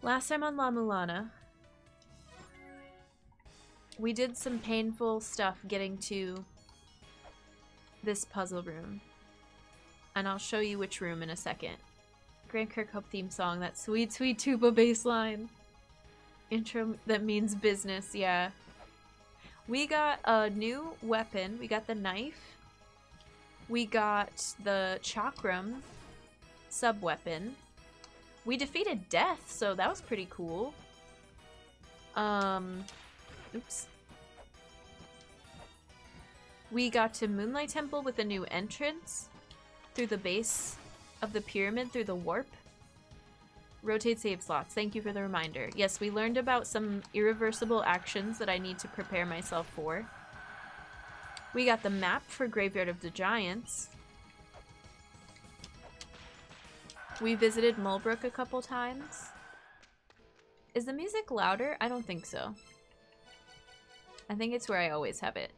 Last time on La-Mulana, we did some painful stuff getting to this puzzle room. And I'll show you which room in a second. Grand Kirkhope theme song, that sweet, sweet tuba bass line. Intro that means business, yeah. We got a new weapon. We got the knife. We got the chakram sub-weapon. We defeated death, so that was pretty cool. Oops. We got to Moonlight Temple with a new entrance through the base of the pyramid, through the warp. Rotate save slots. Thank you for the reminder. Yes, we learned about some irreversible actions that I need to prepare myself for. We got the map for Graveyard of the Giants. We visited Mulbrook a couple times. Is the music louder? I don't think so. I think it's where I always have it.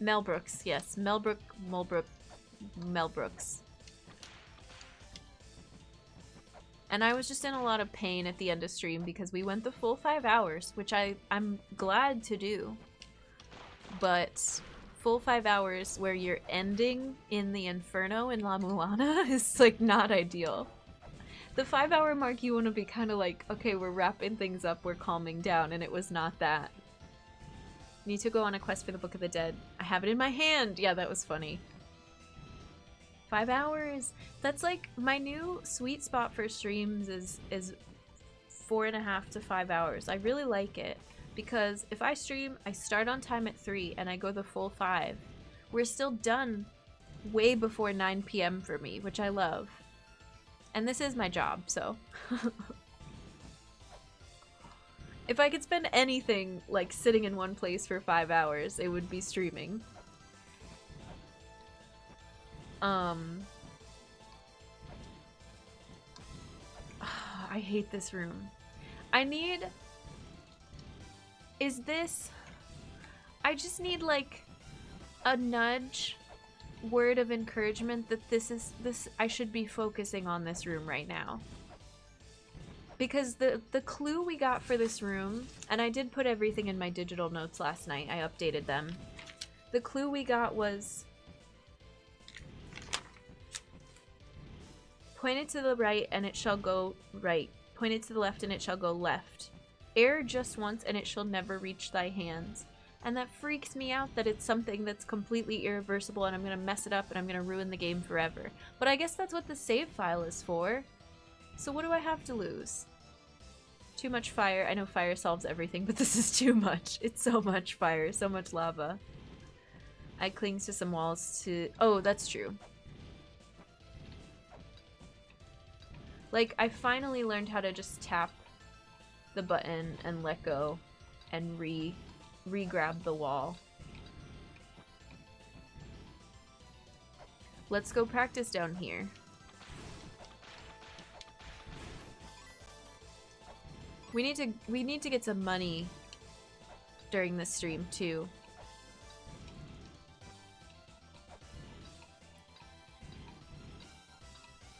Melbrooks, yes. Mulbrook, Melbrooks. And I was just in a lot of pain at the end of stream because we went the full 5 hours, which I'm glad to do. But full 5 hours where you're ending in the Inferno in La-Mulana is like not ideal. The 5 hour mark you want to be kind of like, okay, we're wrapping things up, we're calming down, and it was not that. Need to go on a quest for the Book of the Dead. I have it in my hand! Yeah, that was funny. 5 hours! That's like, my new sweet spot for streams is 4.5 to 5 hours. I really like it. Because if I stream, I start on time at 3 and I go the full 5. We're still done way before 9 PM for me, which I love. And this is my job, so. If I could spend anything like sitting in one place for 5 hours, it would be streaming. I hate this room. Is this... I just need like a nudge word of encouragement that I should be focusing on this room right now. Because the clue we got for this room, and I did put everything in my digital notes last night, I updated them. The clue we got was point it to the right and it shall go right. Point it to the left and it shall go left. Err just once and it shall never reach thy hands. And that freaks me out that it's something that's completely irreversible and I'm gonna mess it up and I'm gonna ruin the game forever. But I guess that's what the save file is for. So what do I have to lose? Too much fire. I know fire solves everything, but this is too much. It's so much fire, so much lava. I clings to some walls to... Oh, that's true. Like, I finally learned how to just tap the button and let go and re-grab the wall. Let's go practice down here. We need to get some money during this stream too.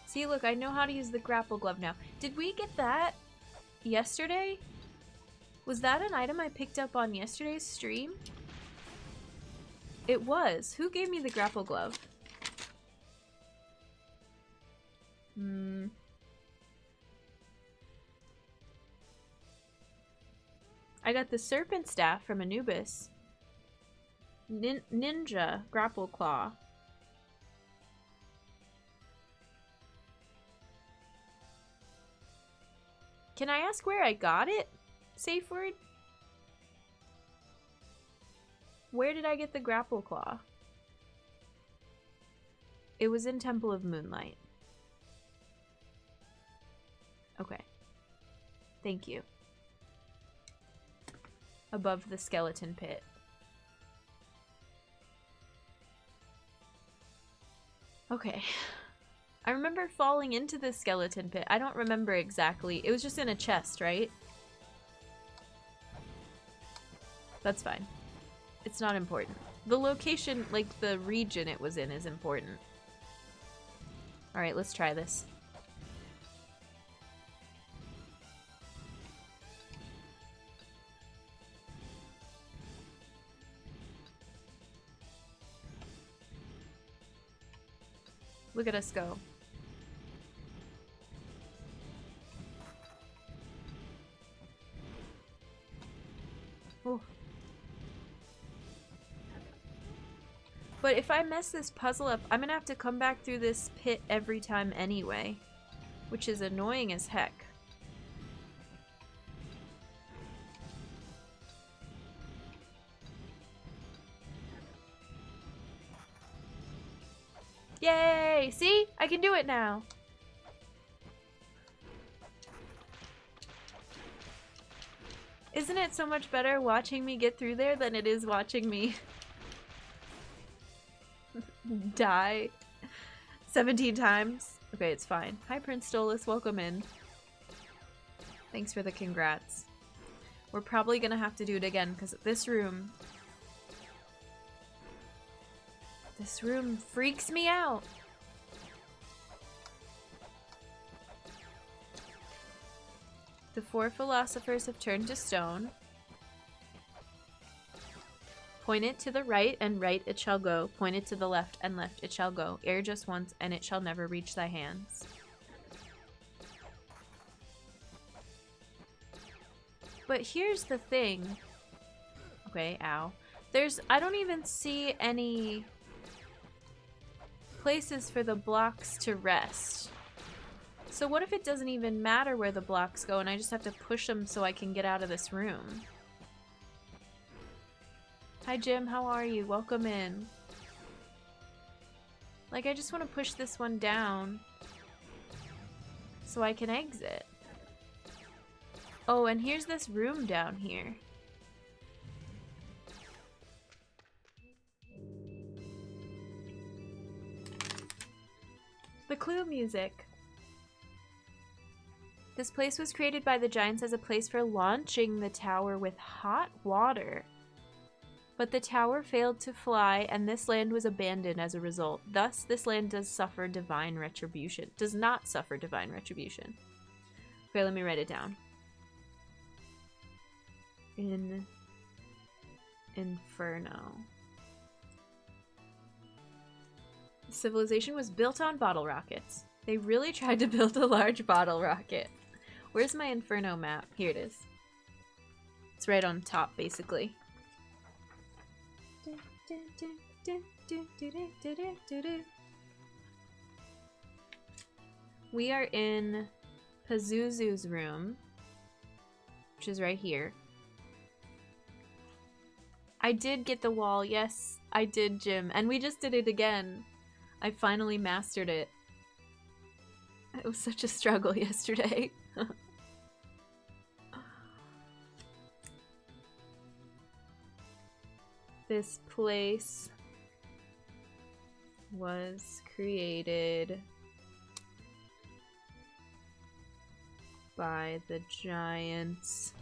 See, look, I know how to use the grapple glove now. Did we get that yesterday? Was that an item I picked up on yesterday's stream? It was. Who gave me the grapple glove? I got the serpent staff from Anubis. Ninja grapple claw. Can I ask where I got it? Safe word? Where did I get the grapple claw? It was in Temple of Moonlight. Okay. Thank you. Above the skeleton pit. Okay. I remember falling into the skeleton pit. I don't remember exactly. It was just in a chest, right? That's fine. It's not important. The location, like the region it was in, is important. Alright, let's try this. Look at us go. Ooh. But if I mess this puzzle up, I'm gonna have to come back through this pit every time anyway, which is annoying as heck. Yay! See? I can do it now! Isn't it so much better watching me get through there than it is watching me die 17 times? Okay, it's fine. Hi, Prince Stolas. Welcome in. Thanks for the congrats. We're probably gonna have to do it again because this room freaks me out. The 4 philosophers have turned to stone. Point it to the right, and right it shall go. Point it to the left, and left it shall go. Ere just once, and it shall never reach thy hands. But here's the thing. Okay, ow. I don't even see any places for the blocks to rest. So what if it doesn't even matter where the blocks go and I just have to push them so I can get out of this room? Hi Jim, how are you? Welcome in. Like, I just want to push this one down so I can exit. Oh, and here's this room down here. The clue music. This place was created by the giants as a place for launching the tower with hot water. But the tower failed to fly, and this land was abandoned as a result. Thus, this land does suffer divine retribution. Does not suffer divine retribution. Okay, let me write it down. Inferno. Civilization was built on bottle rockets. They really tried to build a large bottle rocket. Where's my Inferno map? Here it is. It's right on top, basically. We are in Pazuzu's room, which is right here. I did get the wall. Yes, I did, Jim. And we just did it again. I finally mastered it. It was such a struggle yesterday. This place was created by the giants.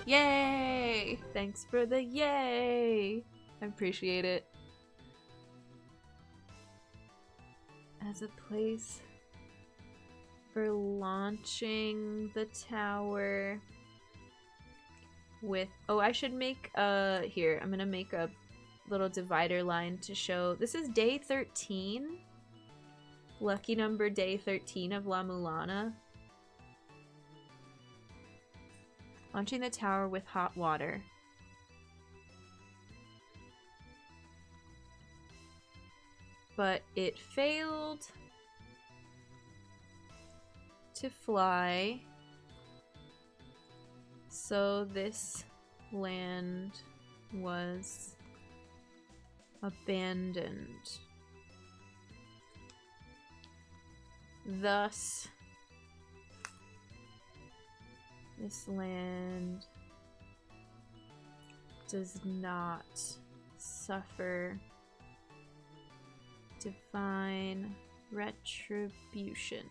Yay! Thanks for the yay! I appreciate it. As a place for launching the tower with... Oh, I should make here, I'm gonna make a little divider line to show... This is day 13. Lucky number day 13 of La-Mulana. Launching the tower with hot water. But it failed to fly. So this land was abandoned. Thus, this land does not suffer divine retribution.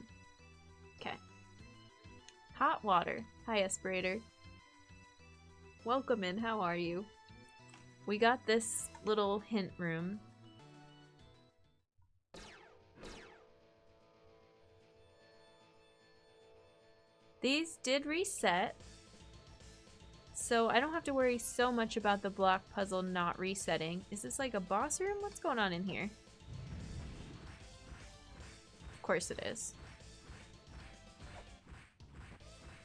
Okay. Hot water. Hi, Esperator. Welcome in. How are you? We got this little hint room. These did reset, so I don't have to worry so much about the block puzzle not resetting. Is this like a boss room? What's going on in here? Of course it is.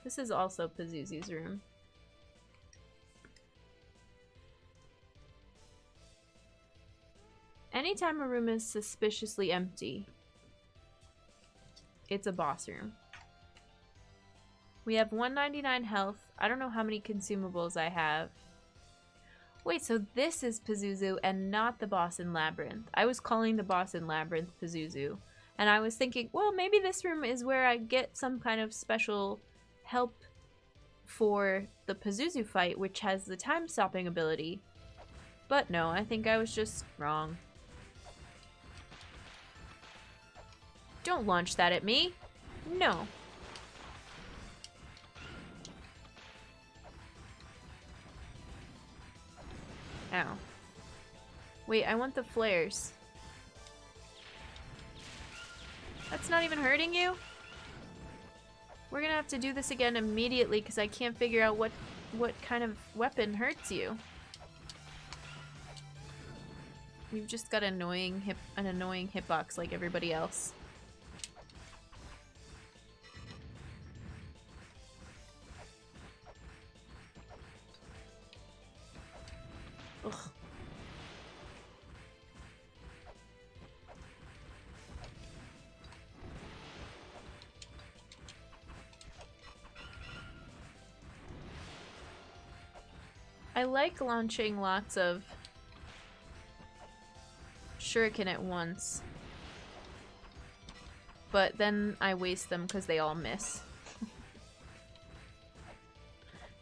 This is also Pazuzu's room. Anytime a room is suspiciously empty, it's a boss room. We have 199 health. I don't know how many consumables I have. Wait, so this is Pazuzu and not the boss in Labyrinth. I was calling the boss in Labyrinth Pazuzu. And I was thinking, well, maybe this room is where I get some kind of special help for the Pazuzu fight, which has the time-stopping ability. But no, I think I was just wrong. Don't launch that at me. No. Ow. Wait, I want the flares. That's not even hurting you? We're gonna have to do this again immediately because I can't figure out what kind of weapon hurts you. We've just got an annoying hitbox like everybody else. Ugh. I like launching lots of shuriken at once, but then I waste them because they all miss.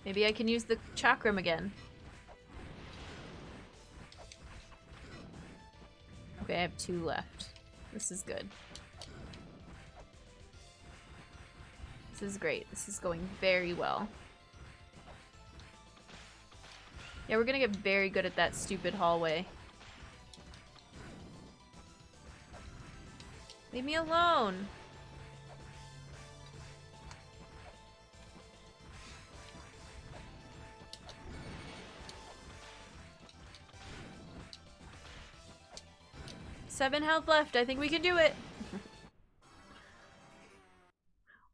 Maybe I can use the chakram again. Okay, I have 2 left. This is good. This is great. This is going very well. Yeah, we're gonna get very good at that stupid hallway. Leave me alone! Seven health left. I think we can do it.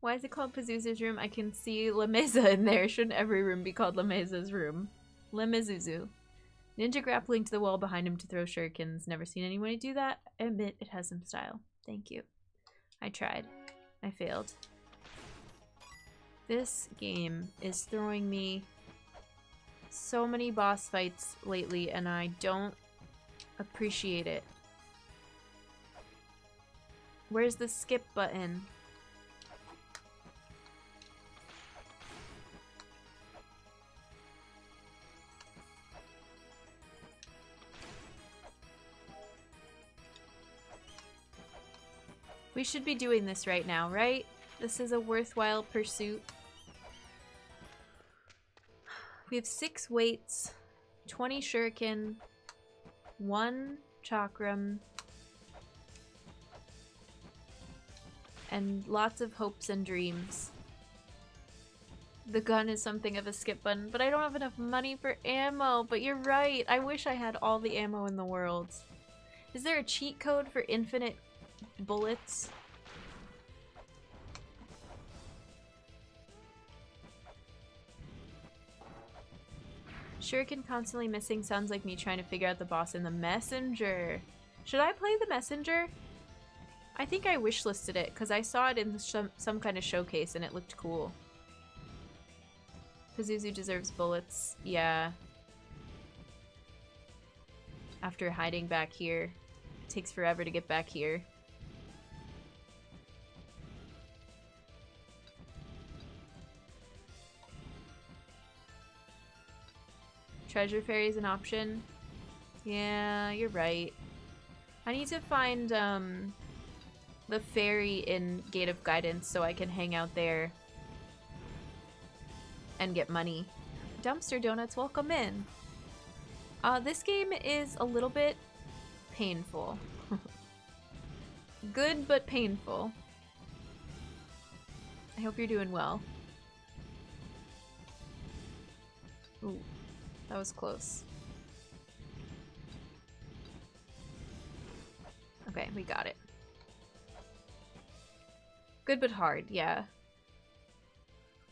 Why is it called Pazuzu's room? I can see La Mesa in there. Shouldn't every room be called La Mesa's room? La Pazuzu. Ninja grappling to the wall behind him to throw shurikens. Never seen anyone do that. I admit it has some style. Thank you. I tried. I failed. This game is throwing me so many boss fights lately and I don't appreciate it. Where's the skip button? We should be doing this right now, right? This is a worthwhile pursuit. We have 6 weights, 20 shuriken, 1 chakram, and lots of hopes and dreams. The gun is something of a skip button, but I don't have enough money for ammo. But you're right. I wish I had all the ammo in the world. Is there a cheat code for infinite bullets? Shuriken constantly missing sounds like me trying to figure out the boss in the messenger. Should I play the messenger? I think I wishlisted it because I saw it in some kind of showcase and it looked cool. Pazuzu deserves bullets. Yeah. After hiding back here. It takes forever to get back here. Treasure Fairy is an option. Yeah, you're right. I need to find the fairy in Gate of Guidance so I can hang out there and get money. Dumpster Donuts, welcome in. This game is a little bit painful. Good, but painful. I hope you're doing well. Ooh, that was close. Okay, we got it. Good but hard, yeah.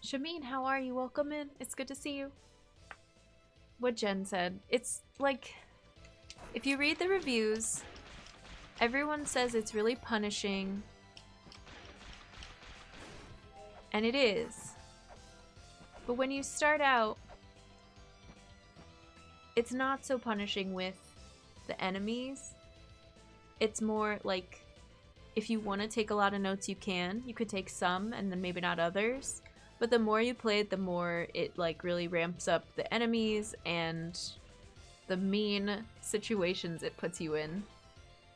Shameen, how are you? Welcome in. It's good to see you. What Jen said. It's like, if you read the reviews, everyone says it's really punishing. And it is. But when you start out, it's not so punishing with the enemies. It's more like, if you want to take a lot of notes, you can. You could take some and then maybe not others. But the more you play it, the more it like really ramps up the enemies and the mean situations it puts you in.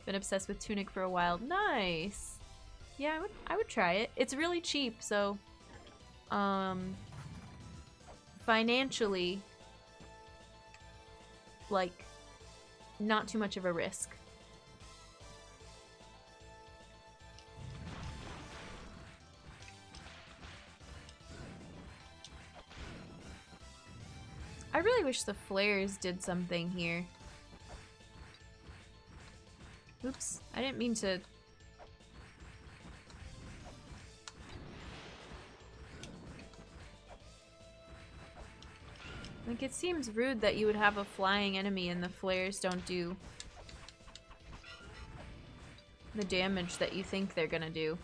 Been obsessed with Tunic for a while. Nice. Yeah, I would try it. It's really cheap, so financially, like, not too much of a risk. I really wish the flares did something here. Oops, I didn't mean to... Like, it seems rude that you would have a flying enemy and the flares don't do the damage that you think they're gonna do.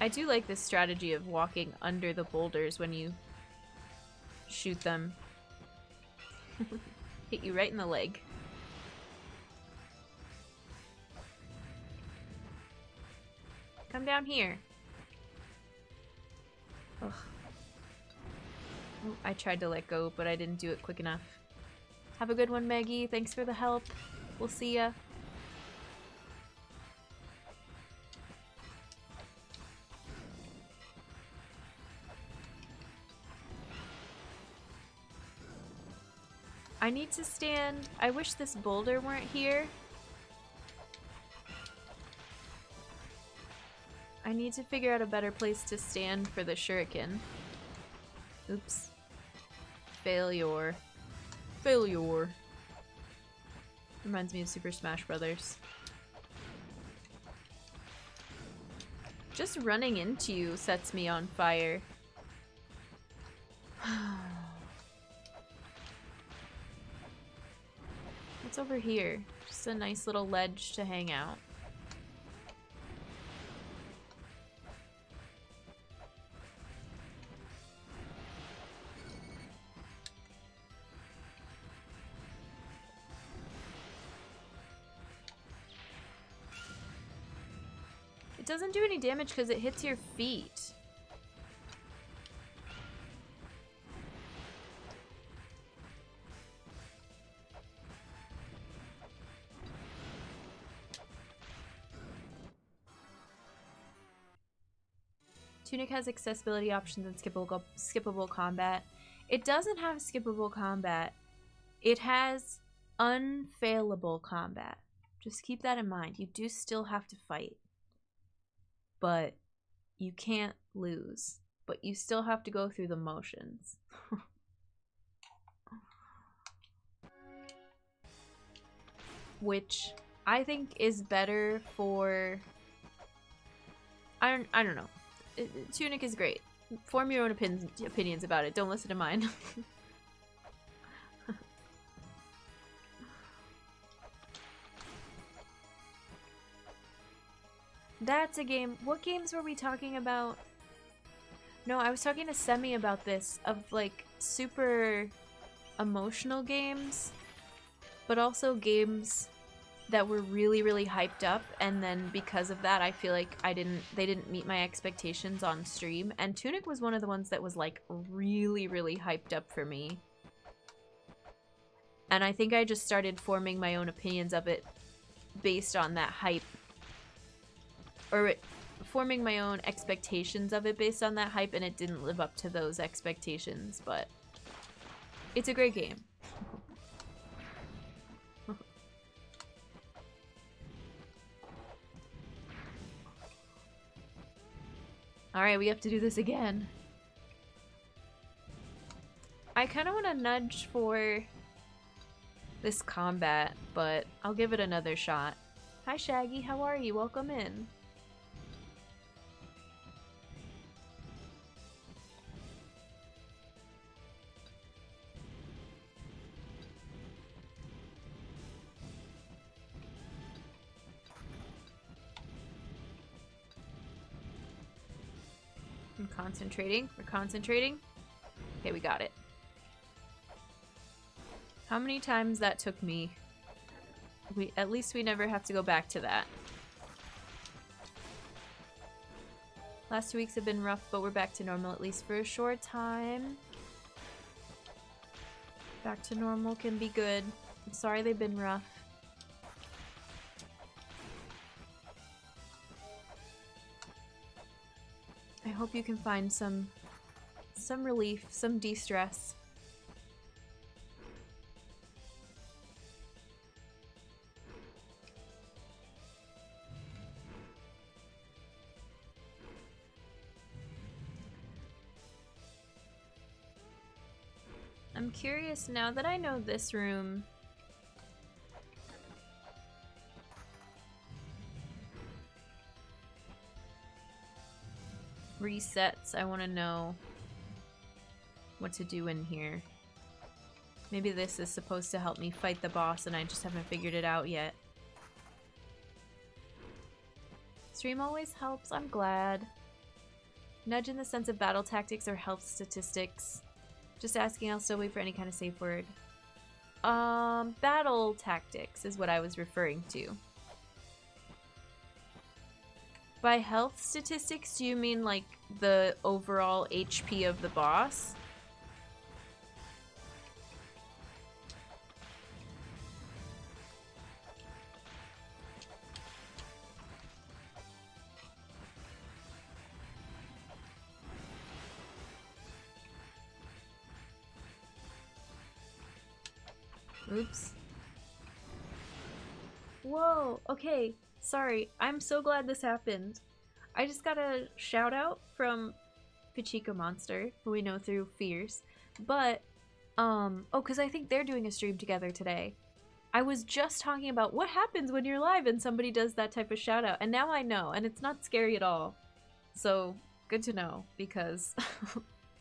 I do like this strategy of walking under the boulders when you shoot them. Hit you right in the leg. Come down here. Ugh. Oh, I tried to let go, but I didn't do it quick enough. Have a good one, Maggie. Thanks for the help. We'll see ya. I need to stand. I wish this boulder weren't here. I need to figure out a better place to stand for the shuriken. Oops. Failure. Failure. Reminds me of Super Smash Brothers. Just running into you sets me on fire. What's over here? Just a nice little ledge to hang out. It doesn't do any damage because it hits your feet. Tunic has accessibility options and skippable combat. It doesn't have skippable combat. It has unfailable combat. Just keep that in mind. You do still have to fight. But you can't lose. But you still have to go through the motions. Which I think is better for... I don't know. Tunic is great. Form your own opinions about it. Don't listen to mine. That's a game. What games were we talking about? No, I was talking to Semi about this, of like super emotional games, but also games that were really, really hyped up, and then because of that, I feel like they didn't meet my expectations on stream. And Tunic was one of the ones that was like really, really hyped up for me. And I think I just started forming my own opinions of it based on that hype. Or forming my own expectations of it based on that hype, and it didn't live up to those expectations, but it's a great game. Alright, we have to do this again. I kind of want to nudge for this combat, but I'll give it another shot. Hi Shaggy, how are you? Welcome in. I'm concentrating. We're concentrating. Okay, we got it. How many times that took me? At least we never have to go back to that. Last 2 weeks have been rough, but we're back to normal at least for a short time. Back to normal can be good. I'm sorry they've been rough. I hope you can find some relief, some de-stress. I'm curious now that I know this room. Resets. I want to know what to do in here. Maybe this is supposed to help me fight the boss and I just haven't figured it out yet. Stream always helps. I'm glad. Nudge in the sense of battle tactics or health statistics. Just asking, I'll still wait for any kind of safe word. Battle tactics is what I was referring to. By health statistics, do you mean like the overall HP of the boss? Oops. Whoa, okay. Sorry, I'm so glad this happened. I just got a shout out from Pachiko Monster, who we know through Fierce. But, oh, because I think they're doing a stream together today. I was just talking about what happens when you're live and somebody does that type of shout out. And now I know, and it's not scary at all. So, good to know, because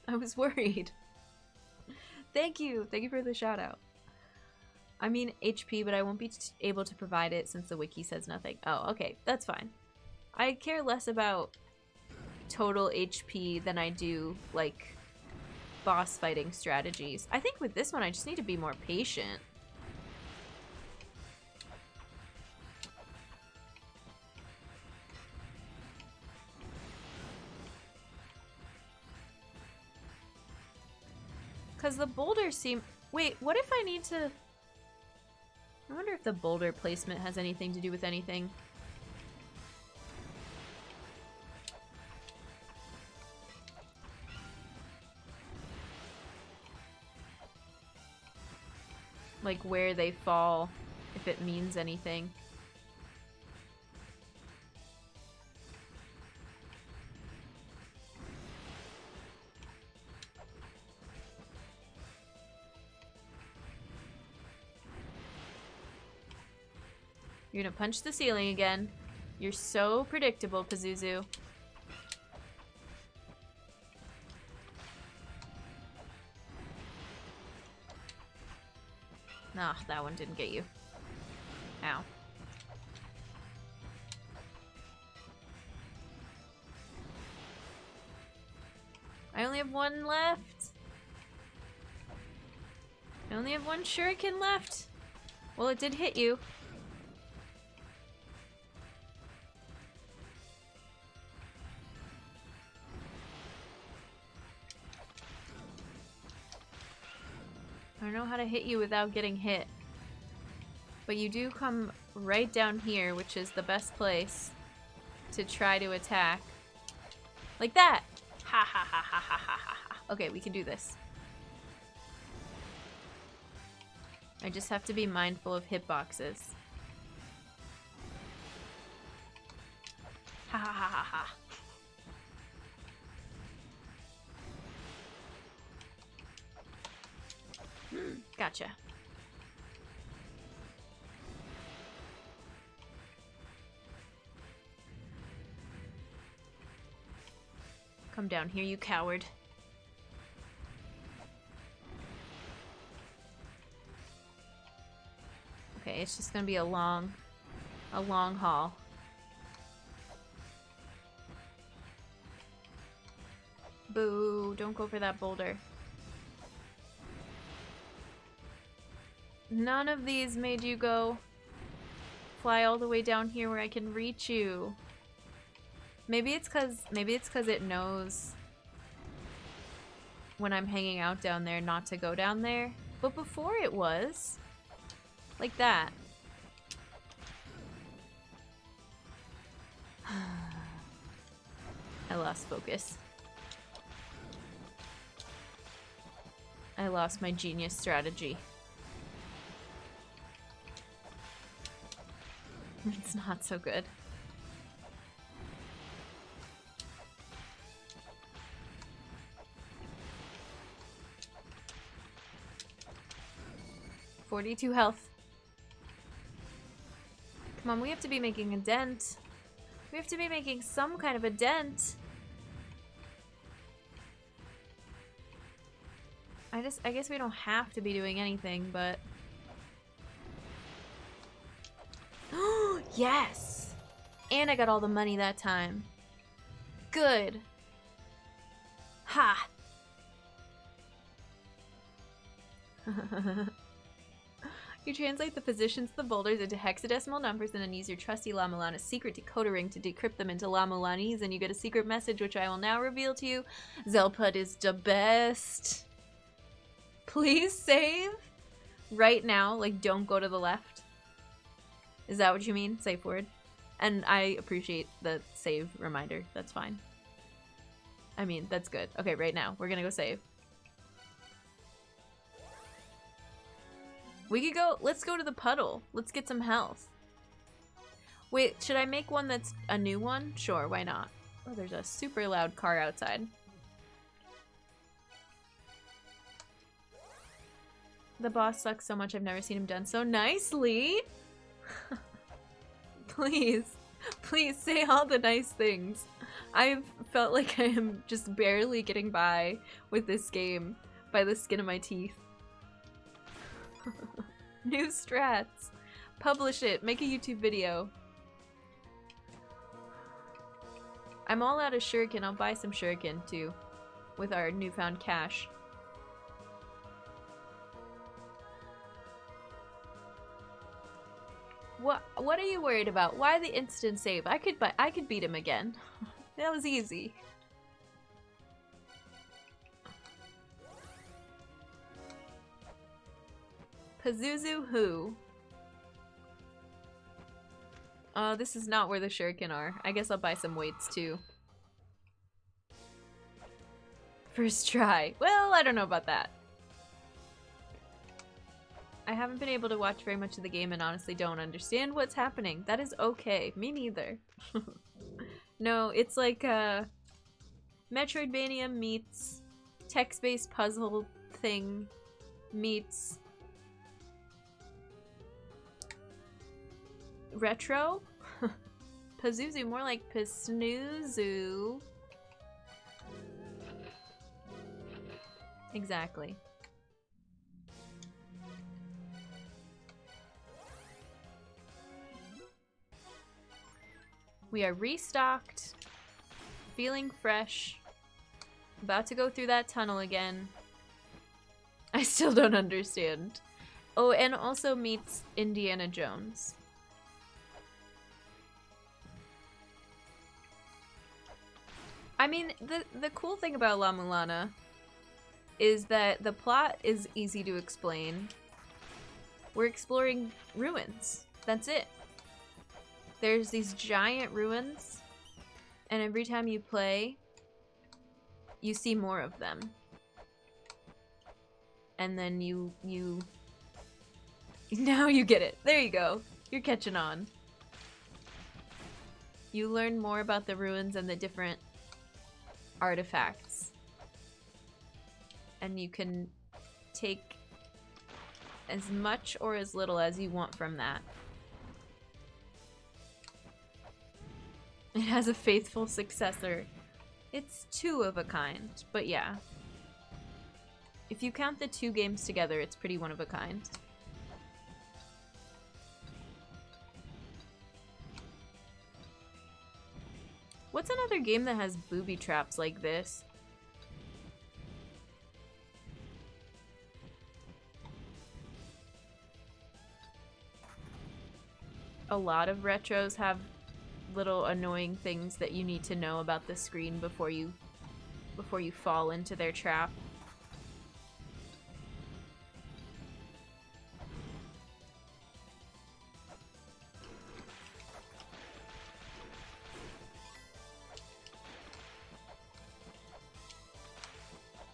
I was worried. Thank you for the shout out. I mean HP, but I won't be able to provide it since the wiki says nothing. Oh, okay, that's fine. I care less about total HP than I do, like, boss fighting strategies. I think with this one I just need to be more patient. Because the boulders seem... Wait, what if I need to... I wonder if the boulder placement has anything to do with anything. Like where they fall, if it means anything. You're gonna punch the ceiling again. You're so predictable, Pazuzu. Nah, that one didn't get you. Ow. I only have one left. I only have one shuriken left. Well, it did hit you. I don't know how to hit you without getting hit. But you do come right down here, which is the best place to try to attack. Like that! Ha ha ha ha ha ha ha. Okay, we can do this. I just have to be mindful of hitboxes. Ha ha ha ha ha. Gotcha. Come down here, you coward. Okay, it's just gonna be a long haul. Boo, don't go for that boulder. None of these made you go fly all the way down here where I can reach you. Maybe it's cause it knows when I'm hanging out down there not to go down there. But before it was like that. I lost focus. I lost my genius strategy. It's not so good. $42 health. Come on, we have to be making a dent. We have to be making some kind of a dent. I guess we don't have to be doing anything, but... Yes! And I got all the money that time. Good. Ha! You translate the positions of the boulders into hexadecimal numbers and then use your trusty La-Mulana secret decoder ring to decrypt them into La-Mulanese, and you get a secret message which I will now reveal to you. Zelpud is the best. Please save right now. Like, don't go to the left. Is that what you mean? Safe word. And I appreciate the save reminder. That's fine. I mean, that's good. Okay, right now. We're gonna go save. We could go... Let's go to the puddle. Let's get some health. Wait, should I make one that's a new one? Sure, why not? Oh, there's a super loud car outside. The boss sucks so much I've never seen him done so nicely. Please. Please say all the nice things. I've felt like I am just barely getting by with this game by the skin of my teeth. New strats. Publish it. Make a YouTube video. I'm all out of shuriken. I'll buy some shuriken too with our newfound cash. What are you worried about? Why the instant save? I could beat him again. That was easy. Pazuzu who? This is not where the shuriken are. I guess I'll buy some weights too. First try. Well, I don't know about that. I haven't been able to watch very much of the game and honestly don't understand what's happening. That is okay. Me neither. No, it's like Metroidvania meets text-based puzzle thing meets retro? Pazuzu, more like Pasnoozu. Exactly. We are restocked, feeling fresh, about to go through that tunnel again. I still don't understand. Oh, and also meets Indiana Jones. I mean, the cool thing about La-Mulana is that the plot is easy to explain. We're exploring ruins. That's it. There's these giant ruins, and every time you play, you see more of them. And then you now you get it. There you go. You're catching on. You learn more about the ruins and the different artifacts. And you can take as much or as little as you want from that. It has a faithful successor. It's 2 of a kind, but yeah. If you count the 2 games together, it's pretty one of a kind. What's another game that has booby traps like this? A lot of retros have little annoying things that you need to know about the screen before you fall into their trap.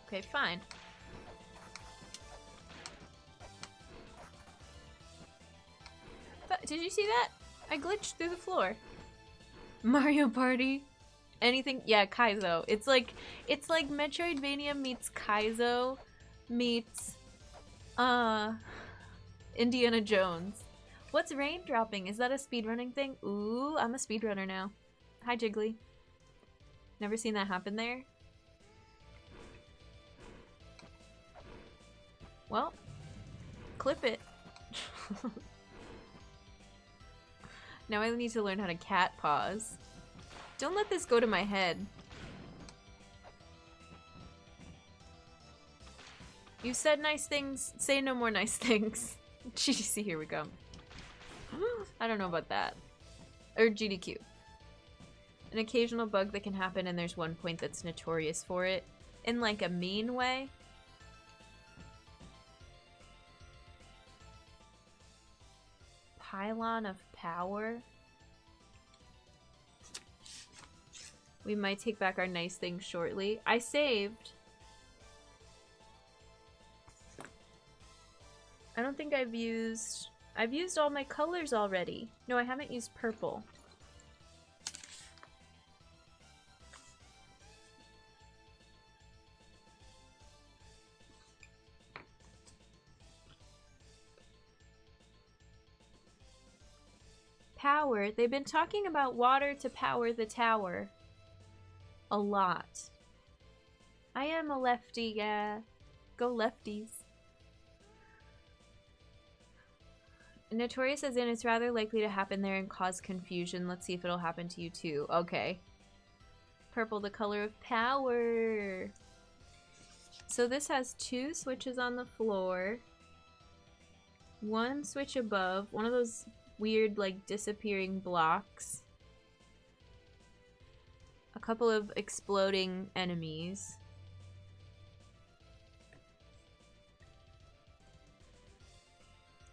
Okay, fine. But did you see that? I glitched through the floor. Mario Party. Anything? Yeah, Kaizo. It's like Metroidvania meets Kaizo meets Indiana Jones. What's rain dropping? Is that a speedrunning thing? Ooh, I'm a speedrunner now. Hi, Jiggly. Never seen that happen there? Well, clip it. Now I need to learn how to cat pause. Don't let this go to my head. You said nice things, say no more nice things. GDC, here we go. I don't know about that. Or GDQ. An occasional bug that can happen, and there's one point that's notorious for it. In like a mean way. Pylon of power. We might take back our nice things shortly. I saved. I don't think I've used all my colors already. No, I haven't used purple. Power. They've been talking about water to power the tower. A lot. I am a lefty, yeah. Go lefties. Notorious as in it's rather likely to happen there and cause confusion. Let's see if it'll happen to you too. Okay. Purple, the color of power. So this has 2 switches on the floor. 1 switch above. One of those weird, like, disappearing blocks. A couple of exploding enemies.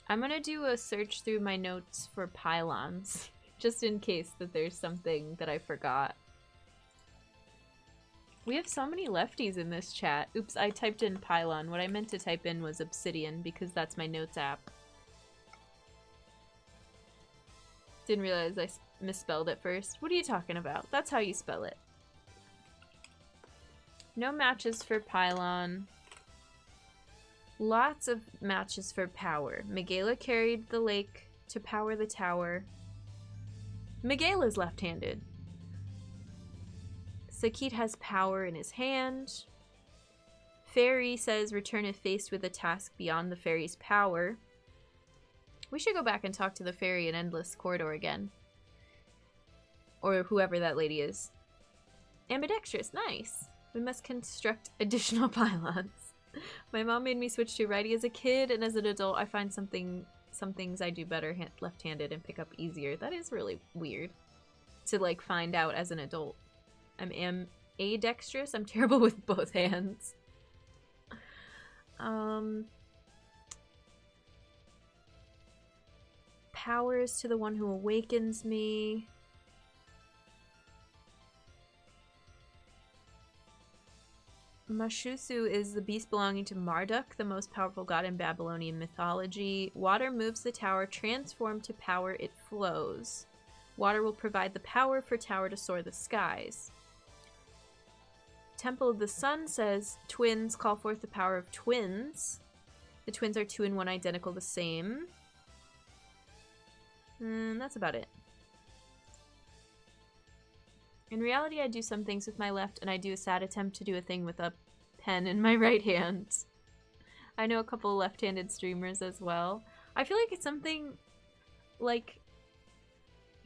I'm gonna do a search through my notes for pylons, just in case that there's something that I forgot. We have so many lefties in this chat. Oops, I typed in pylon. What I meant to type in was obsidian, because that's my notes app. Didn't realize I misspelled it first. What are you talking about? That's how you spell it. No matches for pylon. Lots of matches for power. Miguela carried the lake to power the tower. Miguela's left-handed. Sakit has power in his hand. Fairy says return if faced with a task beyond the fairy's power. We should go back and talk to the fairy in Endless Corridor again. Or whoever that lady is. Ambidextrous, nice. We must construct additional pylons. My mom made me switch to righty as a kid, and as an adult I find some things I do better left-handed and pick up easier. That is really weird to like find out as an adult. I'm ambidextrous. I'm terrible with both hands. Powers to the one who awakens me. Mashusu is the beast belonging to Marduk, the most powerful god in Babylonian mythology. Water moves the tower, transformed to power it flows. Water will provide the power for tower to soar the skies. Temple of the Sun says twins call forth the power of twins. The twins are 2 and 1 identical, the same. And that's about it. In reality, I do some things with my left, and I do a sad attempt to do a thing with a pen in my right hand. I know a couple left-handed streamers as well. I feel like it's something, like,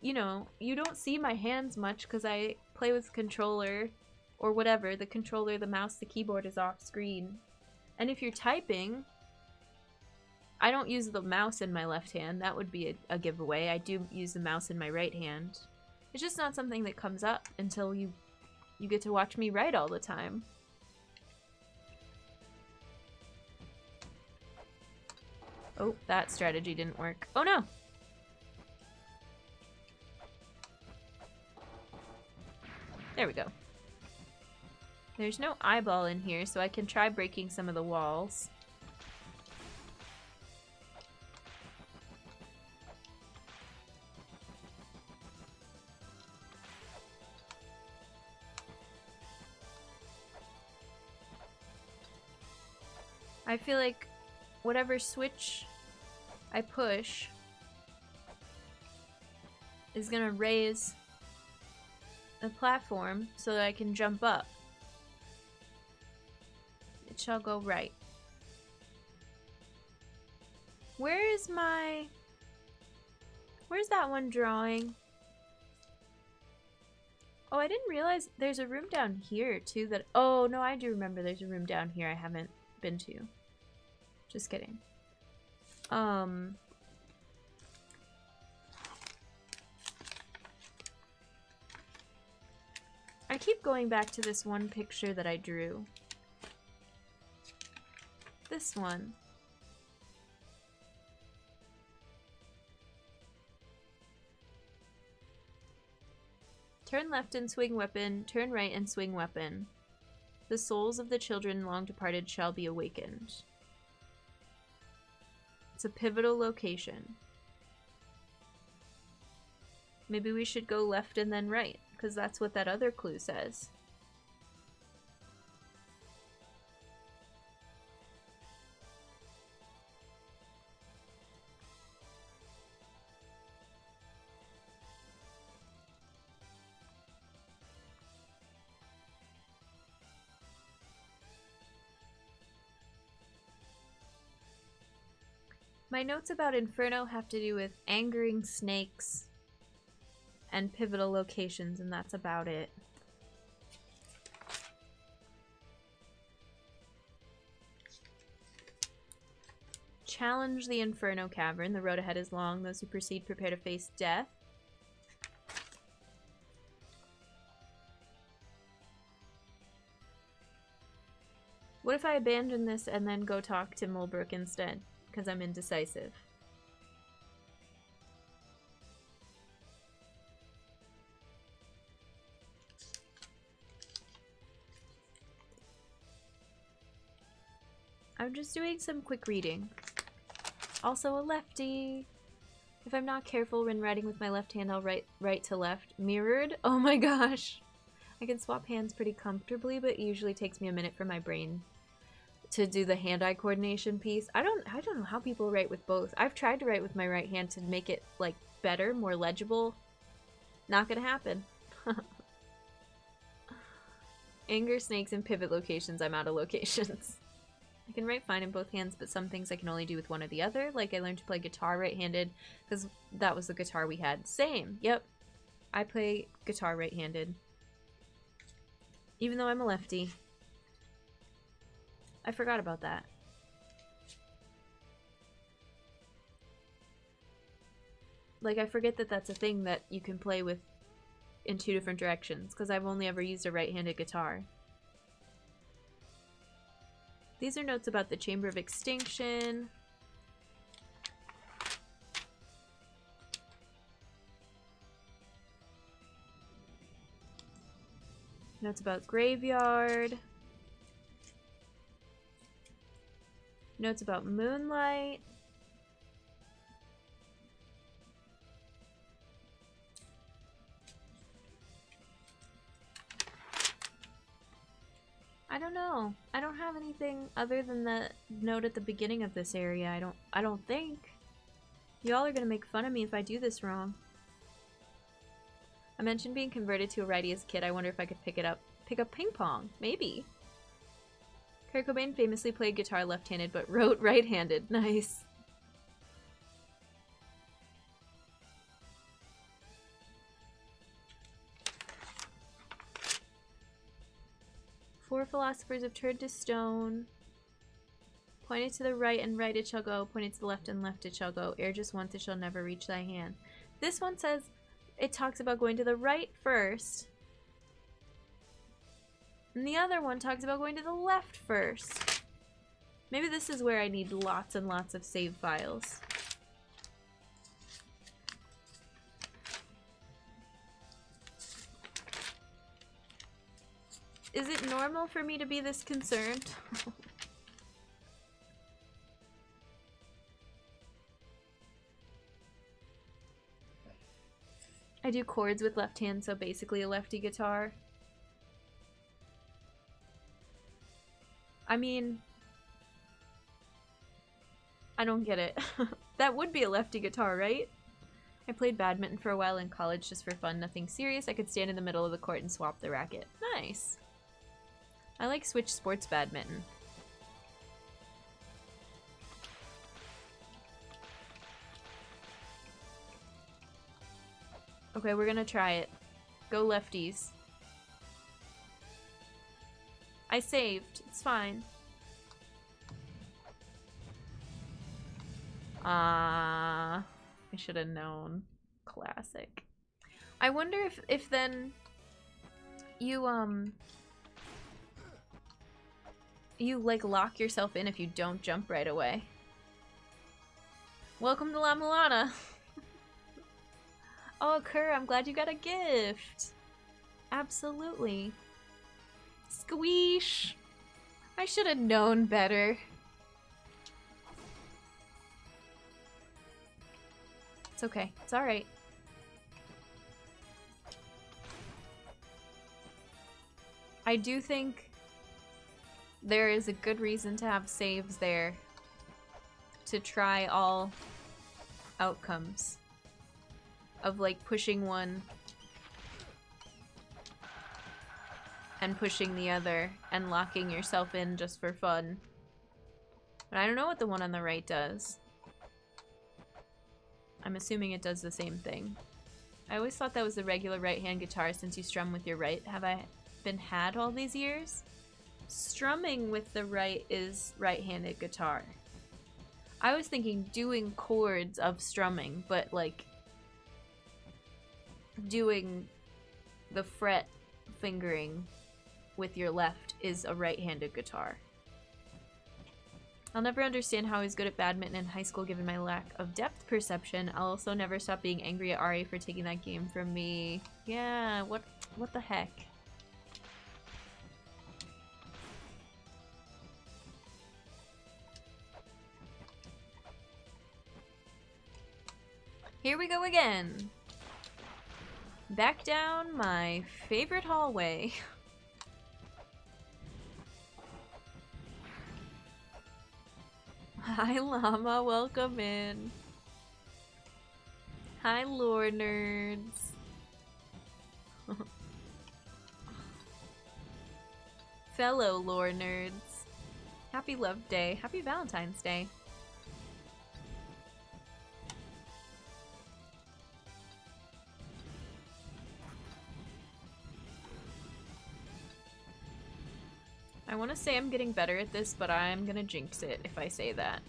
you know, you don't see my hands much because I play with controller or whatever. The controller, the mouse, the keyboard is off screen. And if you're typing, I don't use the mouse in my left hand. That would be a giveaway. I do use the mouse in my right hand. It's just not something that comes up until you get to watch me write all the time. Oh, that strategy didn't work. Oh no! There we go. There's no eyeball in here, so I can try breaking some of the walls. I feel like whatever switch I push is gonna raise a platform so that I can jump up. It shall go right. Where's that one drawing? Oh, I didn't realize there's a room down here too that, oh no, I do remember there's a room down here I haven't been to. Just kidding. I keep going back to this one picture that I drew. This one. Turn left and swing weapon, turn right and swing weapon. The souls of the children long departed shall be awakened. It's a pivotal location. Maybe we should go left and then right, because that's what that other clue says. My notes about Inferno have to do with angering snakes and pivotal locations, and that's about it. Challenge the Inferno Cavern. The road ahead is long. Those who proceed prepare to face death. What if I abandon this and then go talk to Mulbrook instead? Because I'm indecisive. I'm just doing some quick reading. Also a lefty. If I'm not careful when writing with my left hand, I'll write right to left. Mirrored? Oh my gosh. I can swap hands pretty comfortably, but it usually takes me a minute for my brain to do the hand-eye coordination piece. I don't know how people write with both. I've tried to write with my right hand to make it like better, more legible. Not gonna happen. Anger, snakes, and pivot locations. I'm out of locations. I can write fine in both hands, but some things I can only do with one or the other. Like I learned to play guitar right-handed because that was the guitar we had. Same. Yep. I play guitar right-handed. Even though I'm a lefty. I forgot about that. Like, I forget that that's a thing that you can play with in 2 different directions, because I've only ever used a right-handed guitar. These are notes about the Chamber of Extinction. Notes about Graveyard. Notes about Moonlight. I don't know. I don't have anything other than the note at the beginning of this area. I don't think. Y'all are gonna make fun of me if I do this wrong. I mentioned being converted to a righty as a kid. I wonder if I could pick up ping pong. Maybe. Kurt Cobain famously played guitar left-handed but wrote right-handed. Nice. Four philosophers have turned to stone. Pointed to the right and right it shall go. Pointed to the left and left it shall go. Ere just once it shall never reach thy hand. This one says it talks about going to the right first. And the other one talks about going to the left first. Maybe this is where I need lots and lots of save files. Is it normal for me to be this concerned? I do chords with left hand, so basically a lefty guitar. I mean, I don't get it. That would be a lefty guitar, right? I played badminton for a while in college just for fun, nothing serious. I could stand in the middle of the court and swap the racket. Nice. I like Switch Sports Badminton. Okay, we're gonna try it. Go lefties. I saved. It's fine. I should have known. Classic. I wonder if then you like lock yourself in if you don't jump right away. Welcome to La-Mulana. Oh, Kerr, I'm glad you got a gift. Absolutely. Squeesh. I should have known better. It's okay. It's alright. I do think there is a good reason to have saves there to try all outcomes of like pushing one and pushing the other and locking yourself in just for fun. But I don't know what the one on the right does. I'm assuming it does the same thing. I always thought that was the regular right-hand guitar since you strum with your right. Have I been had all these years? Strumming with the right is right-handed guitar. I was thinking doing chords of strumming, but like doing the fret fingering with your left is a right-handed guitar. I'll never understand how I was good at badminton in high school given my lack of depth perception. I'll also never stop being angry at Ari for taking that game from me. Yeah, what the heck? Here we go again. Back down my favorite hallway. Hi Llama, welcome in. Hi lore nerds. Fellow lore nerds. Happy Love Day. Happy Valentine's Day. I want to say I'm getting better at this, but I'm gonna jinx it if I say that.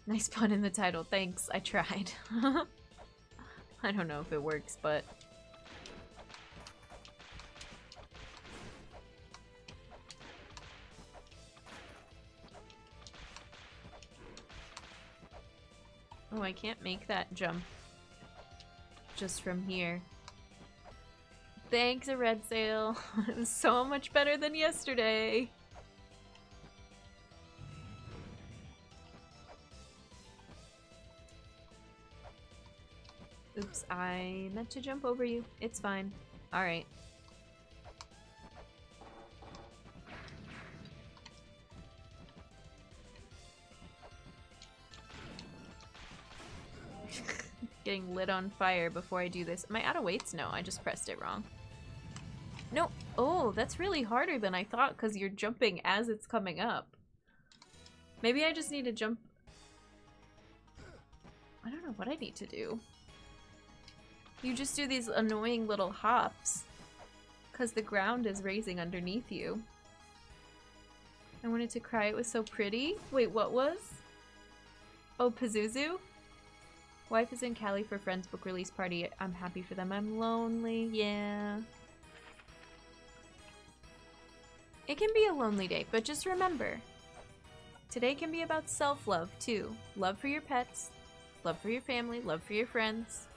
Nice pun in the title. Thanks. I tried. I don't know if it works, but... Oh, I can't make that jump just from here. Thanks, a red sail. It was so much better than yesterday. Oops, I meant to jump over you. It's fine. Alright. getting lit on fire before I do this. Am I out of weights? No, I just pressed it wrong. No. Oh, that's really harder than I thought because you're jumping as it's coming up. Maybe I just need to jump. I don't know what I need to do. You just do these annoying little hops because the ground is raising underneath you. I wanted to cry. It was so pretty. Wait, what was? Oh, Pazuzu? Wife is in Cali for friend's book release party. I'm happy for them. I'm lonely. Yeah. It can be a lonely day, but just remember, today can be about self-love too. Love for your pets, love for your family, love for your friends.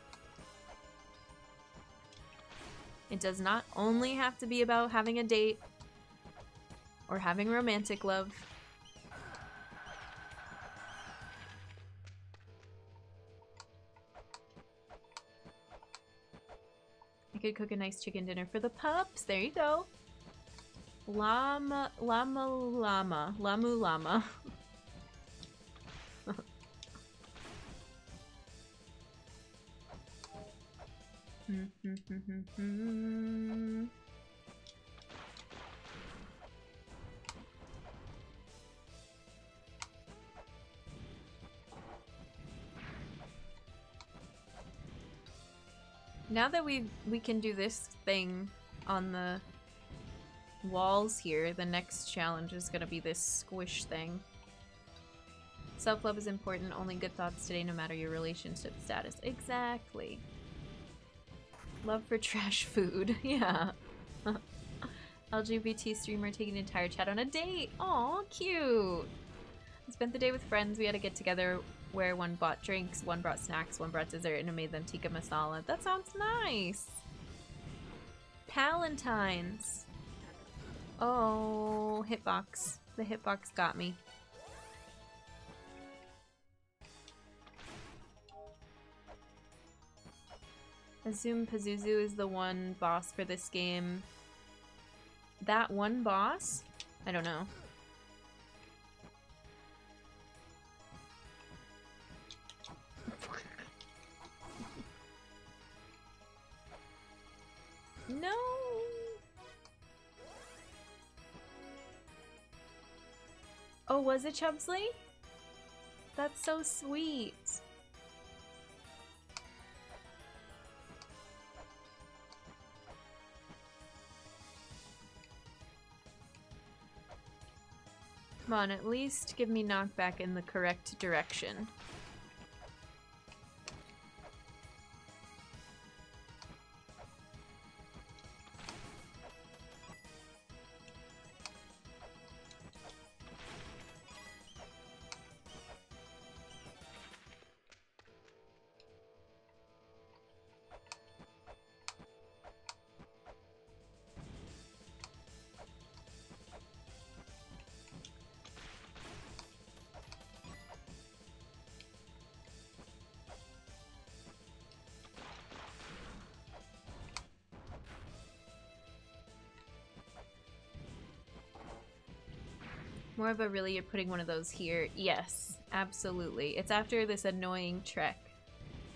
It does not only have to be about having a date or having romantic love. I could cook a nice chicken dinner for the pups. There you go. La-Mulana. Now that we can do this thing on the walls here, the next challenge is gonna be this squish thing. Self-love is important. Only good thoughts today, no matter your relationship status. Exactly. Love for trash food. Yeah. LGBT streamer taking an entire chat on a date. Aw, cute. I spent the day with friends. We had a get together where one bought drinks, one brought snacks, one brought dessert, and I made them tikka masala. That sounds nice. Palantines. Oh, hitbox. The hitbox got me. Assume Pazuzu is the one boss for this game. That one boss? I don't know. No! Oh, was it Chubsley? That's so sweet. Come on, at least give me knockback in the correct direction. More of a really, you're putting one of those here. Yes, absolutely. It's after this annoying trek.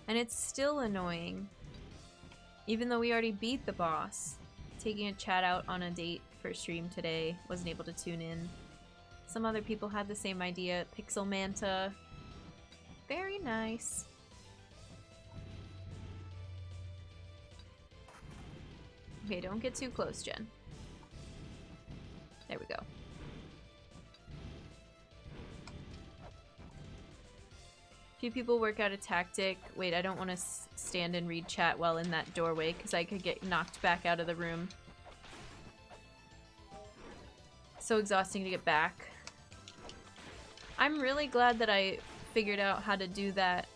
And it's still annoying. Even though we already beat the boss. Taking a chat out on a date for stream today. Wasn't able to tune in. Some other people had the same idea. Pixel Manta. Very nice. Okay, don't get too close, Jen. There we go. Few people work out a tactic. Wait, I don't want to stand and read chat while in that doorway because I could get knocked back out of the room. So exhausting to get back. I'm really glad that I figured out how to do that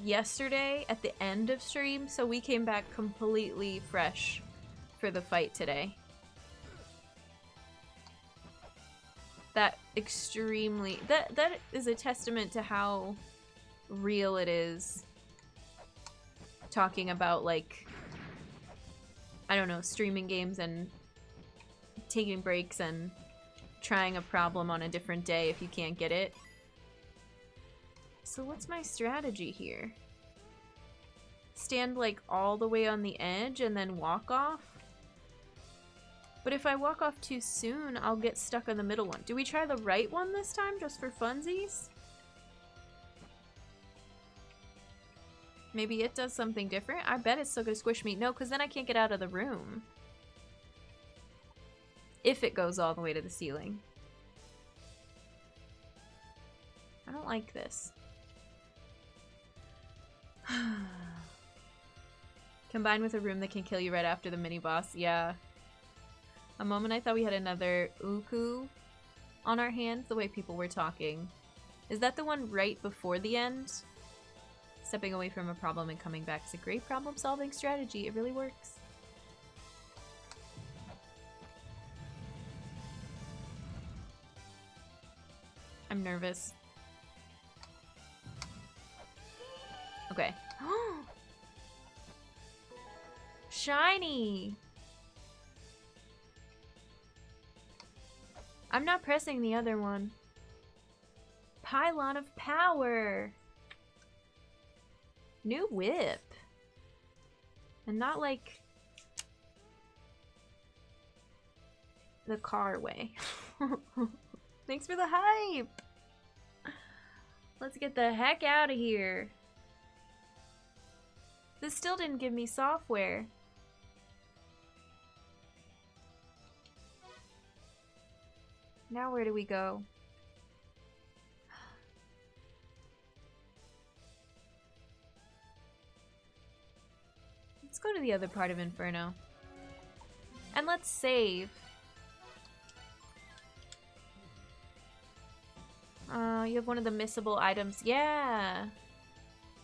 yesterday at the end of stream, so we came back completely fresh for the fight today. That extremely... That is a testament to how real it is talking about, like, I don't know, streaming games and taking breaks and trying a problem on a different day if you can't get it. So what's my strategy here? Stand like all the way on the edge and then walk off? But if I walk off too soon, I'll get stuck on the middle one. Do we try the right one this time just for funsies? Maybe it does something different? I bet it's still gonna squish me. No, because then I can't get out of the room. If it goes all the way to the ceiling. I don't like this. Combined with a room that can kill you right after the mini-boss. Yeah. A moment I thought we had another Uku on our hands, the way people were talking. Is that the one right before the end? Stepping away from a problem and coming back is a great problem-solving strategy. It really works. I'm nervous. Okay. Shiny! I'm not pressing the other one. Pylon of power! New whip. And not like the car way. Thanks for the hype! Let's get the heck out of here. This still didn't give me software. Now where do we go? Let's go to the other part of Inferno. And let's save. You have one of the missable items. Yeah!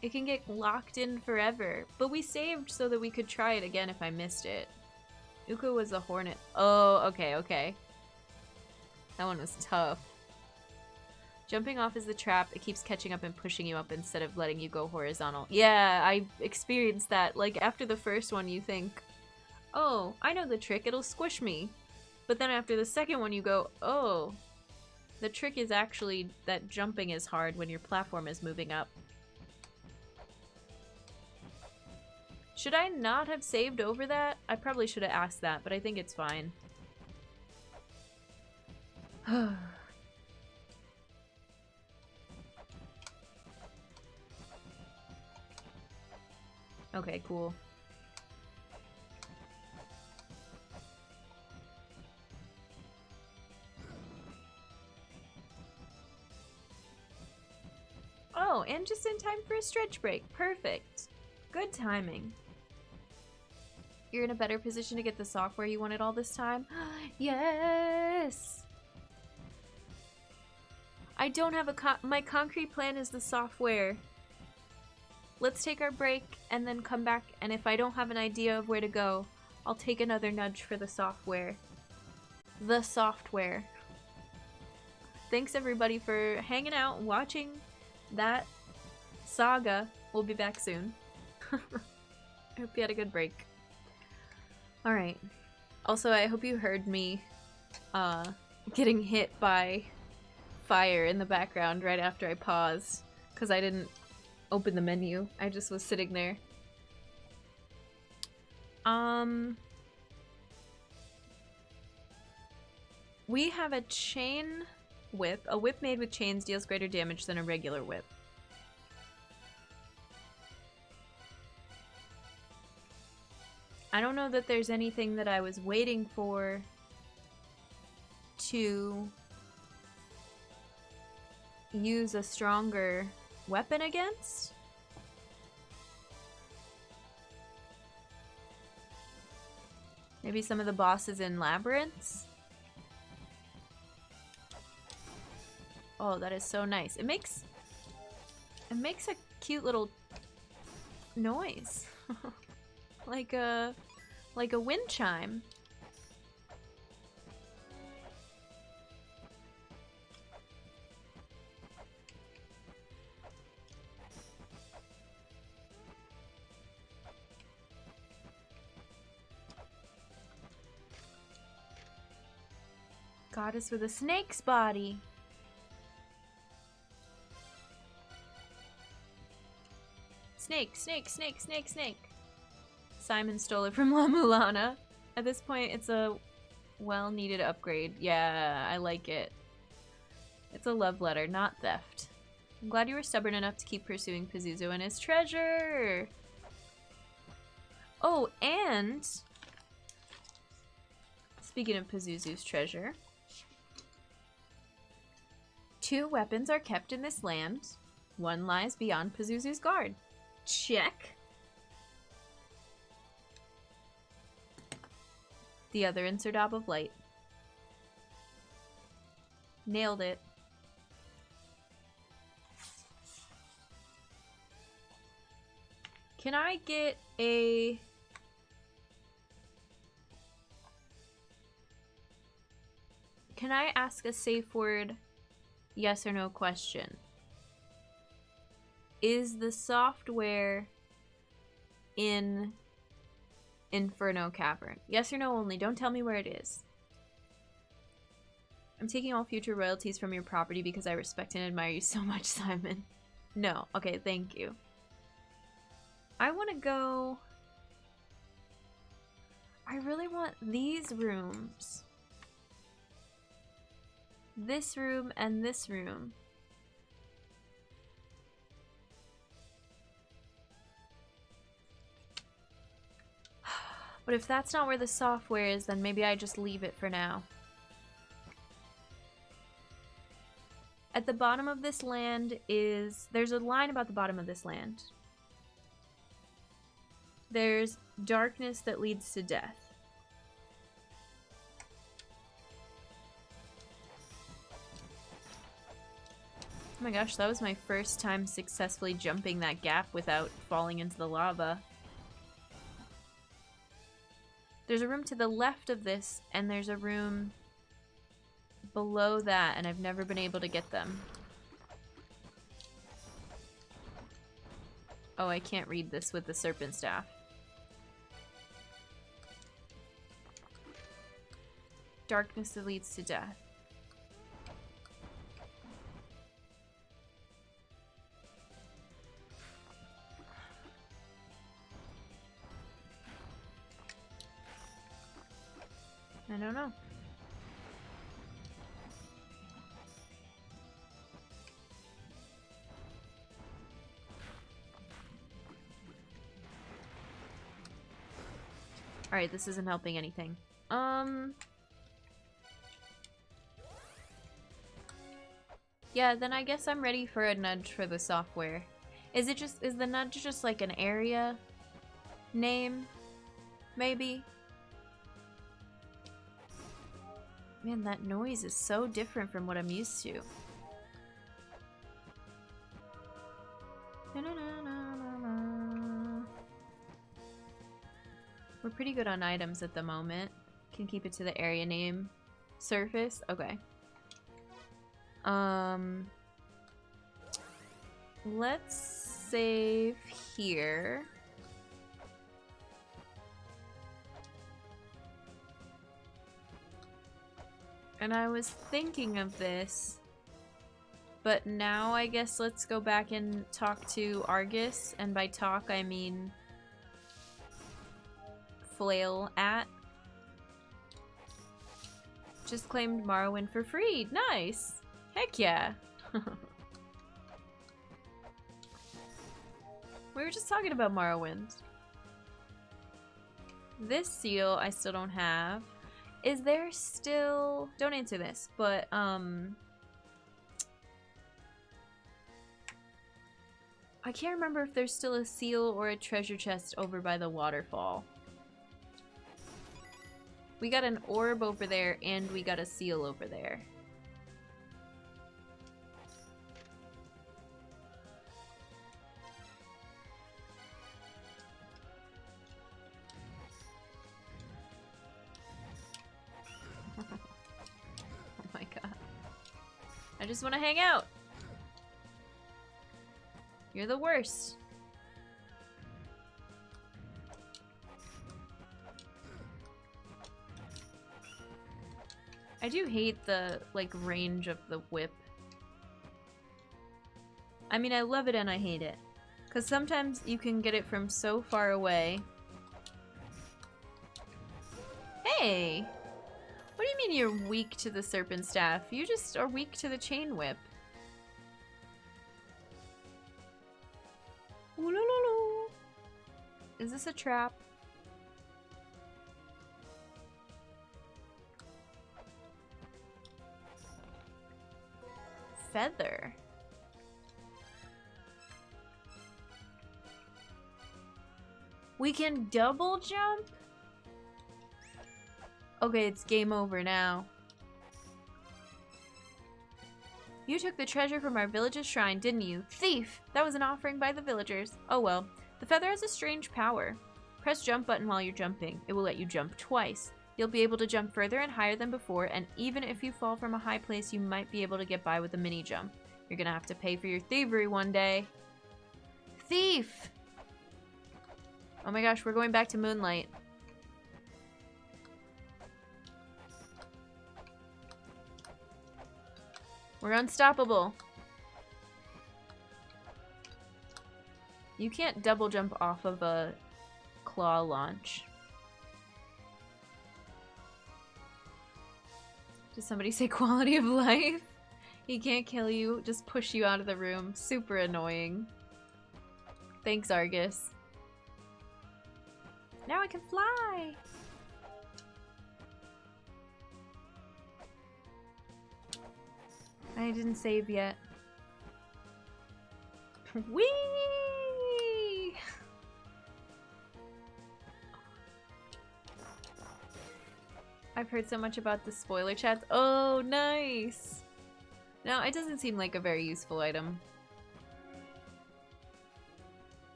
It can get locked in forever. But we saved so that we could try it again if I missed it. Uko was the hornet. Oh, okay, okay. That one was tough. Jumping off is the trap. It keeps catching up and pushing you up instead of letting you go horizontal. Yeah, I experienced that. Like, after the first one, you think, oh, I know the trick. It'll squish me. But then after the second one, you go, oh, the trick is actually that jumping is hard when your platform is moving up. Should I not have saved over that? I probably should have asked that, but I think it's fine. Okay, cool. Oh, and just in time for a stretch break. Perfect. Good timing. You're in a better position to get the software you wanted all this time? Yes! I don't have my concrete plan is the software. Let's take our break and then come back, and if I don't have an idea of where to go, I'll take another nudge for the software. The software. Thanks everybody for hanging out and watching that saga. We'll be back soon. I hope you had a good break. Alright. Also, I hope you heard me getting hit by fire in the background right after I paused, because I didn't open the menu. I just was sitting there. We have a chain whip. A whip made with chains deals greater damage than a regular whip. I don't know that there's anything that I was waiting for to use a stronger weapon against. Maybe some of the bosses in Labyrinths. Oh, that is so nice. It makes a cute little noise. like a wind chime. Goddess with a snake's body. snake, snake, snake, snake, snake. Simon stole it from La-Mulana. At this point, it's a well-needed upgrade. Yeah, I like it. It's a love letter, not theft. I'm glad you were stubborn enough to keep pursuing Pazuzu and his treasure. Oh, and speaking of Pazuzu's treasure, 2 weapons are kept in this land. 1 lies beyond Pazuzu's guard. Check. The other in Serdab of Light. Nailed it. Can I get a... Can I ask a safe word yes or no question? Is the software in Inferno Cavern? Yes or no only. Don't tell me where it is. I'm taking all future royalties from your property because I respect and admire you so much, Simon. No. Okay, thank you. I want to go... I really want these rooms. This room and this room. But if that's not where the software is, then maybe I just leave it for now. At the bottom of this land is... There's a line about the bottom of this land. There's darkness that leads to death. Oh my gosh, that was my first time successfully jumping that gap without falling into the lava. There's a room to the left of this, and there's a room below that, and I've never been able to get them. Oh, I can't read this with the serpent staff. Darkness that leads to death. I don't know. Alright, this isn't helping anything. Yeah, then I guess I'm ready for a nudge for the software. Is the nudge just like an area name? Maybe? Man, that noise is so different from what I'm used to. We're pretty good on items at the moment. Can keep it to the area name. Surface? Okay. Let's save here. And I was thinking of this, but now I guess let's go back and talk to Argus, and by talk I mean flail at. Just claimed Morrowind for free. Nice! Heck yeah! We were just talking about Morrowind. This seal I still don't have. Is there still... Don't answer this, but, I can't remember if there's still a seal or a treasure chest over by the waterfall. We got an orb over there, and we got a seal over there. I just want to hang out. You're the worst. I do hate the, like, range of the whip. I mean, I love it and I hate it. Because sometimes you can get it from so far away. Hey! What do you mean you're weak to the serpent staff? You just are weak to the chain whip. Ooh-la-la-la. Is this a trap? Feather. We can double jump? Okay, it's game over now. You took the treasure from our village's shrine, didn't you? Thief! That was an offering by the villagers. Oh well. The feather has a strange power. Press jump button while you're jumping. It will let you jump twice. You'll be able to jump further and higher than before, and even if you fall from a high place, you might be able to get by with a mini jump. You're gonna have to pay for your thievery one day. Thief! Oh my gosh, we're going back to Moonlight. We're unstoppable. You can't double jump off of a claw launch. Did somebody say quality of life? He can't kill you, just push you out of the room. Super annoying. Thanks, Argus. Now I can fly! I didn't save yet. Whee! I've heard so much about the spoiler chats. Oh, nice! No, it doesn't seem like a very useful item.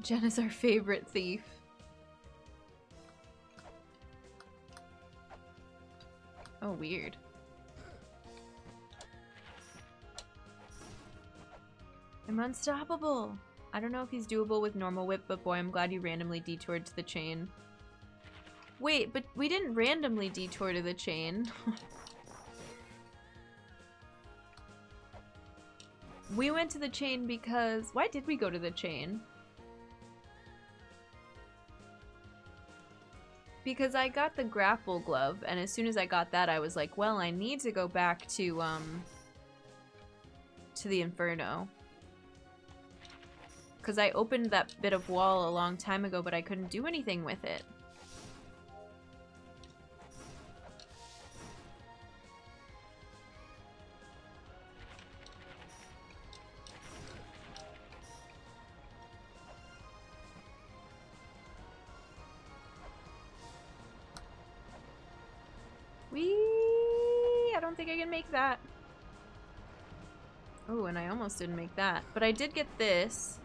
Jen is our favorite thief. Oh, weird. I'm unstoppable! I don't know if he's doable with normal whip, but boy, I'm glad you randomly detoured to the chain. Wait, but we didn't randomly detour to the chain. We went to the chain because... Why did we go to the chain? Because I got the grapple glove, and as soon as I got that, I was like, well, I need to go back to the Inferno. Because I opened that bit of wall a long time ago, but I couldn't do anything with it. I don't think I can make that. Oh, and I almost didn't make that. But I did get this.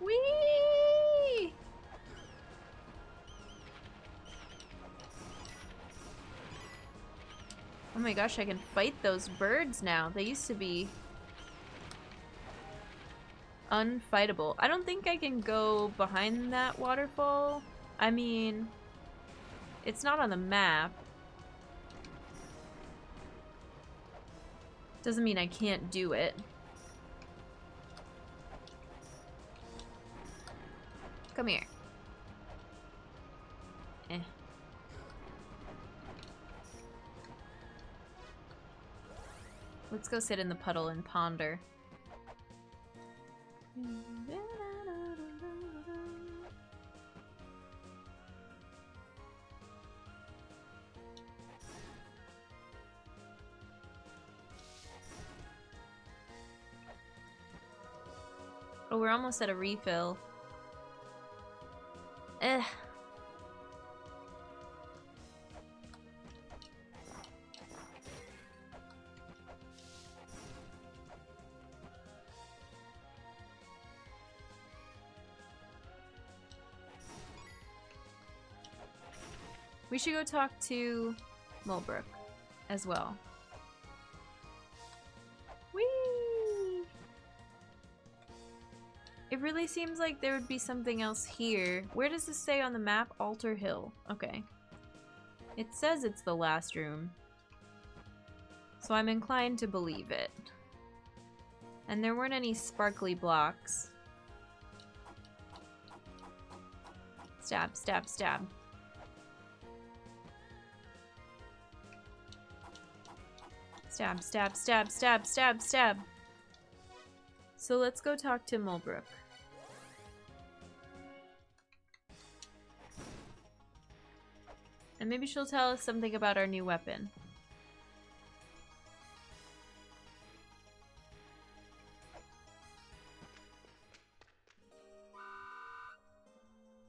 Whee! Oh my gosh, I can fight those birds now. They used to be unfightable. I don't think I can go behind that waterfall. I mean, it's not on the map. Doesn't mean I can't do it. Come here. Eh. Let's go sit in the puddle and ponder. Oh, we're almost at a refill. Eh. We should go talk to Mulbrook as well. Whee! It really seems like there would be something else here. Where does this say on the map? Altar Hill. Okay. It says it's the last room. So I'm inclined to believe it. And there weren't any sparkly blocks. Stab, stab, stab. Stab, stab, stab, stab, stab, stab. So let's go talk to Mulbrook. And maybe she'll tell us something about our new weapon.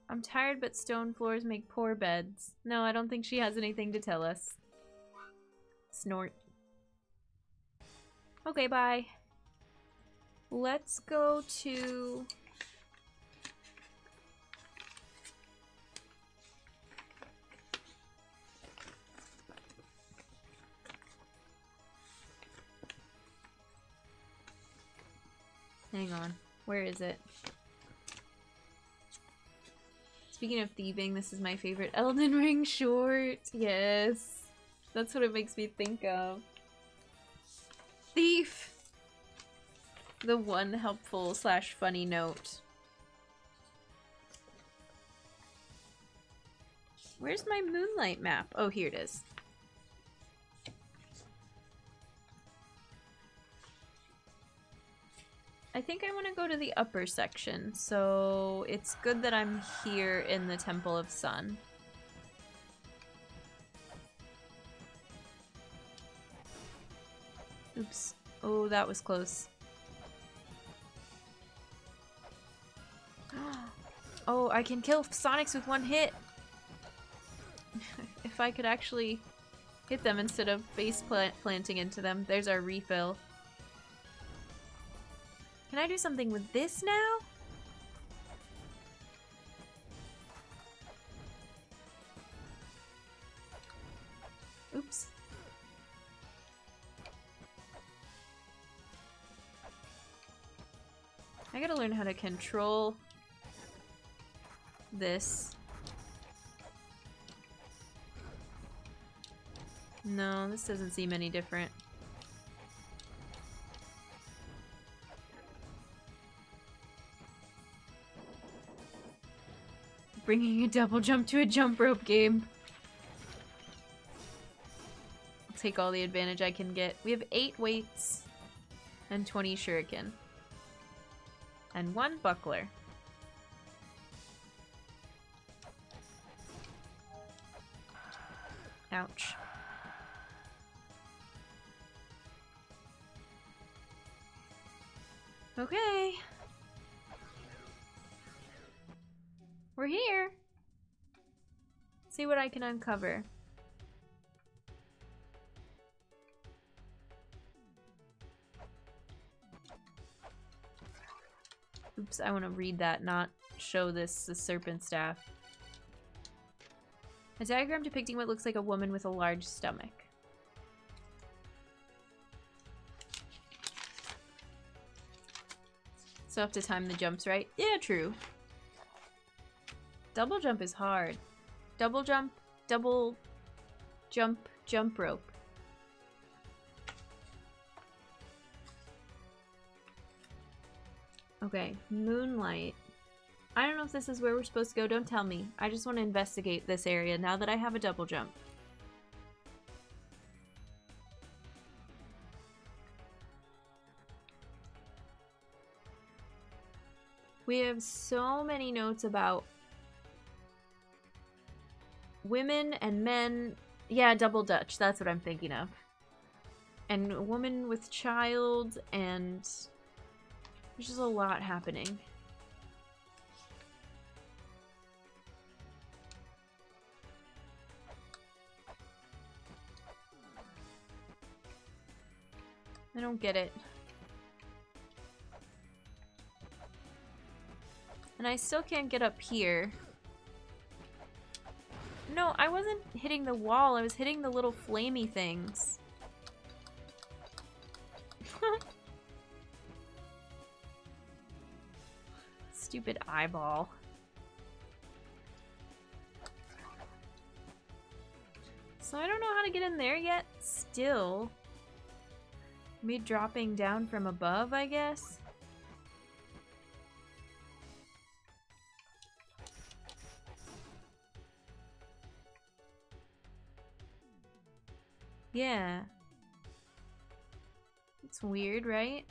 I'm tired, but stone floors make poor beds. No, I don't think she has anything to tell us. Snort. Okay, bye. Let's go to... Hang on. Where is it? Speaking of thieving, this is my favorite Elden Ring short. Yes. That's what it makes me think of. Thief! The one helpful / funny note. Where's my Moonlight map? Oh, here it is. I think I want to go to the upper section, so it's good that I'm here in the Temple of Sun. Oops. Oh, that was close. Oh, I can kill Sonics with one hit! If I could actually hit them instead of face planting into them. There's our refill. Can I do something with this now? Oops. I gotta learn how to control this. No, this doesn't seem any different. Bringing a double jump to a jump rope game. I'll take all the advantage I can get. We have 8 weights and 20 shuriken. And 1 buckler. Ouch. Okay. We're here. See what I can uncover. Oops, I want to read that, not show this the serpent staff. A diagram depicting what looks like a woman with a large stomach. So I have to time the jumps right? Yeah, true. Double jump is hard. Double jump, jump rope. Okay, Moonlight. I don't know if this is where we're supposed to go. Don't tell me. I just want to investigate this area now that I have a double jump. We have so many notes about women and men. Yeah, double Dutch. That's what I'm thinking of. And a woman with child, and there's just a lot happening. I don't get it. And I still can't get up here. No, I wasn't hitting the wall. I was hitting the little flamey things. Stupid eyeball. So I don't know how to get in there yet, still. Me dropping down from above, I guess? Yeah. It's weird, right?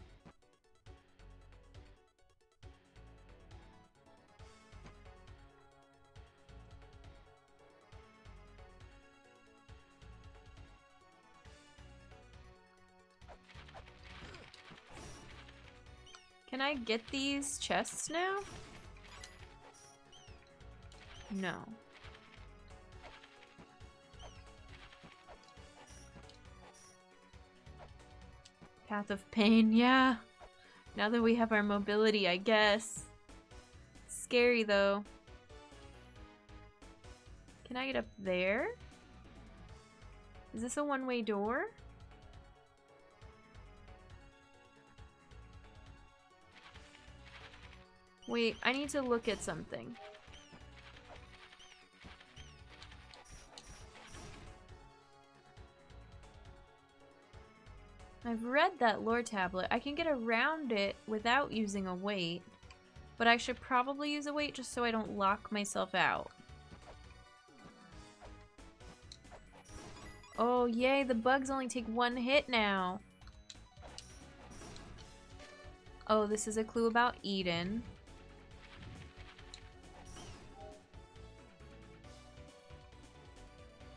Can I get these chests now? No. Path of Pain, yeah. Now that we have our mobility, I guess. Scary, though. Can I get up there? Is this a one-way door? Wait, I need to look at something. I've read that lore tablet. I can get around it without using a weight, but I should probably use a weight just so I don't lock myself out. Oh, yay, the bugs only take one hit now. Oh, this is a clue about Eden.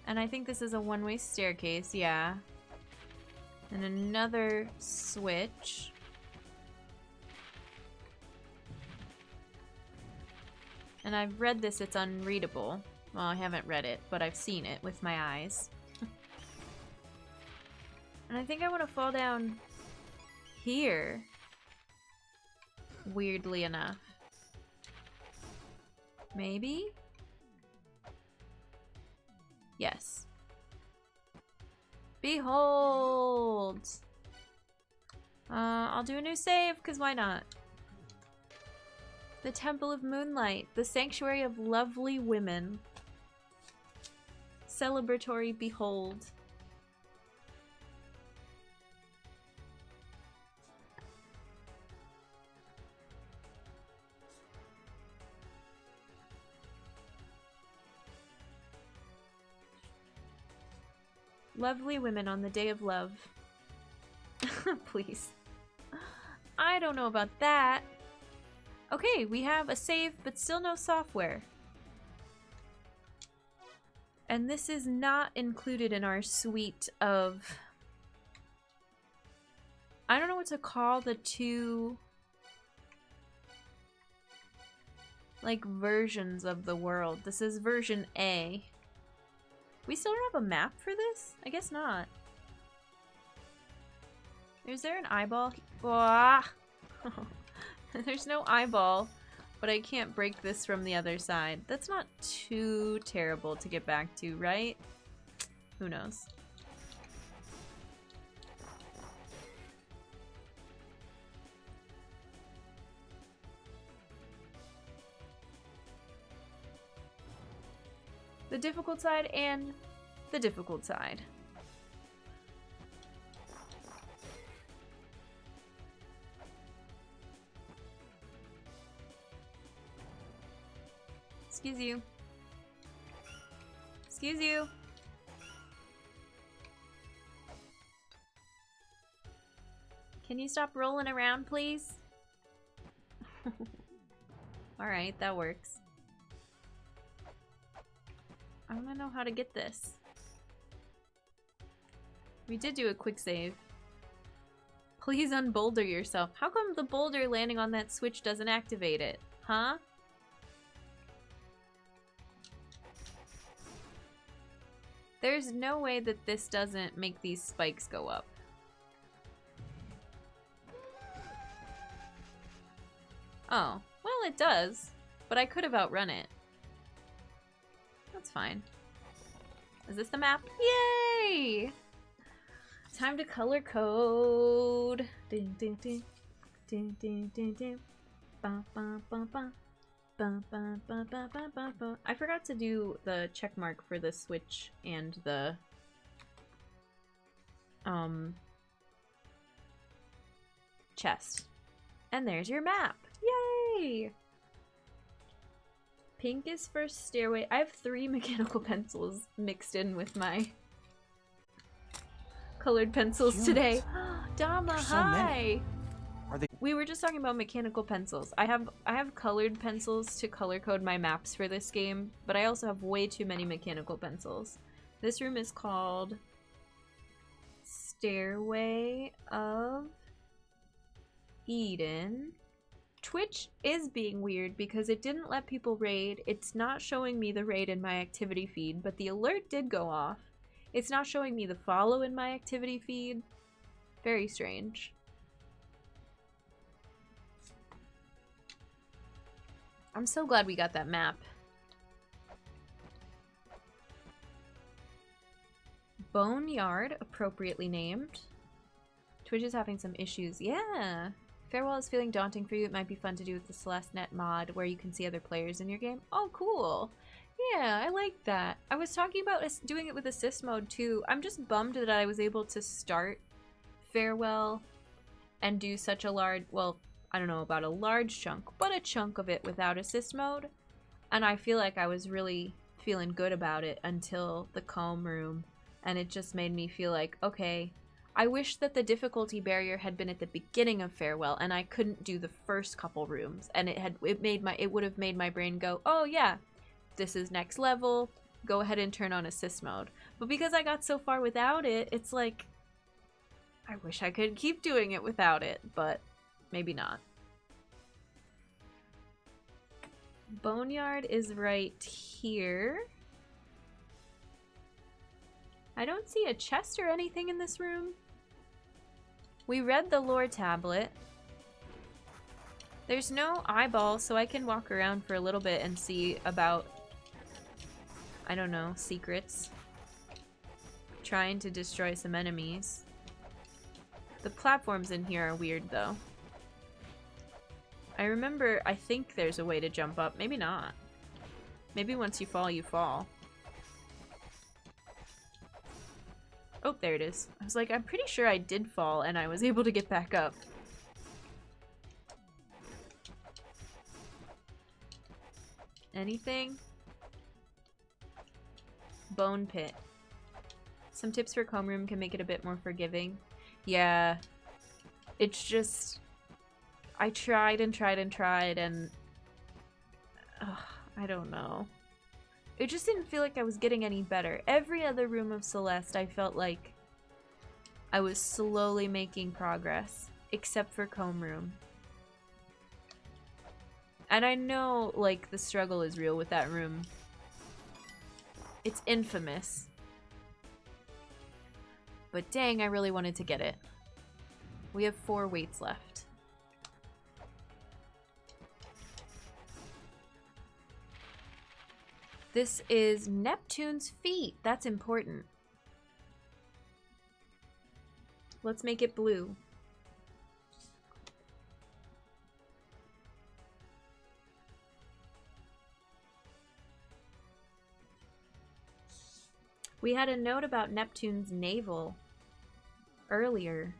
And I think this is a one-way staircase, yeah. And another switch. And I've read this, it's unreadable. Well, I haven't read it, but I've seen it with my eyes. And I think I want to fall down here. Weirdly enough. Maybe? Yes. Behold! I'll do a new save, because why not? The Temple of Moonlight, the Sanctuary of Lovely Women. Celebratory Behold. Lovely women on the day of love. Please. I don't know about that. Okay, we have a save, but still no software. And this is not included in our suite of... I don't know what to call the two... like, versions of the world. This is version A. We still don't have a map for this? I guess not. Is there an eyeball? Ah! There's no eyeball, but I can't break this from the other side. That's not too terrible to get back to, right? Who knows? The difficult side and the difficult side. Excuse you. Excuse you. Can you stop rolling around, please? Alright, that works. I want to know how to get this. We did do a quick save. Please unboulder yourself. How come the boulder landing on that switch doesn't activate it? Huh? There's no way that this doesn't make these spikes go up. Oh, well it does, but I could have outrun it. That's fine. Is this the map? Yay! Time to color code. Ding ding ding. Ding ding ding ding. Ba ba ba ba. Ba ba ba ba ba ba ba. I forgot to do the check mark for the switch and the chest. And there's your map. Yay! Pink is first stairway. I have 3 mechanical pencils mixed in with my colored pencils today. Dama, so hi! Are they? We were just talking about mechanical pencils. I have colored pencils to color code my maps for this game, but I also have way too many mechanical pencils. This room is called Stairway of Eden. Twitch is being weird because it didn't let people raid. It's not showing me the raid in my activity feed, but the alert did go off. It's not showing me the follow in my activity feed. Very strange. I'm so glad we got that map. Boneyard, appropriately named. Twitch is having some issues. Yeah. Farewell is feeling daunting for you. It might be fun to do with the CelesteNet mod where you can see other players in your game. Oh, cool. Yeah, I like that. I was talking about doing it with assist mode too. I'm just bummed that I was able to start Farewell and do such a large, well, I don't know about a large chunk, but a chunk of it without assist mode. And I feel like I was really feeling good about it until the calm room. And it just made me feel like, okay, I wish that the difficulty barrier had been at the beginning of Farewell and I couldn't do the first couple rooms. And it would have made my brain go, oh yeah, this is next level, go ahead and turn on assist mode. But because I got so far without it, it's like, I wish I could keep doing it without it, but maybe not. Boneyard is right here. I don't see a chest or anything in this room. We read the lore tablet. There's no eyeball, so I can walk around for a little bit and see about, I don't know, secrets. Trying to destroy some enemies. The platforms in here are weird, though. I remember, I think there's a way to jump up. Maybe not. Maybe once you fall, you fall. Oh, there it is. I was like, I'm pretty sure I did fall and I was able to get back up. Anything? Bone pit. Some tips for comb room can make it a bit more forgiving. Yeah. It's just... I tried and tried and tried and... I don't know. It just didn't feel like I was getting any better. Every other room of Celeste, I felt like I was slowly making progress. Except for comb room. And I know, like, the struggle is real with that room. It's infamous. But dang, I really wanted to get it. We have 4 weights left. This is Neptune's feet. That's important. Let's make it blue. We had a note about Neptune's navel earlier.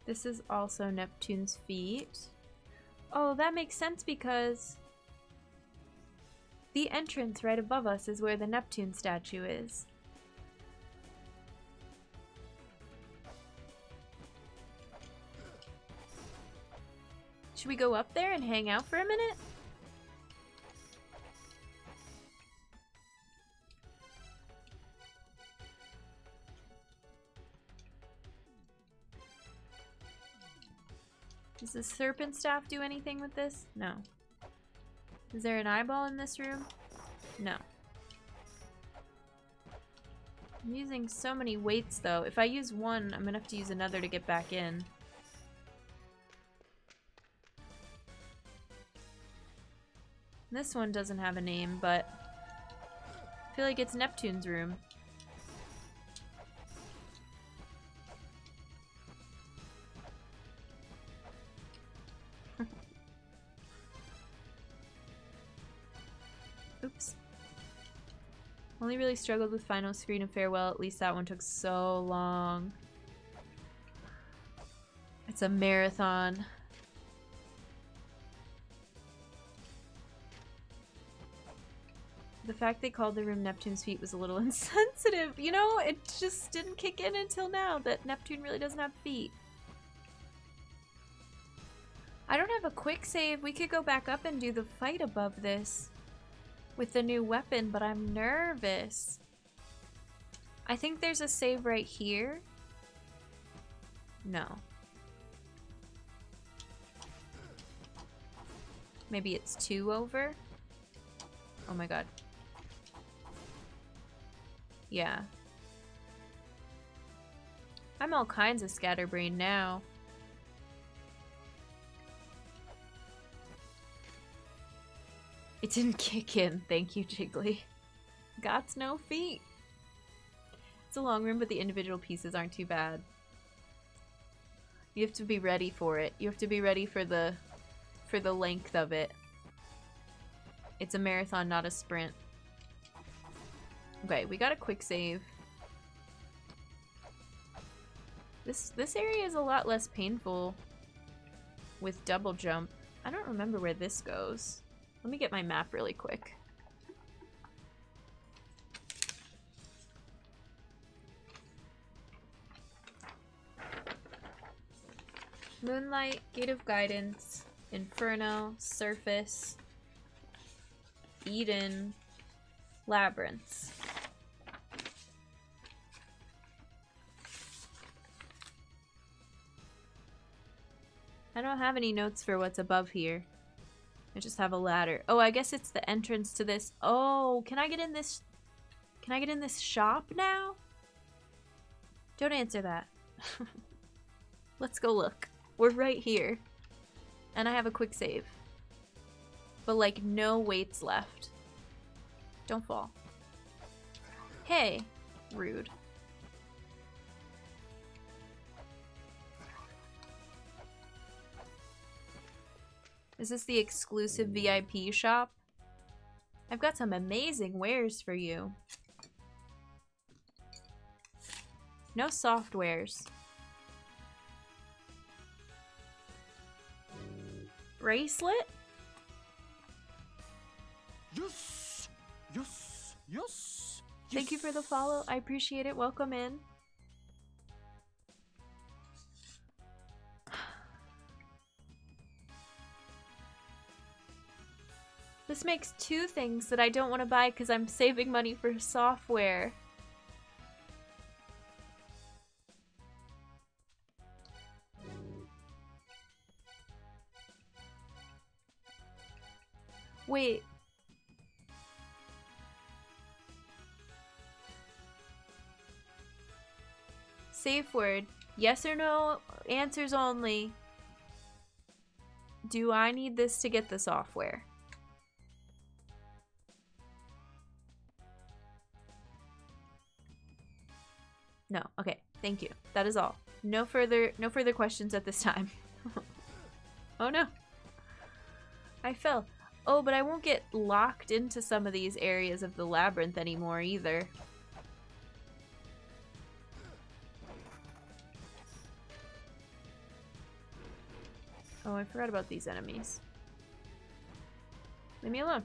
This is also Neptune's feet. Oh, that makes sense because the entrance right above us is where the Neptune statue is. Should we go up there and hang out for a minute? Does the serpent staff do anything with this? No. Is there an eyeball in this room? No. I'm using so many weights though. If I use one, I'm gonna have to use another to get back in. This one doesn't have a name, but I feel like it's Neptune's room. Oops. Only really struggled with final screen of Farewell. At least that one took so long. It's a marathon. The fact they called the room Neptune's feet was a little insensitive. You know, it just didn't kick in until now that Neptune really doesn't have feet. I don't have a quick save. We could go back up and do the fight above this with the new weapon, but I'm nervous. I think there's a save right here. No. Maybe it's 2 over? Oh my god. Yeah. I'm all kinds of scatterbrained now. It didn't kick in. Thank you, Jiggly. Got no feet. It's a long room, but the individual pieces aren't too bad. You have to be ready for it. You have to be ready for the length of it. It's a marathon, not a sprint. Okay, we got a quick save. This area is a lot less painful with double jump. I don't remember where this goes. Let me get my map really quick. Moonlight, Gate of Guidance, Inferno, Surface, Eden, Labyrinths. I don't have any notes for what's above here. I just have a ladder. Oh, I guess it's the entrance to this. Oh, can I get in this? Can I get in this shop now? Don't answer that. Let's go look. We're right here. And I have a quick save. But like no weights left. Don't fall. Hey. Rude. Is this the exclusive VIP shop? I've got some amazing wares for you. No softwares. Bracelet? Yes! Yes! Yes! Thank you for the follow. I appreciate it. Welcome in. This makes 2 things that I don't want to buy because I'm saving money for software. Wait. Safe word. Yes or no, answers only. Do I need this to get the software? No. Okay. Thank you. That is all. No further questions at this time. Oh no. I fell. Oh, but I won't get locked into some of these areas of the labyrinth anymore either. Oh, I forgot about these enemies. Leave me alone.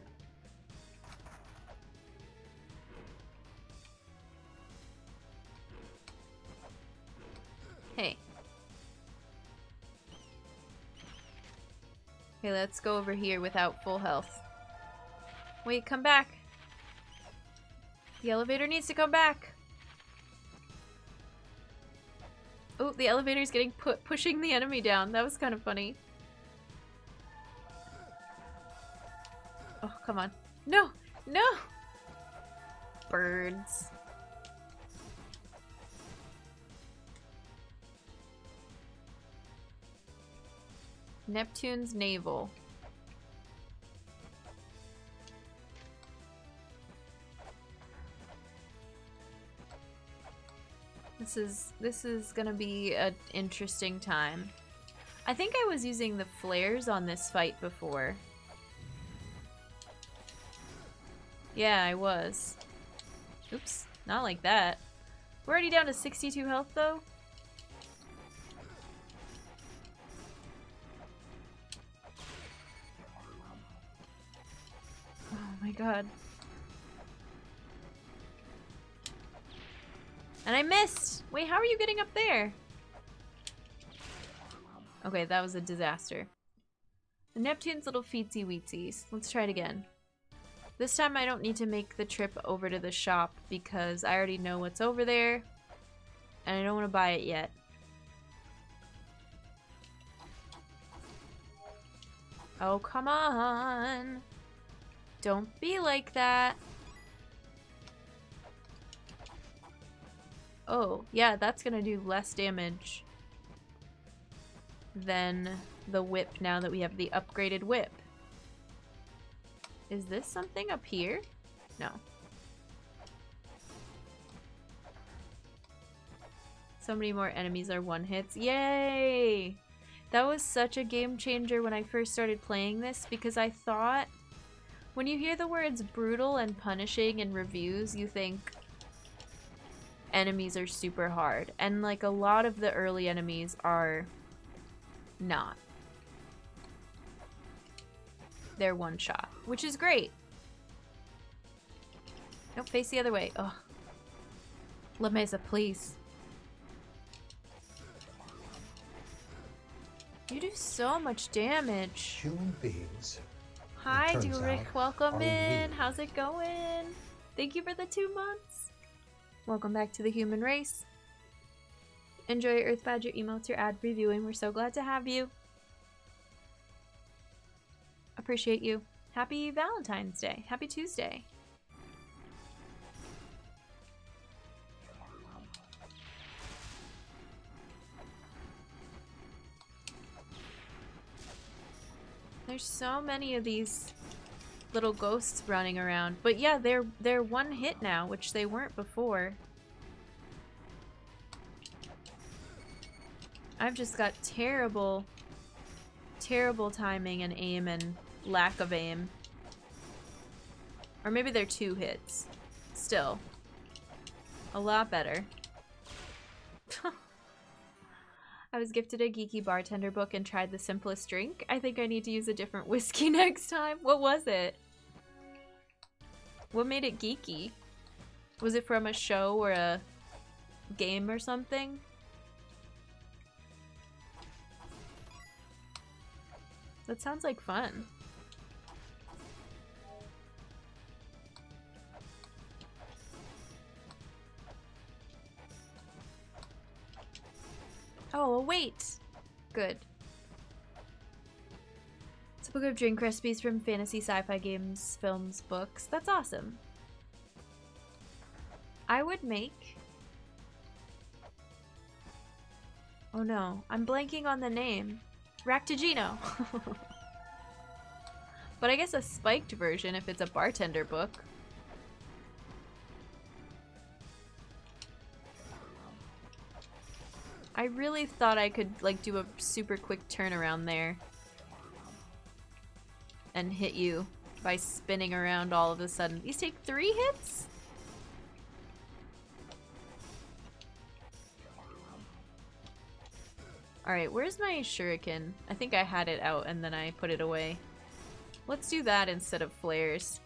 Hey. Okay, let's go over here without full health. Wait, come back. The elevator needs to come back. Oh, the elevator's getting pushing the enemy down. That was kind of funny. Oh, come on. No! No! Birds. Neptune's navel. This is gonna be an interesting time. I think I was using the flares on this fight before. Yeah, I was. Oops, not like that. We're already down to 62 health, though. Oh my god. And I missed! Wait, how are you getting up there? Okay, that was a disaster. The Neptune's little feetsy weetsies. Let's try it again. This time I don't need to make the trip over to the shop because I already know what's over there. And I don't want to buy it yet. Oh, come on. Don't be like that. Oh, yeah, that's gonna do less damage than the whip now that we have the upgraded whip. Is this something up here? No. So many more enemies are one-hits. Yay! That was such a game changer when I first started playing this because I thought when you hear the words brutal and punishing in reviews, you think enemies are super hard. And like a lot of the early enemies are not. They're one shot, which is great. Nope, face the other way. Ugh. La Mesa, please. You do so much damage. Human beings. Hi, It turns Durick. out, Welcome are in. weak. How's it going? Thank you for the 2 months. Welcome back to the human race. Enjoy your Earth Badger emotes, your ad-free viewing. We're so glad to have you. Appreciate you. Happy Valentine's Day. Happy Tuesday. There's so many of these little ghosts running around. But yeah, they're one hit now, which they weren't before. I've just got terrible timing and aim and lack of aim. Or maybe they're 2 hits. Still. A lot better. I was gifted a geeky bartender book and tried the simplest drink. I think I need to use a different whiskey next time. What was it? What made it geeky? Was it from a show or a game or something? That sounds like fun. Oh, wait! Good. It's a book of drink recipes from fantasy, sci-fi games, films, books. That's awesome. I would make... Oh no, I'm blanking on the name. Ractigino. But I guess a spiked version if it's a bartender book. I really thought I could like do a super quick turnaround there and hit you by spinning around all of a sudden. These take 3 hits? Alright, where's my shuriken? I think I had it out and then I put it away. Let's do that instead of flares.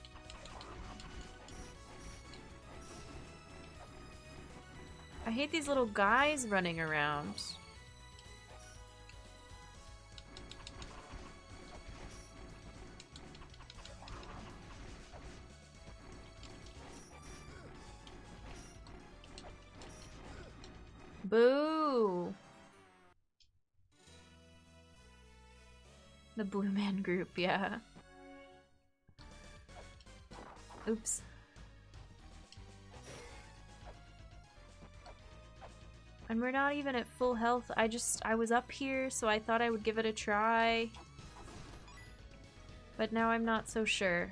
I hate these little guys running around. Boo! The Blue Man Group, yeah. Oops. And we're not even at full health. I was up here, so I thought I would give it a try. But now I'm not so sure.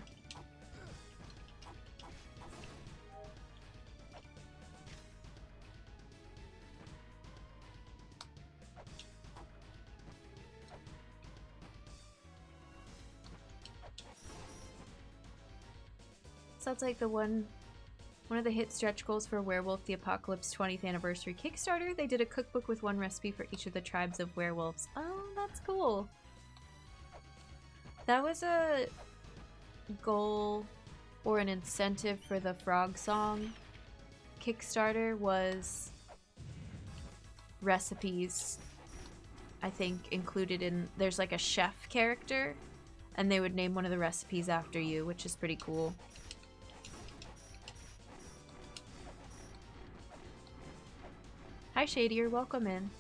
Sounds like one of the hit stretch goals for Werewolf the Apocalypse 20th Anniversary Kickstarter. They did a cookbook with one recipe for each of the tribes of werewolves. Oh, that's cool. That was a goal or an incentive for the Frog Song Kickstarter, was recipes, I think, included in... There's like a chef character, and they would name one of the recipes after you, which is pretty cool. Hi Shadier, welcome in.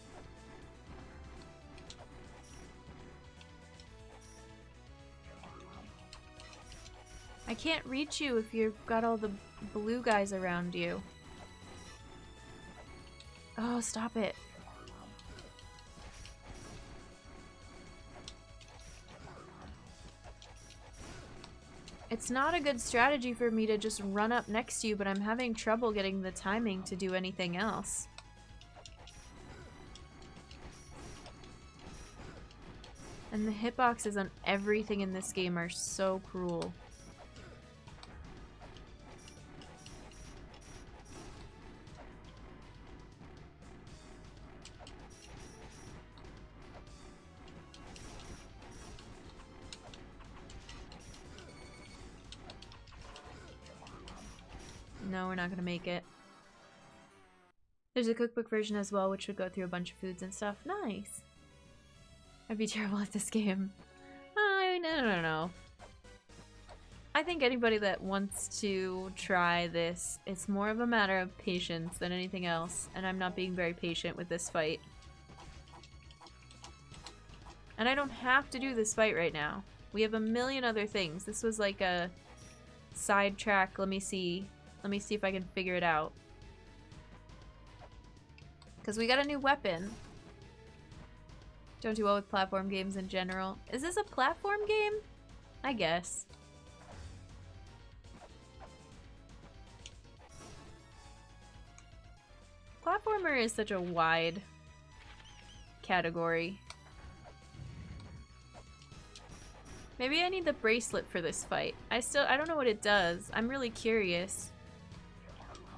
I can't reach you if you've got all the blue guys around you. Oh, stop it. It's not a good strategy for me to just run up next to you, but I'm having trouble getting the timing to do anything else. And the hitboxes on everything in this game are so cruel. No, we're not gonna make it. There's a cookbook version as well, which would go through a bunch of foods and stuff. Nice! I'd be terrible at this game. I don't know. I think anybody that wants to try this, it's more of a matter of patience than anything else, and I'm not being very patient with this fight. And I don't have to do this fight right now. We have a million other things. This was like a sidetrack. Let me see if I can figure it out. Because we got a new weapon. Don't do well with platform games in general. Is this a platform game? I guess. Platformer is such a wide category. Maybe I need the bracelet for this fight. I don't know what it does. I'm really curious.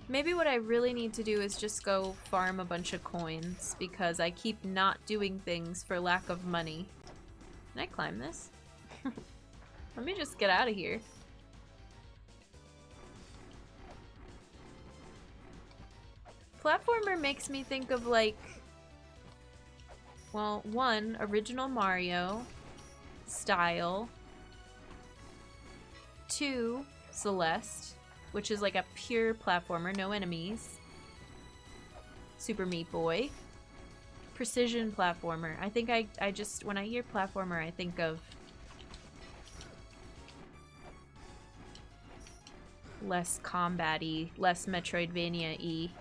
Maybe what I really need to do is just go farm a bunch of coins, because I keep not doing things for lack of money. Can I climb this? Let me just get out of here. Platformer makes me think of like, well, one, original Mario style. 2, Celeste, which is like a pure platformer, no enemies. Super Meat Boy. Precision platformer. I think I just, when I hear platformer, I think of less combat-y, less Metroidvania-y.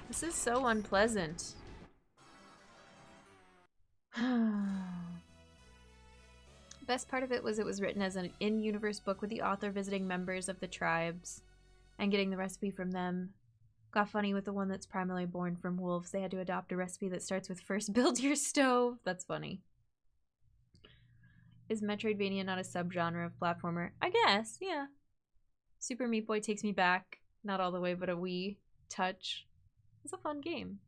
This is so unpleasant. Best part of it was written as an in-universe book with the author visiting members of the tribes and getting the recipe from them. Got funny with the one that's primarily born from wolves. They had to adopt a recipe that starts with first build your stove. That's funny. Is Metroidvania not a subgenre of platformer? I guess, yeah. Super Meat Boy takes me back. Not all the way, but a wee touch. It's a fun game.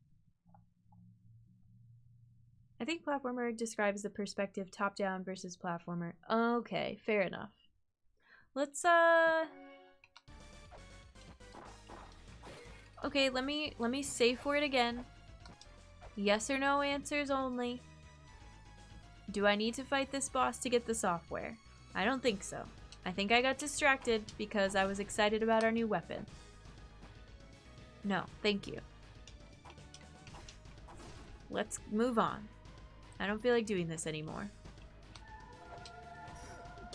I think platformer describes the perspective top-down versus platformer. Okay, fair enough. Let's, okay, let me save for it again. Yes or no answers only. Do I need to fight this boss to get the software? I don't think so. I think I got distracted because I was excited about our new weapon. No, thank you. Let's move on. I don't feel like doing this anymore.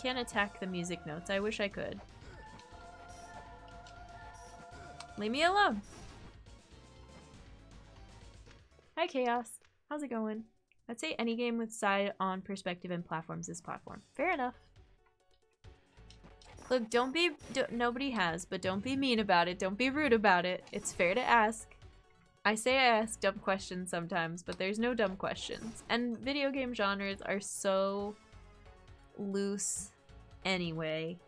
Can't attack the music notes. I wish I could. Leave me alone. Hi, Chaos. How's it going? I'd say any game with side-on perspective and platforms is platform. Fair enough. Look, nobody has, but don't be mean about it. Don't be rude about it. It's fair to ask. I say I ask dumb questions sometimes, but there's no dumb questions. And video game genres are so loose anyway.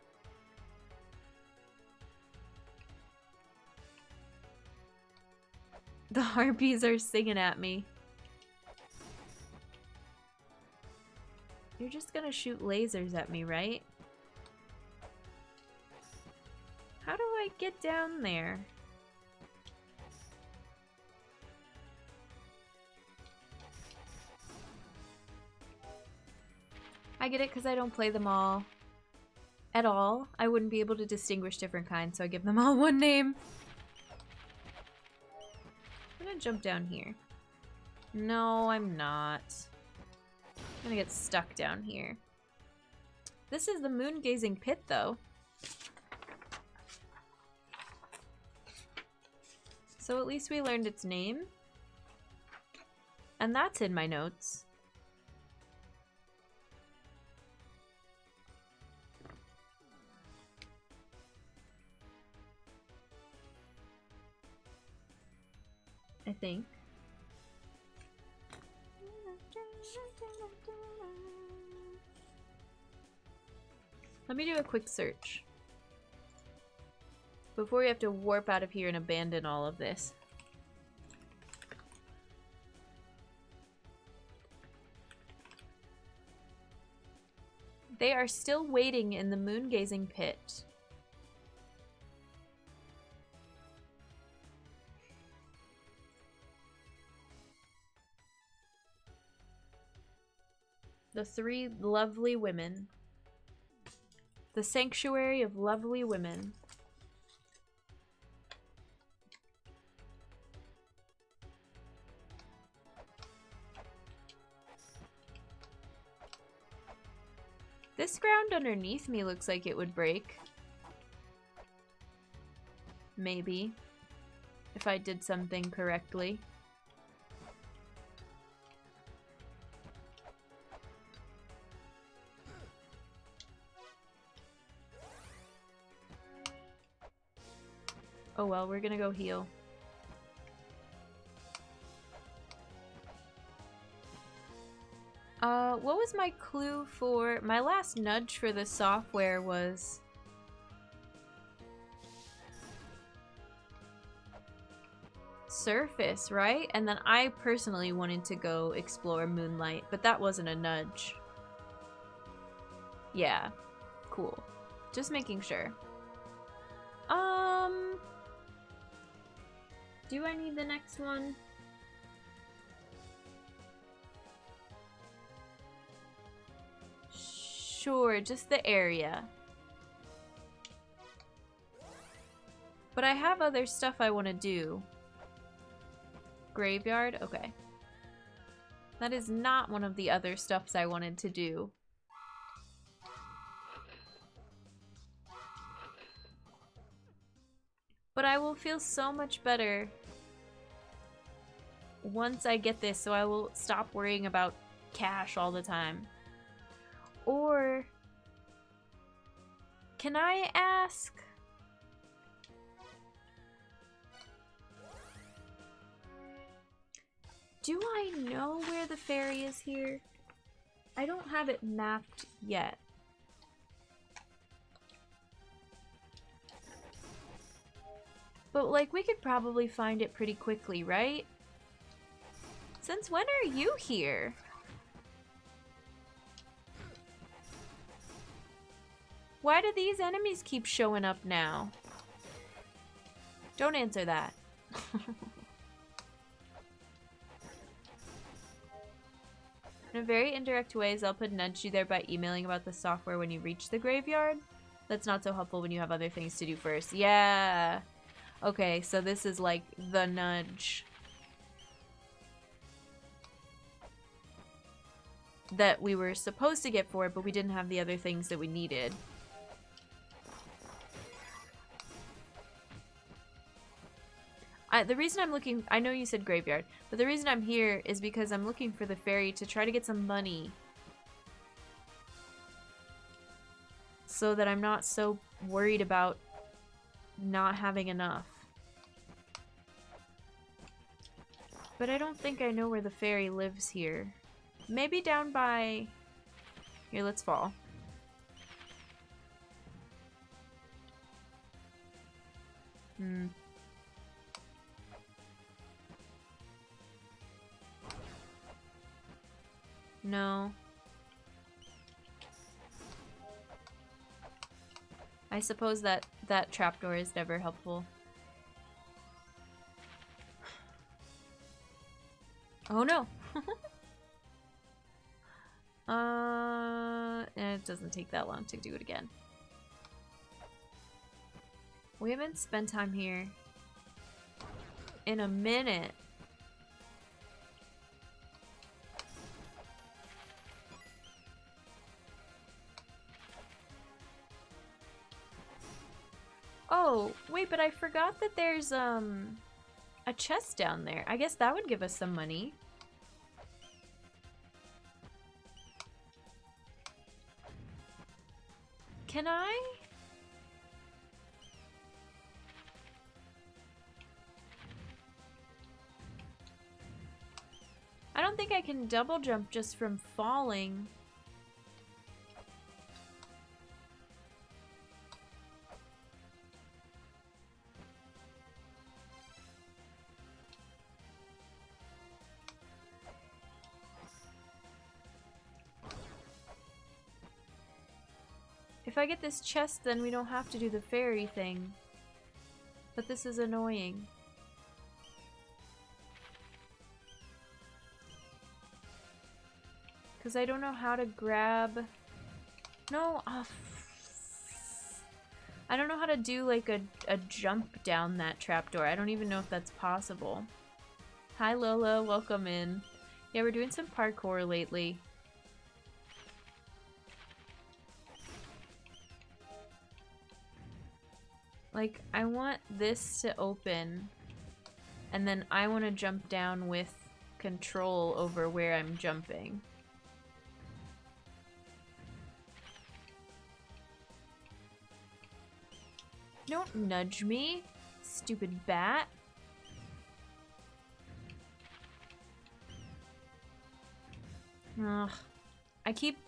The harpies are singing at me. You're just gonna shoot lasers at me, right? How do I get down there? I get it because I don't play them all at all. I wouldn't be able to distinguish different kinds, so I give them all one name. I'm gonna jump down here. No, I'm not. I'm gonna get stuck down here. This is the moon-gazing pit, though. So at least we learned its name. And that's in my notes. I think. Let me do a quick search before we have to warp out of here and abandon all of this. They are still waiting in the moon-gazing pit. The three lovely women. The sanctuary of lovely women. This ground underneath me looks like it would break. Maybe. If I did something correctly. Oh well, we're gonna go heal. What was my clue for... My last nudge for the software was... surface, right? And then I personally wanted to go explore Moonlight, but that wasn't a nudge. Yeah. Cool. Just making sure. Do I need the next one? Sure, just the area. But I have other stuff I want to do. Graveyard? Okay. That is not one of the other stuffs I wanted to do. But I will feel so much better once I get this, so I will stop worrying about cash all the time. Or can I ask? Do I know where the ferry is here? I don't have it mapped yet. But, like, we could probably find it pretty quickly, right? Since when are you here? Why do these enemies keep showing up now? Don't answer that. In a very indirect way, Zelpud nudged you there by emailing about the software when you reach the graveyard. That's not so helpful when you have other things to do first. Yeah. Okay, so this is like the nudge that we were supposed to get for it, but we didn't have the other things that we needed. The reason I'm looking... I know you said graveyard, but the reason I'm here is because I'm looking for the ferry to try to get some money. So that I'm not so worried about not having enough. But I don't think I know where the fairy lives here. Maybe down by... Here, let's fall. No. I suppose that trapdoor is never helpful. Oh no! It doesn't take that long to do it again. We haven't spent time here in a minute. Oh, wait, but I forgot that there's a chest down there. I guess that would give us some money. Can I? I don't think I can double jump just from falling. If I get this chest, then we don't have to do the fairy thing. But this is annoying. Because I don't know how to grab... No, I don't know how to do like a jump down that trapdoor. I don't even know if that's possible. Hi Lola, welcome in. Yeah, we're doing some parkour lately. Like, I want this to open, and then I want to jump down with control over where I'm jumping. Don't nudge me, stupid bat. Ugh. I keep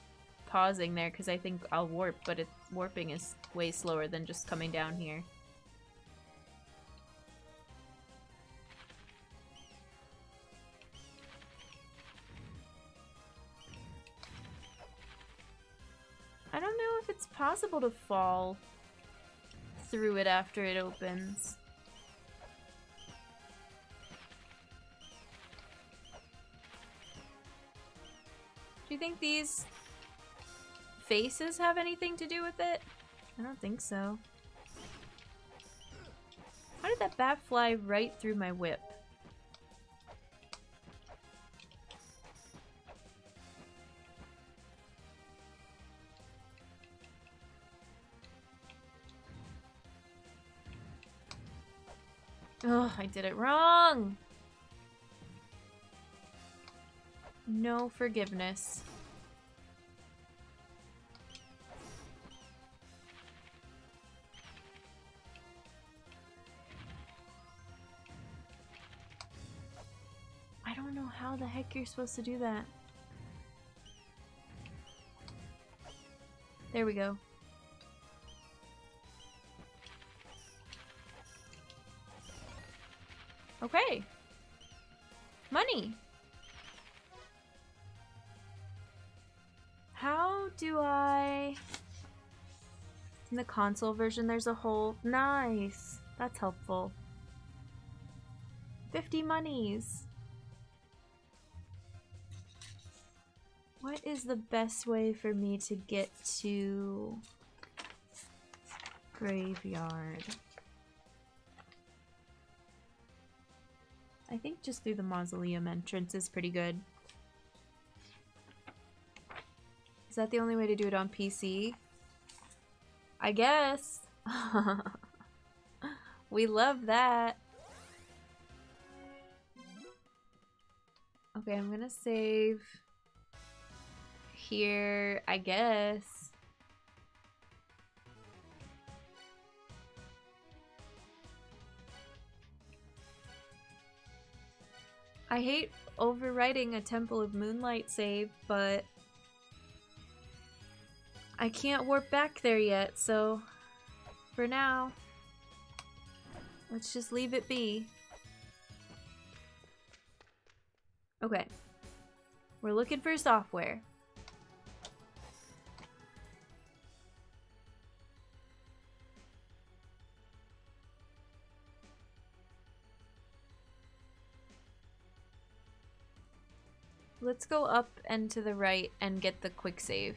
pausing there because I think I'll warp, but warping is way slower than just coming down here. I don't know if it's possible to fall through it after it opens. Do you think these faces have anything to do with it? I don't think so. How did that bat fly right through my whip? Oh, I did it wrong! No forgiveness. I don't know how the heck you're supposed to do that. There we go. Okay. Money. How do I... In the console version, there's a whole... Nice. That's helpful. 50 monies. What is the best way for me to get to... Graveyard? I think just through the mausoleum entrance is pretty good. Is that the only way to do it on PC? I guess. We love that. Okay, I'm gonna save here, I guess. I hate overwriting a Temple of Moonlight save, but I can't warp back there yet, so for now, let's just leave it be. Okay. We're looking for software. Let's go up and to the right and get the quick save.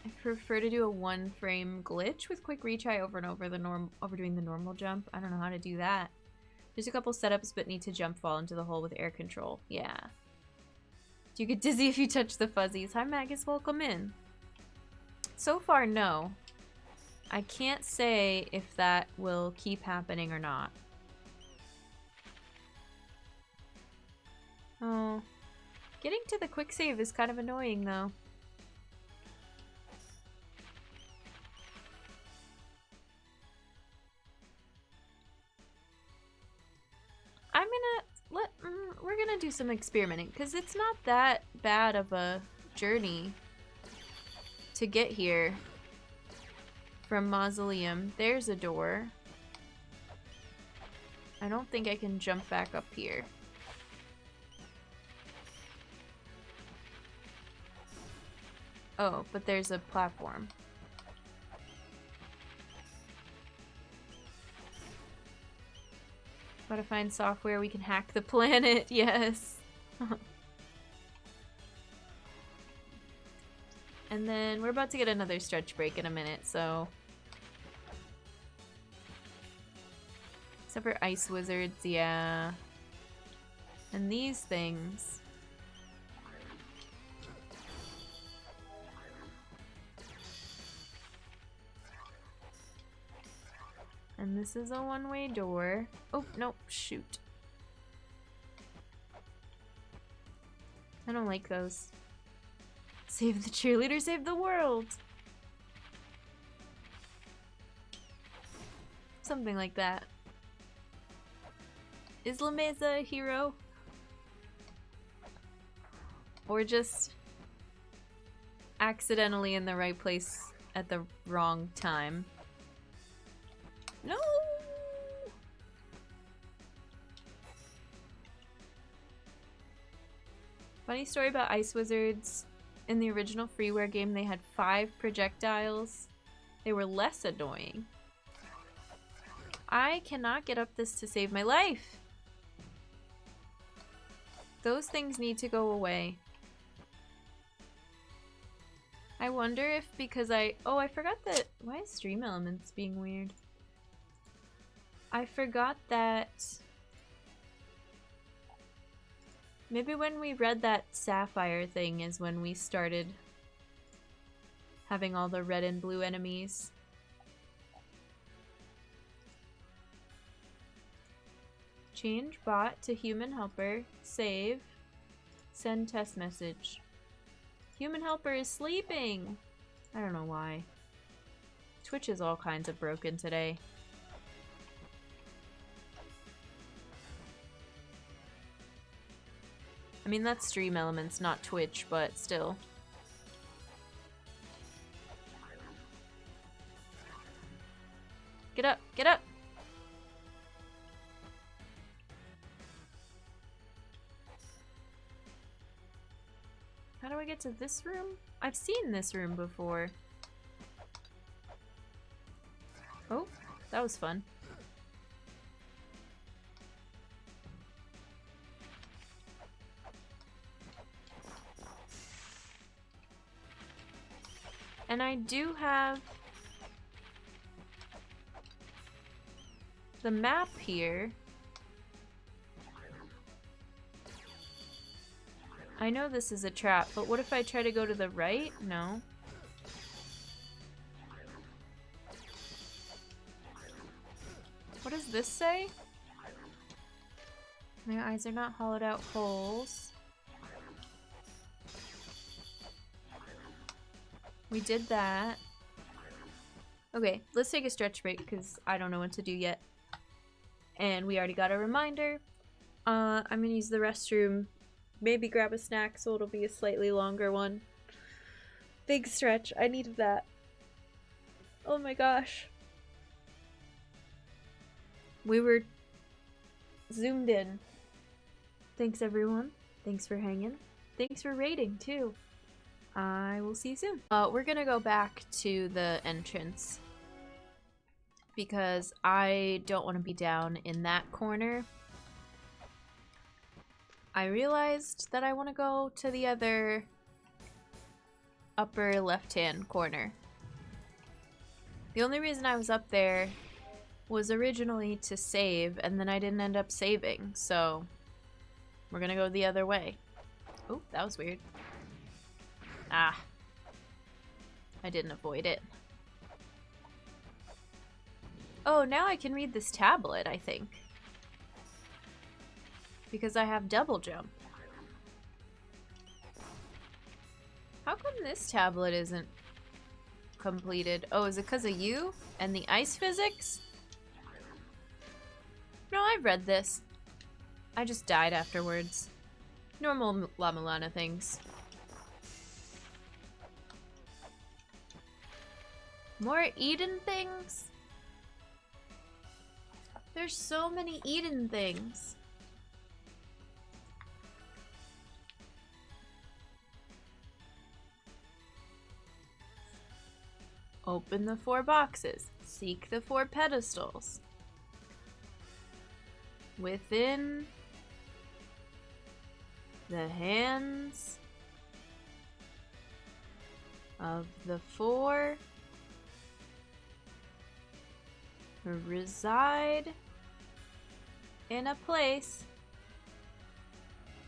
I prefer to do a 1-frame glitch with quick retry over and over doing the normal jump. I don't know how to do that. There's a couple setups, but need to jump fall into the hole with air control. Yeah. Do you get dizzy if you touch the fuzzies? Hi Magus, welcome in. So far, no. I can't say if that will keep happening or not. Oh. Getting to the quick save is kind of annoying though. We're gonna do some experimenting because it's not that bad of a journey to get here from Mausoleum. There's a door. I don't think I can jump back up here. Oh, but there's a platform. Gotta find software we can hack the planet, yes. And then we're about to get another stretch break in a minute, so. Except for ice wizards, yeah. And these things. And this is a one-way door. Oh, no, shoot. I don't like those. Save the cheerleader, save the world! Something like that. Is Lameza a hero? Or just accidentally in the right place at the wrong time? No! Funny story about ice wizards. In the original freeware game, they had 5 projectiles. They were less annoying. I cannot get up this to save my life. Those things need to go away. I wonder if because oh, I forgot that. Why is Stream Elements being weird? I forgot that maybe when we read that sapphire thing is when we started having all the red and blue enemies. Change bot to human helper. Save. Send test message. Human helper is sleeping! I don't know why. Twitch is all kinds of broken today. I mean, that's Stream Elements, not Twitch, but still. Get up! Get up! How do I get to this room? I've seen this room before. Oh, that was fun. And I do have the map here. I know this is a trap, but what if I try to go to the right? No. What does this say? My eyes are not hollowed out holes. We did that. Okay, let's take a stretch break because I don't know what to do yet. And we already got a reminder. I'm gonna use the restroom, maybe grab a snack so it'll be a slightly longer one. Big stretch, I needed that. Oh my gosh. We were zoomed in. Thanks everyone. Thanks for hanging. Thanks for raiding too. I will see you soon. We're gonna go back to the entrance because I don't want to be down in that corner. I realized that I want to go to the other upper left-hand corner. The only reason I was up there was originally to save, and then I didn't end up saving, so we're gonna go the other way. Oh, that was weird. Ah. I didn't avoid it. Oh, now I can read this tablet, I think. Because I have double jump. How come this tablet isn't completed? Oh, is it because of you? And the ice physics? No, I've read this. I just died afterwards. Normal La-Mulana things. More Eden things? There's so many Eden things. Open the 4 boxes. Seek the 4 pedestals. Within the hands of the 4 reside in a place.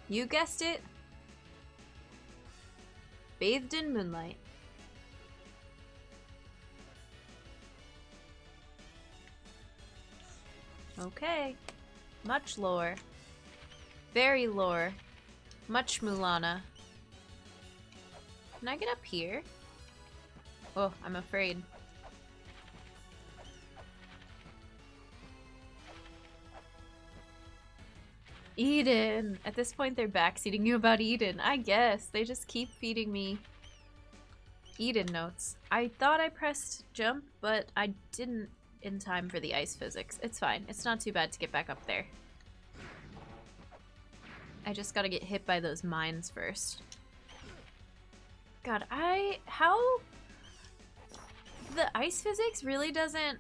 You guessed it. Bathed in moonlight. Okay. Much lore. Very lore. Much Mulana. Can I get up here? Oh, I'm afraid. Eden! At this point they're backseating you about Eden. I guess. They just keep feeding me Eden notes. I thought I pressed jump, but I didn't in time for the ice physics. It's fine. It's not too bad to get back up there. I just gotta get hit by those mines first. God, how... The ice physics really doesn't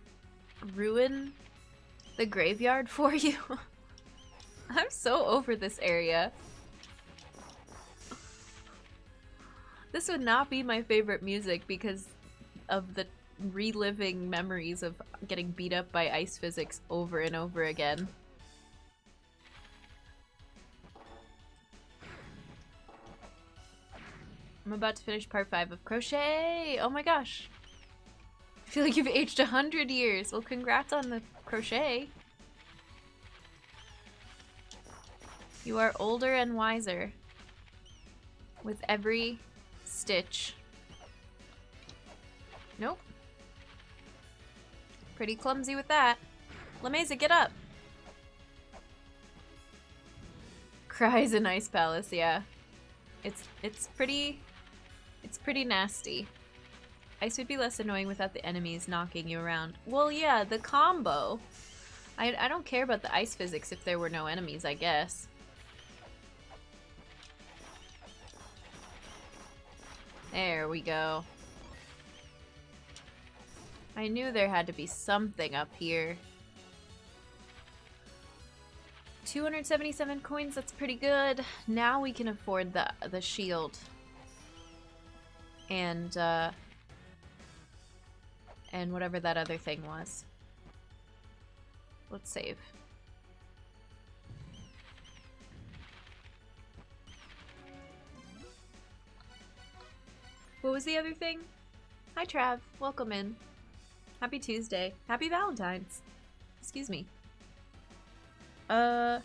ruin the graveyard for you. I'm so over this area. This would not be my favorite music because of the reliving memories of getting beat up by ice physics over and over again. I'm about to finish part 5 of crochet! Oh my gosh! I feel like you've aged 100 years! Well, congrats on the crochet! You are older and wiser with every stitch. Nope. Pretty clumsy with that. Lameza, get up! Cries in Ice Palace, yeah. It's pretty nasty. Ice would be less annoying without the enemies knocking you around. Well, yeah, the combo. I don't care about the ice physics if there were no enemies, I guess. There we go. I knew there had to be something up here. 277 coins, that's pretty good. Now we can afford the shield. And whatever that other thing was. Let's save. What was the other thing? Hi Trav, welcome in. Happy Tuesday. Happy Valentine's. Excuse me. The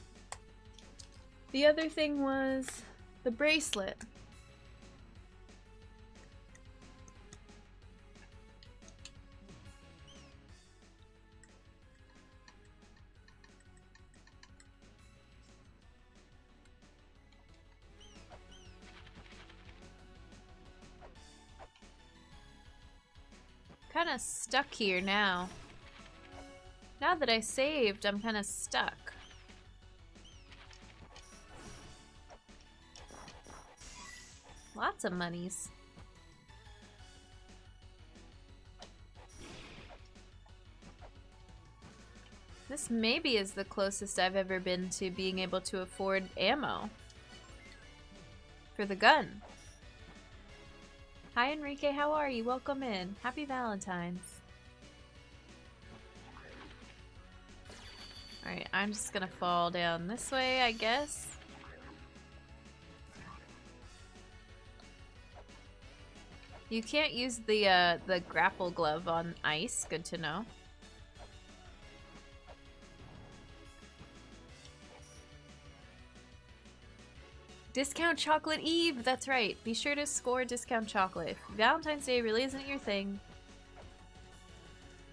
other thing was the bracelet. kind of stuck here now. Now that I saved, I'm kind of stuck. Lots of monies. This maybe is the closest I've ever been to being able to afford ammo for the gun. Hi Enrique, how are you? Welcome in. Happy Valentine's. Alright, I'm just gonna fall down this way, I guess. You can't use the grapple glove on ice, good to know. Discount Chocolate Eve, that's right. Be sure to score discount chocolate. If Valentine's Day really isn't your thing,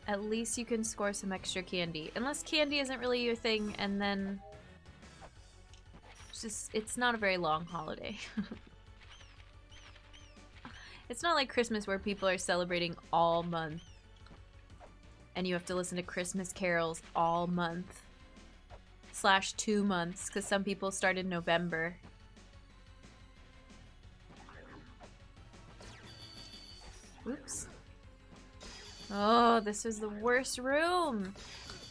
at least you can score some extra candy. Unless candy isn't really your thing, and then it's not a very long holiday. It's not like Christmas where people are celebrating all month and you have to listen to Christmas carols all month. / 2 months, because some people start in November. Oops. Oh, this is the worst room.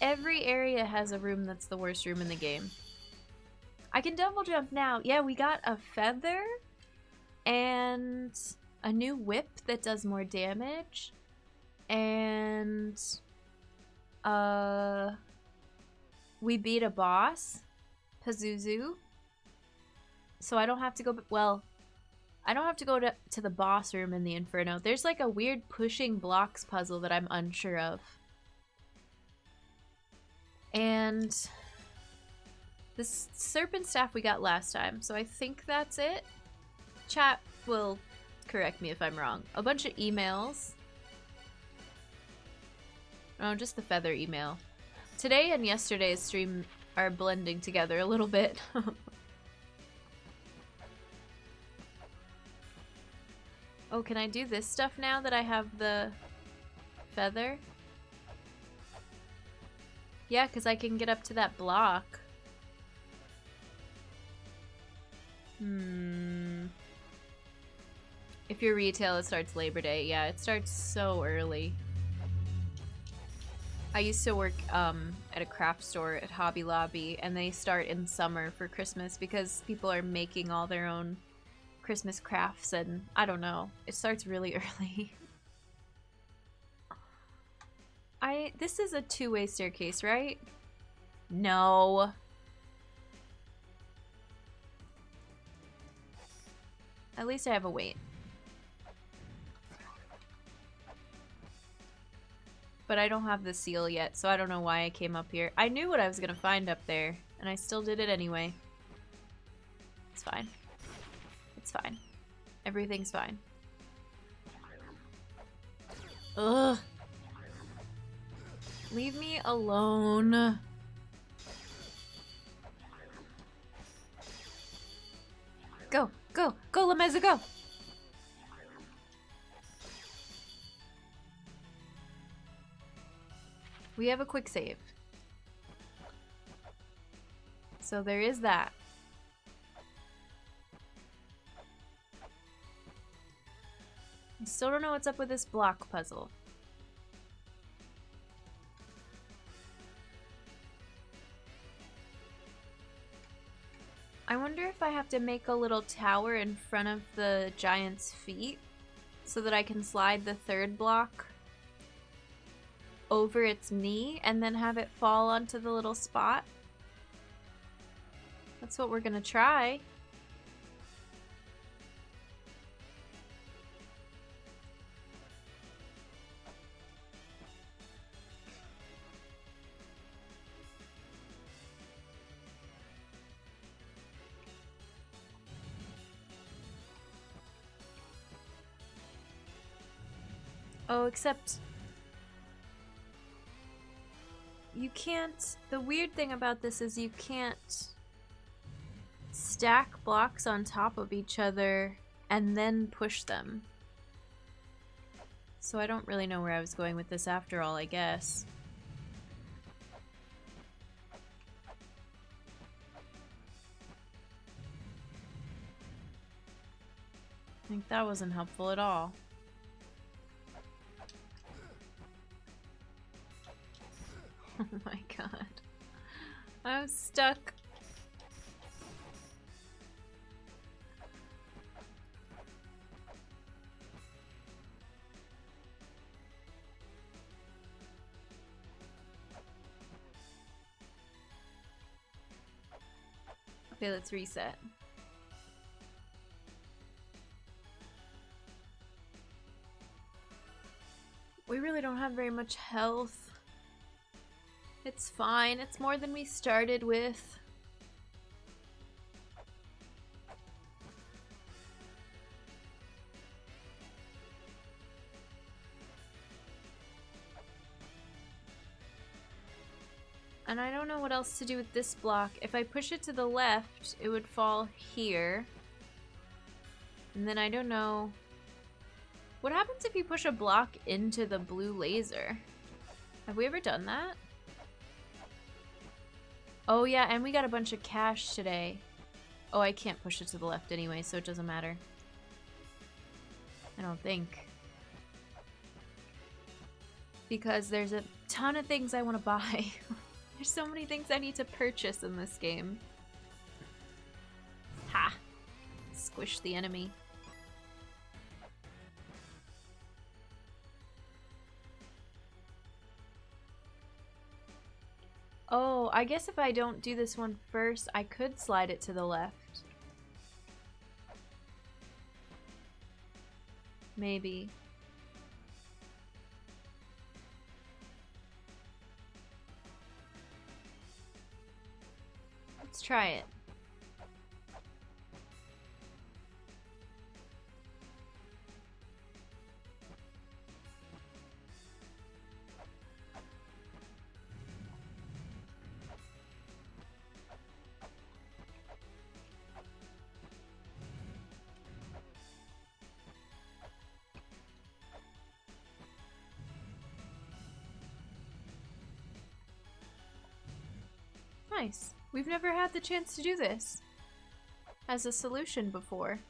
Every area has a room that's the worst room in the game. I can double jump now. Yeah, we got a feather and a new whip that does more damage. And we beat a boss, Pazuzu. So I don't have to go, well, I don't have to go to the boss room in the Inferno. There's like a weird pushing blocks puzzle that I'm unsure of. And this serpent staff we got last time, so I think that's it. Chat will correct me if I'm wrong. A bunch of emails. Oh, just the feather email. Today and yesterday's stream are blending together a little bit. Oh, can I do this stuff now that I have the feather? Yeah, because I can get up to that block. If you're retail, it starts Labor Day. Yeah, it starts so early. I used to work at a craft store at Hobby Lobby, and they start in summer for Christmas because people are making all their own Christmas crafts, and I don't know. It starts really early. This is a two-way staircase, right? No. At least I have a weight. But I don't have the seal yet, so I don't know why I came up here. I knew what I was gonna find up there, and I still did it anyway. It's fine. It's fine. Everything's fine. Ugh. Leave me alone. Go, go, go, Lameza, go! We have a quick save. So there is that. I still don't know what's up with this block puzzle. I wonder if I have to make a little tower in front of the giant's feet so that I can slide the third block over its knee and then have it fall onto the little spot. That's what we're gonna try. Oh, except you can't, the weird thing about this is you can't stack blocks on top of each other and then push them. So I don't really know where I was going with this after all, I guess. I think that wasn't helpful at all. Oh my god. I'm stuck. Okay, let's reset. We really don't have very much health. It's fine. It's more than we started with. And I don't know what else to do with this block. If I push it to the left, it would fall here. And then I don't know. What happens if you push a block into the blue laser? Have we ever done that? Oh yeah, and we got a bunch of cash today. Oh, I can't push it to the left anyway, so it doesn't matter. I don't think. Because there's a ton of things I want to buy. There's so many things I need to purchase in this game. Ha! Squish the enemy. Oh, I guess if I don't do this one first, I could slide it to the left. Maybe. Let's try it. Nice. We've never had the chance to do this as a solution before.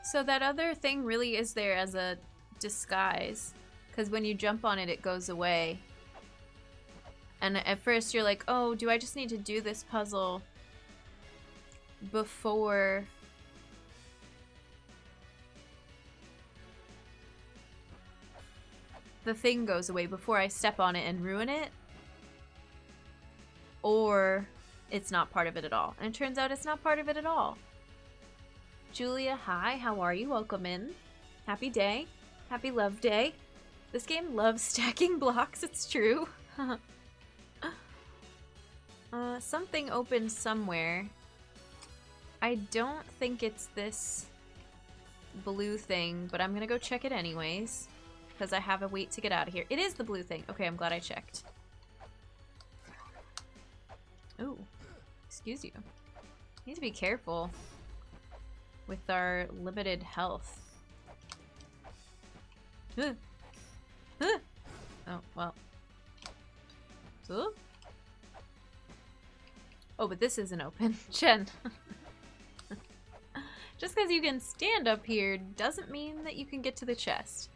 So that other thing really is there as a disguise, because when you jump on it, it goes away. And at first you're like, oh, do I just need to do this puzzle before... the thing goes away, before I step on it and ruin it? Or it's not part of it at all. And it turns out it's not part of it at all. Julia, hi, how are you? Welcome in. Happy day. Happy love day. This game loves stacking blocks, it's true. Something opened somewhere. I don't think it's this blue thing, but I'm gonna go check it anyways. Because I have a wait to get out of here. It is the blue thing. Okay, I'm glad I checked. Ooh. Excuse you. Need to be careful with our limited health. Oh, well. Oh, but this isn't open. Jen. Just because you can stand up here doesn't mean that you can get to the chest.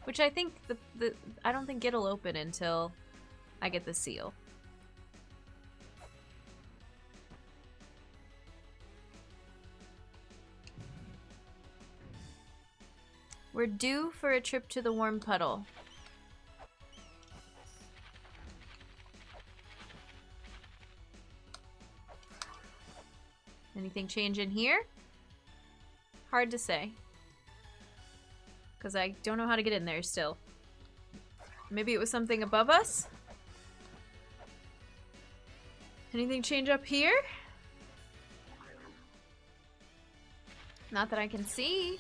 Which I think I don't think it'll open until I get the seal. We're due for a trip to the warm puddle. Anything change in here? Hard to say. Because I don't know how to get in there still. Maybe it was something above us? Anything change up here? Not that I can see.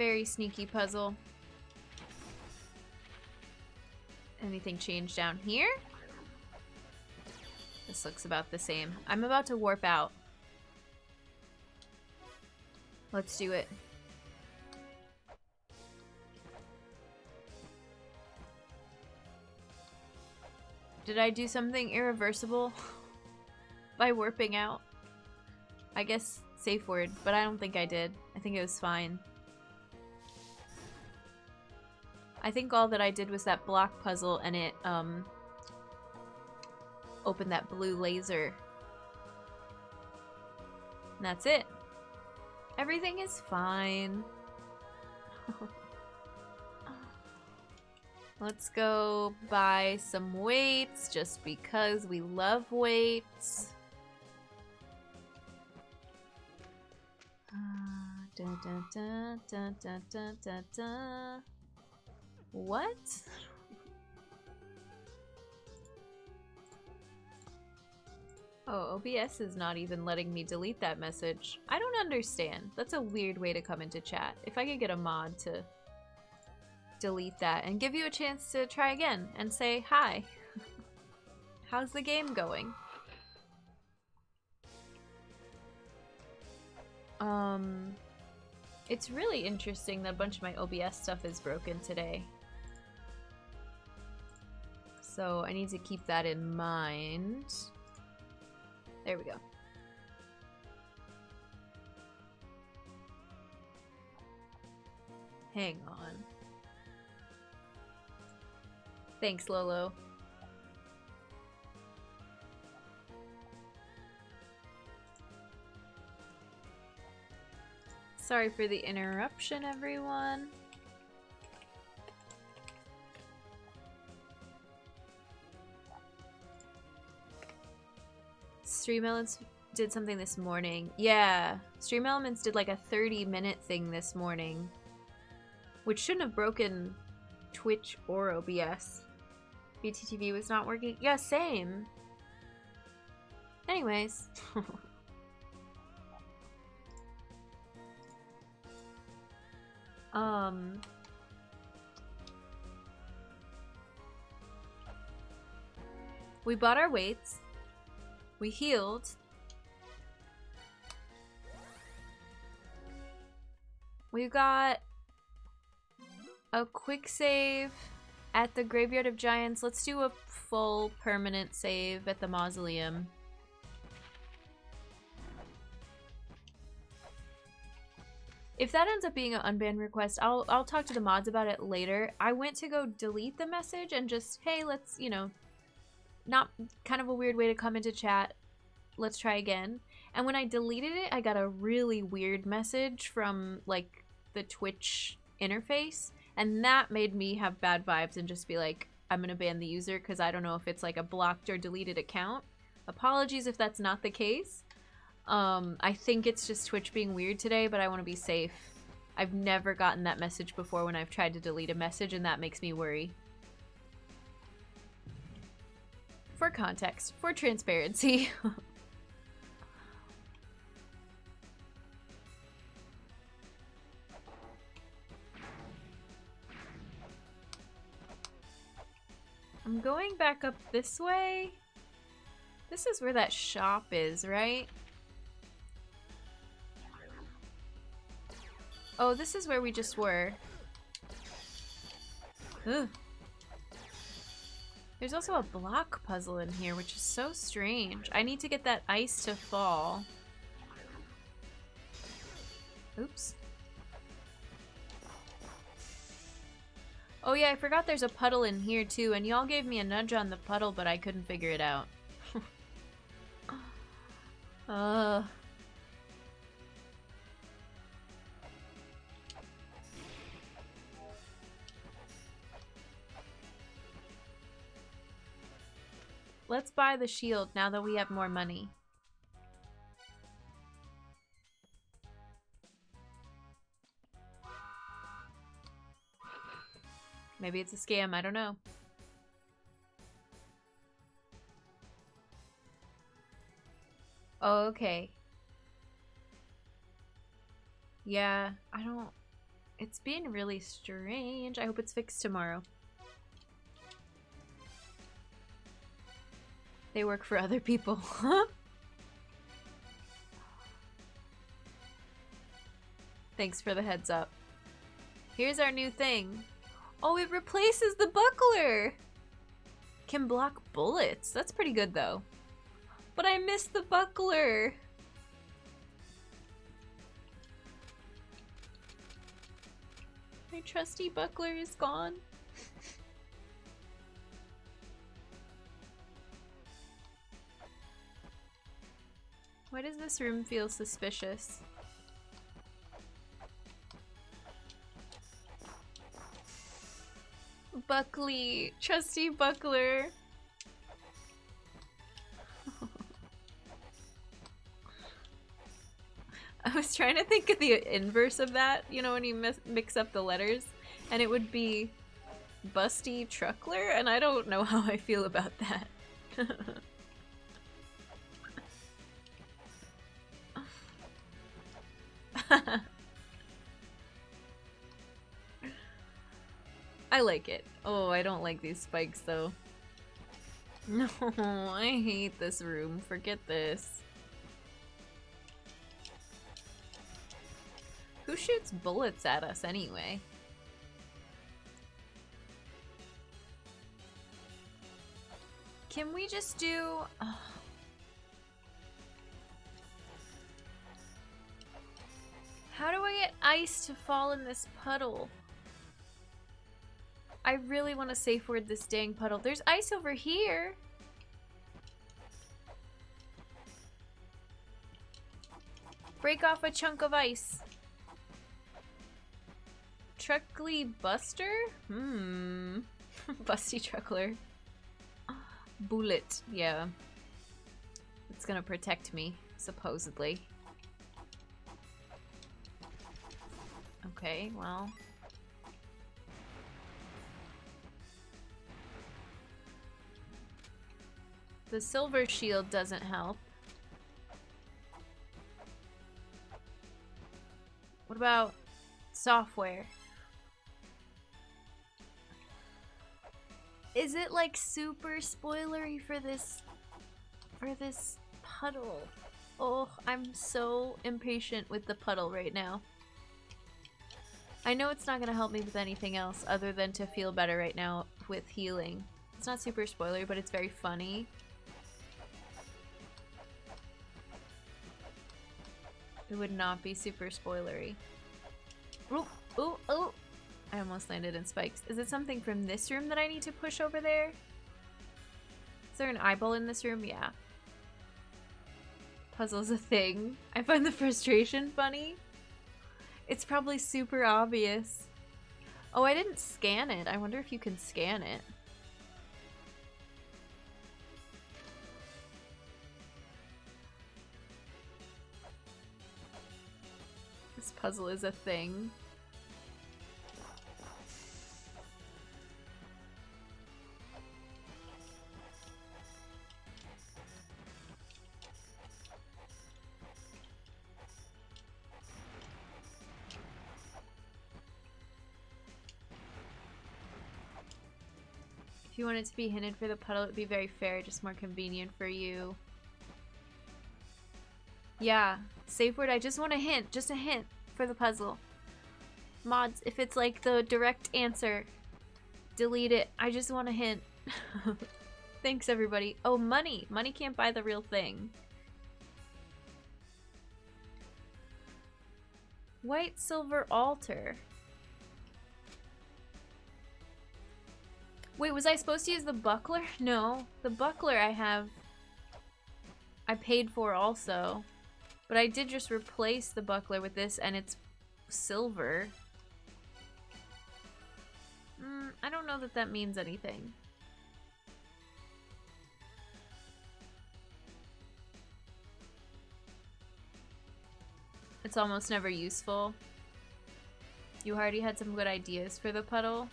very sneaky puzzle. Anything changed down here? This looks about the same. I'm about to warp out. Let's do it. Did I do something irreversible by warping out? I guess safe word, but I don't think I did. I think it was fine. I think all that I did was that block puzzle and it opened that blue laser. And that's it. Everything is fine. Let's go buy some weights just because we love weights. Da, da, da, da, da, da, da, da. What? Oh, OBS is not even letting me delete that message. I don't understand. That's a weird way to come into chat. If I could get a mod to delete that and give you a chance to try again and say hi. How's the game going? It's really interesting that a bunch of my OBS stuff is broken today. So I need to keep that in mind. There we go. Hang on. Thanks, Lolo. Sorry for the interruption, everyone. Stream Elements did something this morning. Yeah, Stream Elements did like a 30-minute thing this morning, which shouldn't have broken Twitch or OBS. BTTV was not working. Yeah, same. Anyways. We bought our weights. We healed. We got a quick save at the Graveyard of Giants. Let's do a full permanent save at the Mausoleum. If that ends up being an unbanned request, I'll talk to the mods about it later. I went to go delete the message and just, hey, let's, you know, not kind of a weird way to come into chat. Let's try again. And when I deleted it, I got a really weird message from like the Twitch interface. And that made me have bad vibes and just be like, I'm gonna ban the user because I don't know if it's like a blocked or deleted account. Apologies if that's not the case. I think it's just Twitch being weird today, but I want to be safe. I've never gotten that message before when I've tried to delete a message, and that makes me worry. For context, for transparency. I'm going back up this way. This is where that shop is, right? Oh, this is where we just were. Ugh. There's also a block puzzle in here, which is so strange. I need to get that ice to fall. Oops. Oh yeah, I forgot there's a puddle in here too, and y'all gave me a nudge on the puddle, but I couldn't figure it out. Let's buy the shield now that we have more money. Maybe it's a scam, I don't know. Oh, okay. Yeah, I don't... It's being really strange. I hope it's fixed tomorrow. They work for other people. Thanks for the heads up. Here's our new thing. Oh, it replaces the buckler! Can block bullets. That's pretty good though. But I missed the buckler! My trusty buckler is gone. Why does this room feel suspicious? Buckley, trusty buckler. I was trying to think of the inverse of that, you know, when you mix up the letters, and it would be Busty Truckler, and I don't know how I feel about that. I like it. Oh, I don't like these spikes though. No, I hate this room. Forget this. Who shoots bullets at us anyway? Can we just do... How do I get ice to fall in this puddle? I really want to safe word this dang puddle. There's ice over here. Break off a chunk of ice. Truckly Buster? Busty Truckler. Bullet, yeah. It's gonna protect me, supposedly. Okay, well. The silver shield doesn't help. What about software? Is it like super spoilery for this puddle? Oh, I'm so impatient with the puddle right now. I know it's not gonna help me with anything else other than to feel better right now with healing. It's not super spoilery, but it's very funny. It would not be super spoilery. Ooh, ooh, ooh! I almost landed in spikes. Is it something from this room that I need to push over there? Is there an eyeball in this room? Yeah. Puzzle's a thing. I find the frustration funny. It's probably super obvious. Oh, I didn't scan it. I wonder if you can scan it. This puzzle is a thing. If you wanted to be hinted for the puddle, it would be very fair, just more convenient for you. Yeah, safe word, I just want a hint, just a hint for the puzzle. Mods, if it's like the direct answer, delete it. I just want a hint. Thanks, everybody. Oh, money. Money can't buy the real thing. White silver altar. Wait, was I supposed to use the buckler? No, the buckler I paid for also. But I did just replace the buckler with this and it's silver. I don't know that that means anything. It's almost never useful. You already had some good ideas for the puddle.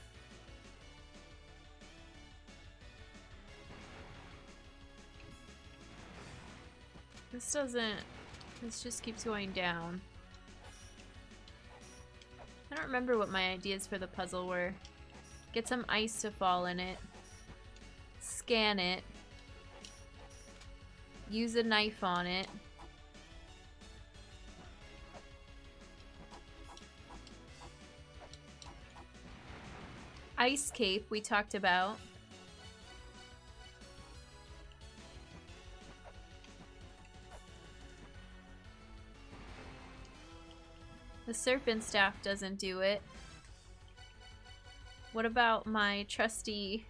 This just keeps going down. I don't remember what my ideas for the puzzle were. Get some ice to fall in it. Scan it. Use a knife on it. Ice cape we talked about. The serpent staff doesn't do it. What about my trusty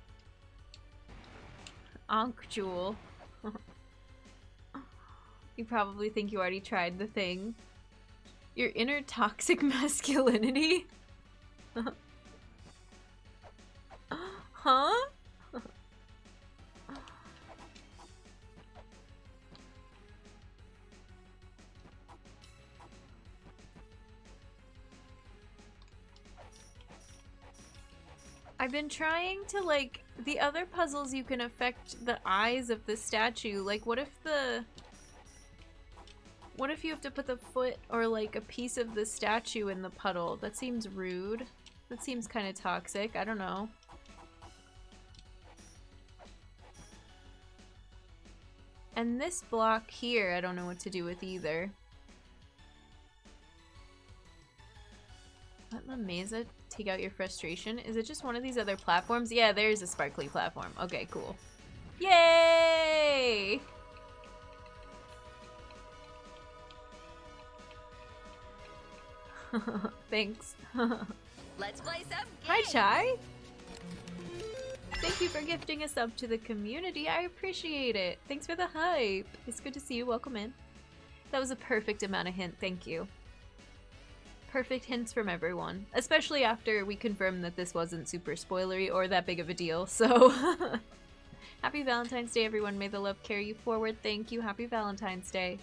Ankh jewel? You probably think you already tried the thing. Your inner toxic masculinity? Huh? I've been trying to, like, the other puzzles you can affect the eyes of the statue. Like, what if you have to put the foot or, like, a piece of the statue in the puddle? That seems rude. That seems kind of toxic. I don't know. And this block here, I don't know what to do with either. Let La Mesa take out your frustration. Is it just one of these other platforms? Yeah, there's a sparkly platform. Okay, cool. Yay! Thanks. Let's play some games. Hi, Chai. Thank you for gifting a sub to the community. I appreciate it. Thanks for the hype. It's good to see you. Welcome in. That was a perfect amount of hint. Thank you. Perfect hints from everyone. Especially after we confirmed that this wasn't super spoilery or that big of a deal. So, happy Valentine's Day, everyone. May the love carry you forward. Thank you. Happy Valentine's Day.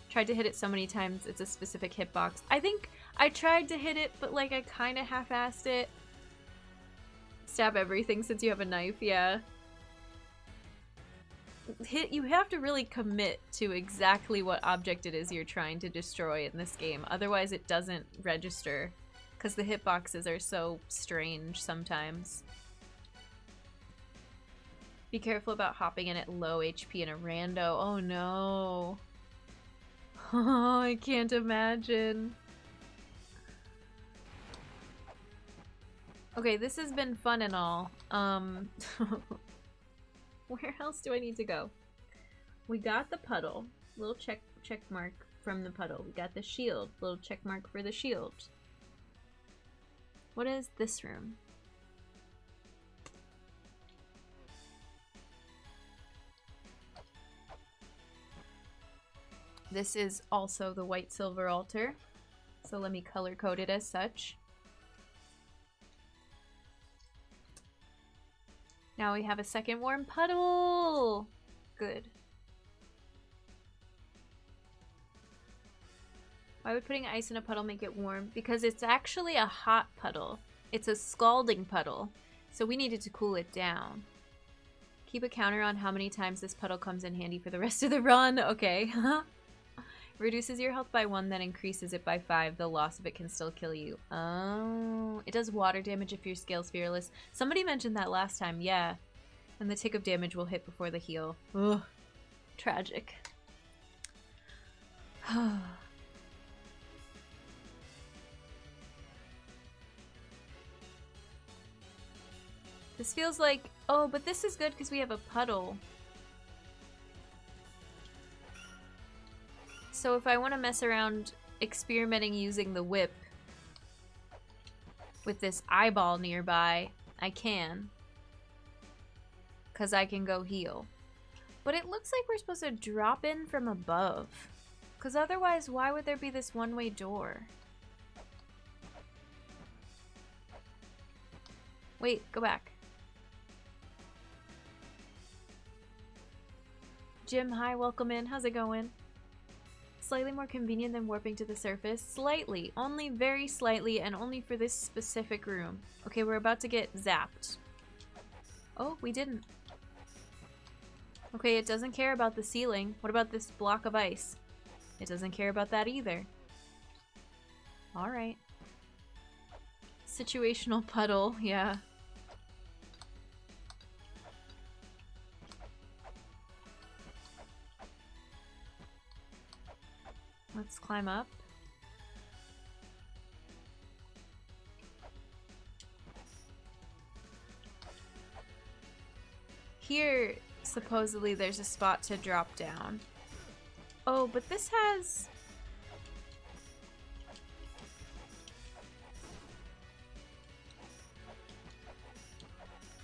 Tried to hit it so many times. It's a specific hitbox. I think I tried to hit it, but like I kind of half-assed it. Stab everything since you have a knife, yeah. You have to really commit to exactly what object it is you're trying to destroy in this game. Otherwise it doesn't register, because the hitboxes are so strange sometimes. Be careful about hopping in at low HP in a rando. Oh no. Oh, I can't imagine. Okay, this has been fun and all. Where else do I need to go? We got the puddle. Little check mark from the puddle. We got the shield. Little check mark for the shield. What is this room? This is also the white silver altar. So let me color code it as such. Now we have a second warm puddle! Good. Why would putting ice in a puddle make it warm? Because it's actually a hot puddle. It's a scalding puddle. So we needed to cool it down. Keep a counter on how many times this puddle comes in handy for the rest of the run. Okay. Reduces your health by 1, then increases it by 5. The loss of it can still kill you. Oh, it does water damage if your scale's fearless. Somebody mentioned that last time, yeah. And the tick of damage will hit before the heal. Ugh. Tragic. This feels like... Oh, but this is good because we have a puddle. So if I want to mess around experimenting using the whip with this eyeball nearby, I can. Because I can go heal. But it looks like we're supposed to drop in from above. Because otherwise, why would there be this one-way door? Wait, go back. Jim, hi, welcome in. How's it going? Slightly more convenient than warping to the surface. Slightly. Only very slightly, and only for this specific room. Okay, we're about to get zapped. Oh, we didn't. Okay, it doesn't care about the ceiling. What about this block of ice? It doesn't care about that either. Alright. Situational puddle, yeah. Let's climb up. Here, supposedly, there's a spot to drop down. Oh, but this has...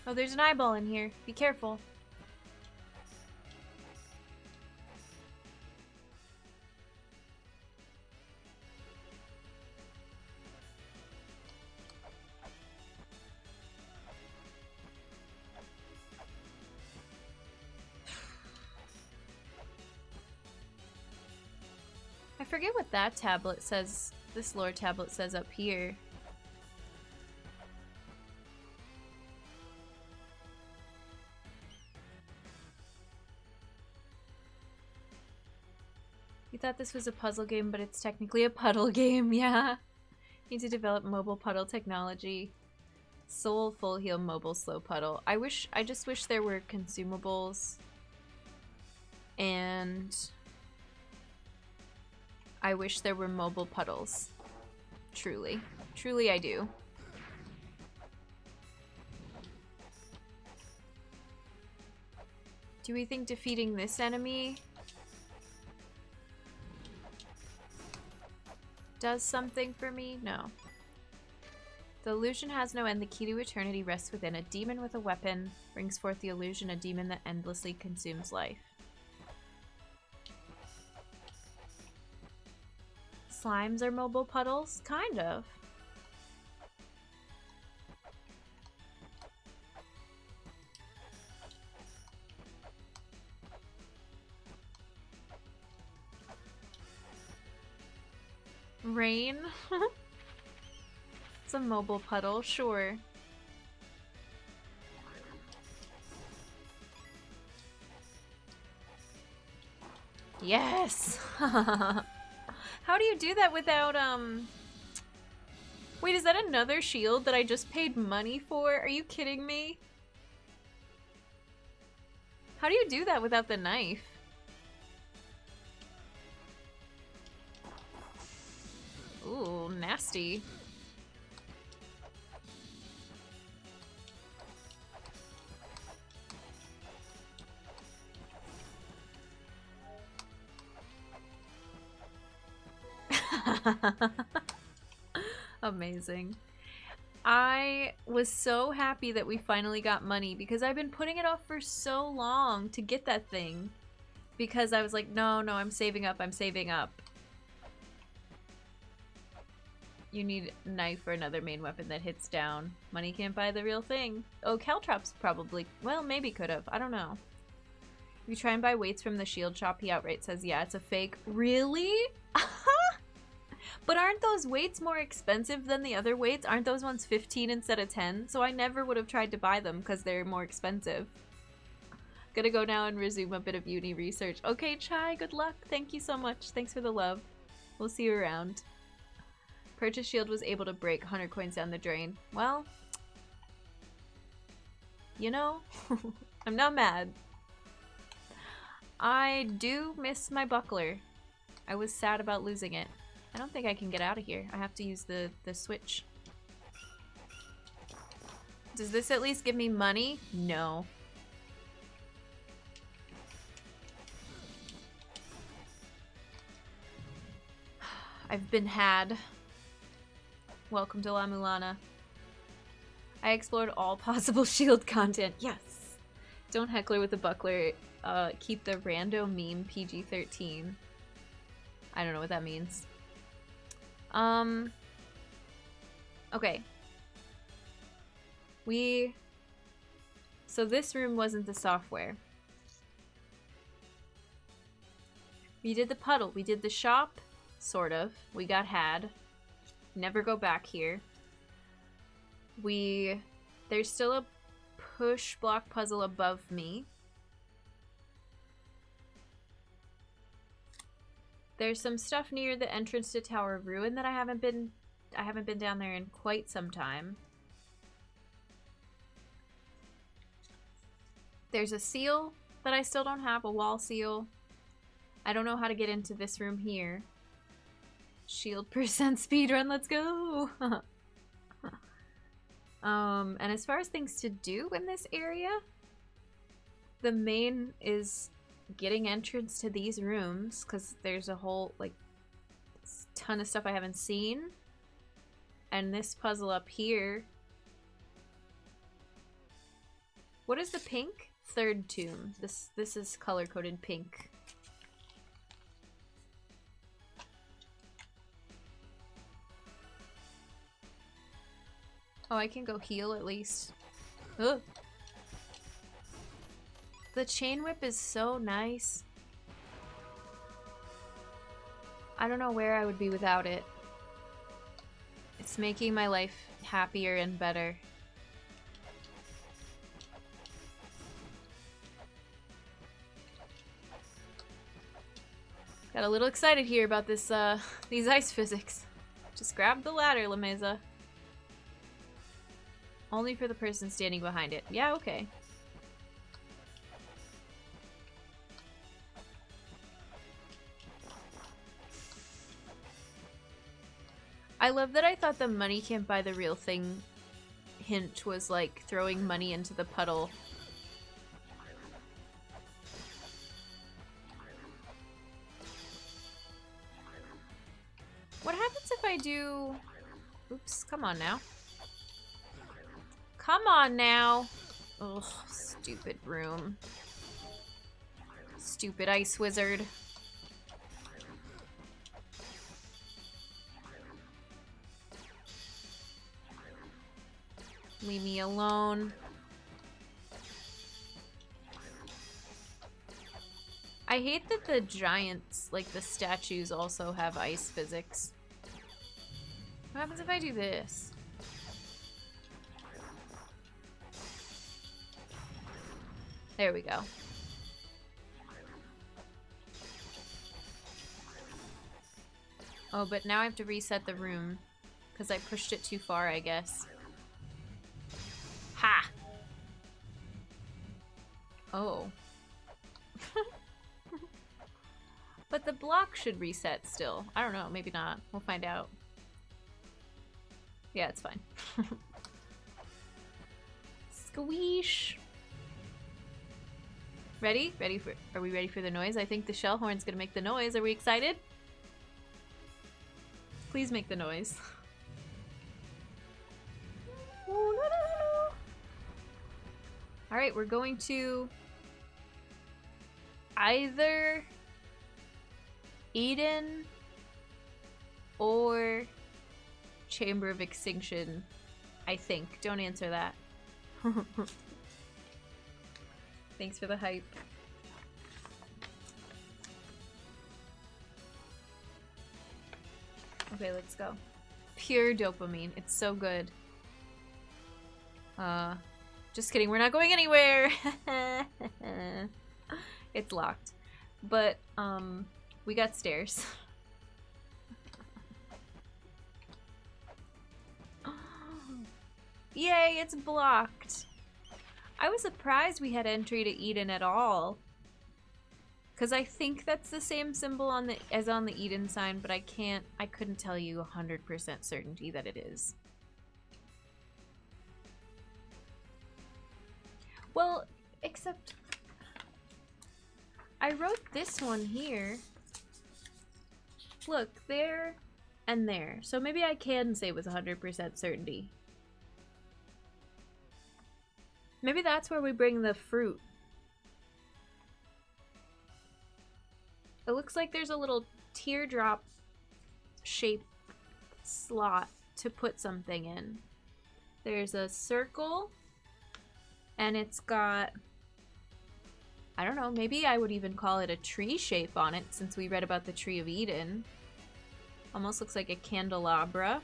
Oh, there's an eyeball in here. Be careful. I forget what that tablet says, this lore tablet says up here. You thought this was a puzzle game, but it's technically a puddle game, yeah. Need to develop mobile puddle technology. Soul full heal mobile slow puddle. I just wish there were consumables. And I wish there were mobile puddles. Truly. Truly I do. Do we think defeating this enemy does something for me? No. The illusion has no end. The key to eternity rests within. A demon with a weapon brings forth the illusion, a demon that endlessly consumes life. Slimes are mobile puddles? Kind of. Rain? It's a mobile puddle, sure. Yes! How do you do that without, Wait, is that another shield that I just paid money for? Are you kidding me? How do you do that without the knife? Ooh, nasty. Amazing. I was so happy that we finally got money because I've been putting it off for so long to get that thing. Because I was like, no, I'm saving up, I'm saving up. You need a knife or another main weapon that hits down. Money can't buy the real thing. Oh, Caltrops probably, well, maybe could have. I don't know. If you try and buy weights from the shield shop, he outright says, yeah, it's a fake. Really? But aren't those weights more expensive than the other weights? Aren't those ones 15 instead of 10? So I never would have tried to buy them because they're more expensive. Gonna go now and resume a bit of uni research. Okay, Chai, good luck. Thank you so much. Thanks for the love. We'll see you around. Purchase shield was able to break 100 coins down the drain. Well, you know, I'm not mad. I do miss my buckler. I was sad about losing it. I don't think I can get out of here. I have to use the switch. Does this at least give me money? No. I've been had. Welcome to La-Mulana. I explored all possible shield content. Yes! Don't heckler with a buckler. Keep the rando meme PG-13. I don't know what that means. Okay. So this room wasn't the software. We did the puddle. We did the shop. Sort of. We got had. Never go back here. There's still a push block puzzle above me. There's some stuff near the entrance to Tower of Ruin that I haven't been I haven't been down there in quite some time. There's a seal that I still don't have, a wall seal. I don't know how to get into this room here. Shield percent speedrun, let's go! And as far as things to do in this area, the main is getting entrance to these rooms, because there's a whole, like, ton of stuff I haven't seen. And this puzzle up here. What is the pink? Third tomb. This is color-coded pink. Oh, I can go heal at least. Ugh. The chain whip is so nice. I don't know where I would be without it. It's making my life happier and better. Got a little excited here about this, these ice physics. Just grab the ladder, La Mesa. Only for the person standing behind it. Yeah, okay. I love that I thought the money can't buy the real thing hint was like throwing money into the puddle. What happens if I do... Oops, come on now. Come on now. Ugh, stupid room. Stupid ice wizard. Leave me alone. I hate that the giants, like the statues, also have ice physics. What happens if I do this? There we go. Oh, but now I have to reset the room because I pushed it too far, I guess. Ha! Oh. But the block should reset still. I don't know, maybe not. We'll find out. Yeah, it's fine. Squeesh! Ready? Are we ready for the noise? I think the shell horn's gonna make the noise. Are we excited? Please make the noise. Alright, we're going to either Eden or Chamber of Extinction, I think. Don't answer that. Thanks for the hype. Okay, let's go. Pure dopamine. It's so good. Just kidding. We're not going anywhere. It's locked. But, we got stairs. Yay, it's blocked. I was surprised we had entry to Eden at all. Because I think that's the same symbol on the as on the Eden sign, but I couldn't tell you 100% certainty that it is. Well, except I wrote this one here. Look, there and there. So maybe I can say with 100% certainty. Maybe that's where we bring the fruit. It looks like there's a little teardrop shaped slot to put something in. There's a circle, and it's got, I don't know, maybe I would even call it a tree shape on it since we read about the Tree of Eden. Almost looks like a candelabra.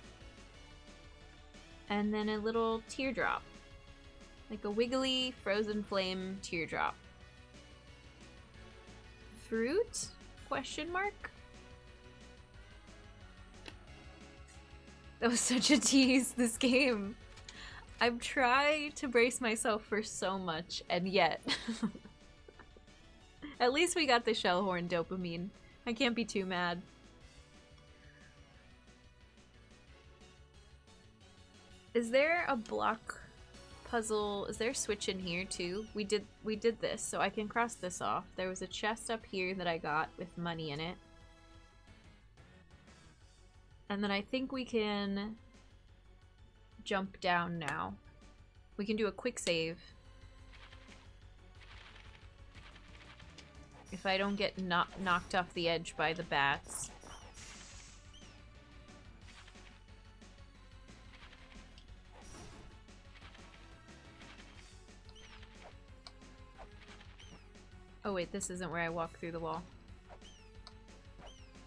And then a little teardrop. Like a wiggly frozen flame teardrop. Fruit? Question mark? That was such a tease, this game. I've tried to brace myself for so much, and yet. At least we got the shell horn dopamine. I can't be too mad. Is there a block puzzle? Is there a switch in here too? We did this, so I can cross this off. There was a chest up here that I got with money in it. And then I think we can jump down now. We can do a quick save. If I don't get knocked off the edge by the bats. Oh wait, this isn't where I walk through the wall.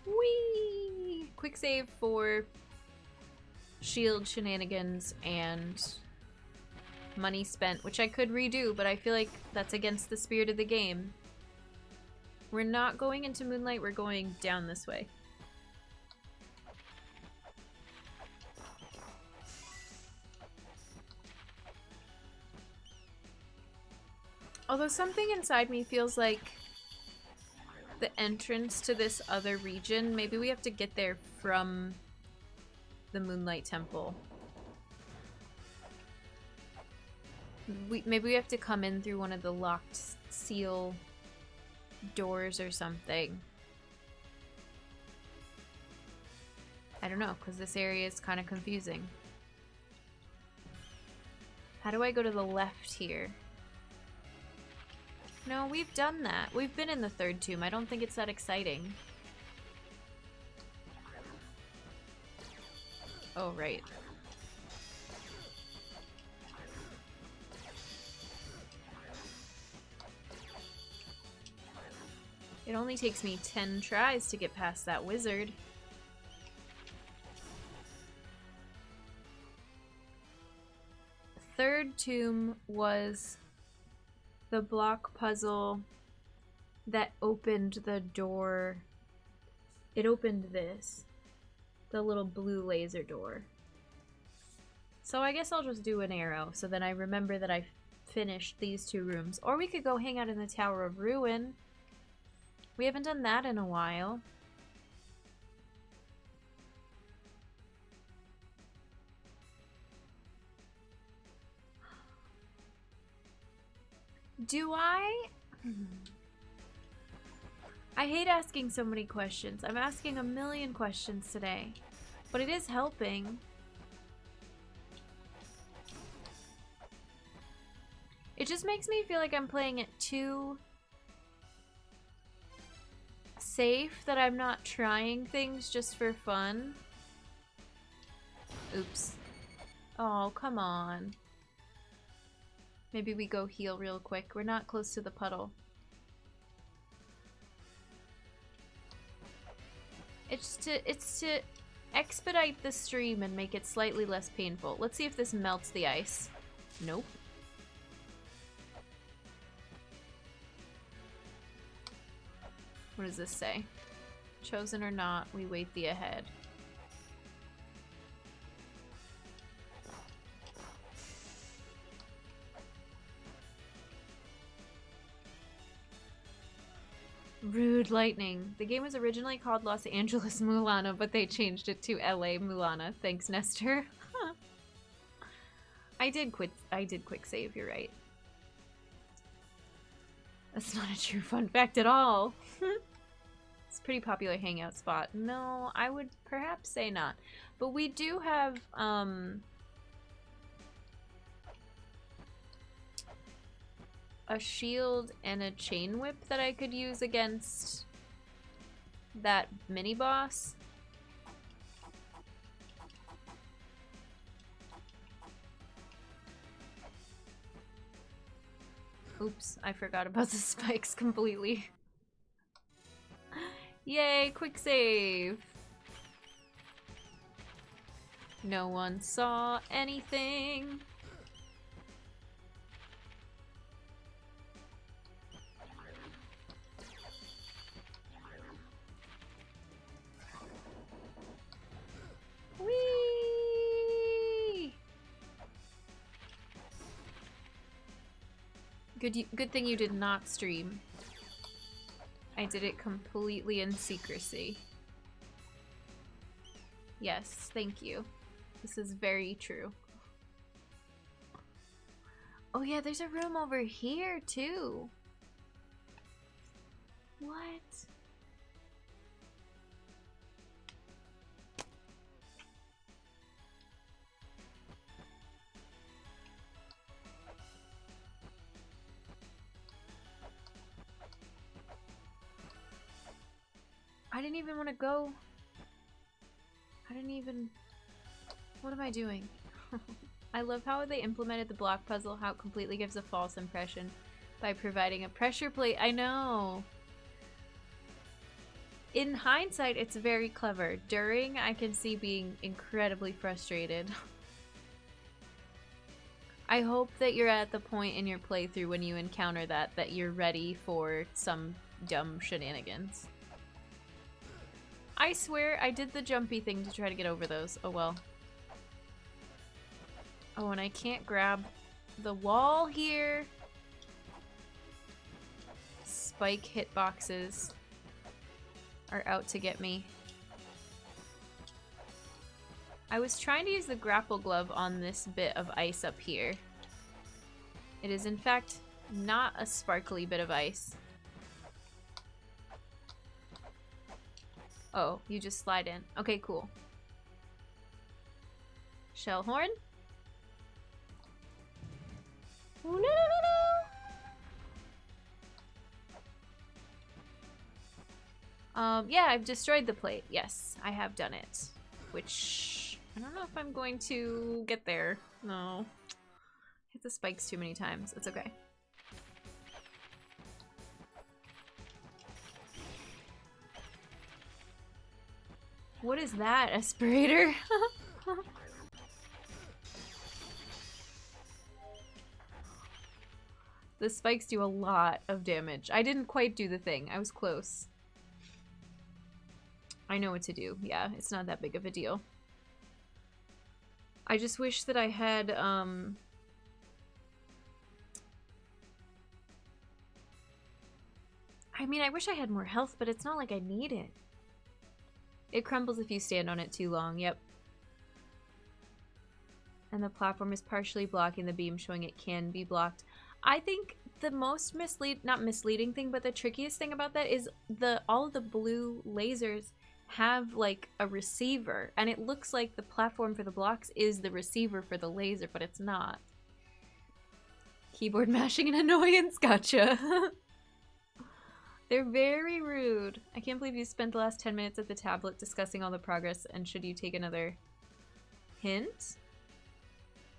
Whee! Quick save for shield shenanigans and money spent, which I could redo, but I feel like that's against the spirit of the game. We're not going into Moonlight, we're going down this way. Although something inside me feels like the entrance to this other region, maybe we have to get there from the Moonlight Temple. Maybe we have to come in through one of the locked seal doors or something. I don't know, because this area is kind of confusing. How do I go to the left here? No, we've done that. We've been in the third tomb. I don't think it's that exciting. Oh, right. It only takes me 10 tries to get past that wizard. Third tomb was the block puzzle that opened the door. It opened this. The little blue laser door. So I guess I'll just do an arrow, so then I remember that I finished these two rooms. Or we could go hang out in the Tower of Ruin. We haven't done that in a while. Do I? I hate asking so many questions. I'm asking a million questions today. But it is helping. It just makes me feel like I'm playing it too safe, that I'm not trying things just for fun. Oops. Oh, come on. Maybe we go heal real quick. We're not close to the puddle. It's to expedite the stream and make it slightly less painful. Let's see if this melts the ice. Nope. What does this say? Chosen or not, we wait the ahead. Rude lightning. The game was originally called Los Angeles Mulana, but they changed it to La-Mulana. Thanks, Nestor. Huh. I did quick save, you're right. That's not a true fun fact at all. It's a pretty popular hangout spot. No, I would perhaps say not. But we do have, a shield and a chain whip that I could use against that mini boss. Oops, I forgot about the spikes completely. Yay, quick save. No one saw anything. Whee! Good thing you did not stream. I did it completely in secrecy. Yes, thank you. This is very true. Oh yeah, there's a room over here too. What? I didn't even want to go. I didn't even... What am I doing? I love how they implemented the block puzzle, how it completely gives a false impression by providing a pressure plate. I know. In hindsight, it's very clever. During, I can see being incredibly frustrated. I hope that you're at the point in your playthrough when you encounter that you're ready for some dumb shenanigans. I swear I did the jumpy thing to try to get over those. Oh well. Oh, and I can't grab the wall here. Spike hitboxes are out to get me. I was trying to use the grapple glove on this bit of ice up here. It is in fact not a sparkly bit of ice. Oh, you just slide in. Okay, cool. Shell horn? Ooh, no, no, no, no. Yeah, I've destroyed the plate. Yes, I have done it. Which, I don't know if I'm going to get there. No. Hit the spikes too many times. It's okay. What is that, aspirator? The spikes do a lot of damage. I didn't quite do the thing. I was close. I know what to do. Yeah, it's not that big of a deal. I just wish that I had, I mean, I wish I had more health, but it's not like I need it. It crumbles if you stand on it too long, yep. And the platform is partially blocking the beam, showing it can be blocked. I think the most not misleading thing, but the trickiest thing about that is all of the blue lasers have like a receiver, and it looks like the platform for the blocks is the receiver for the laser, but it's not. Keyboard mashing and annoyance, gotcha. They're very rude. I can't believe you spent the last 10 minutes at the tablet discussing all the progress, and should you take another hint?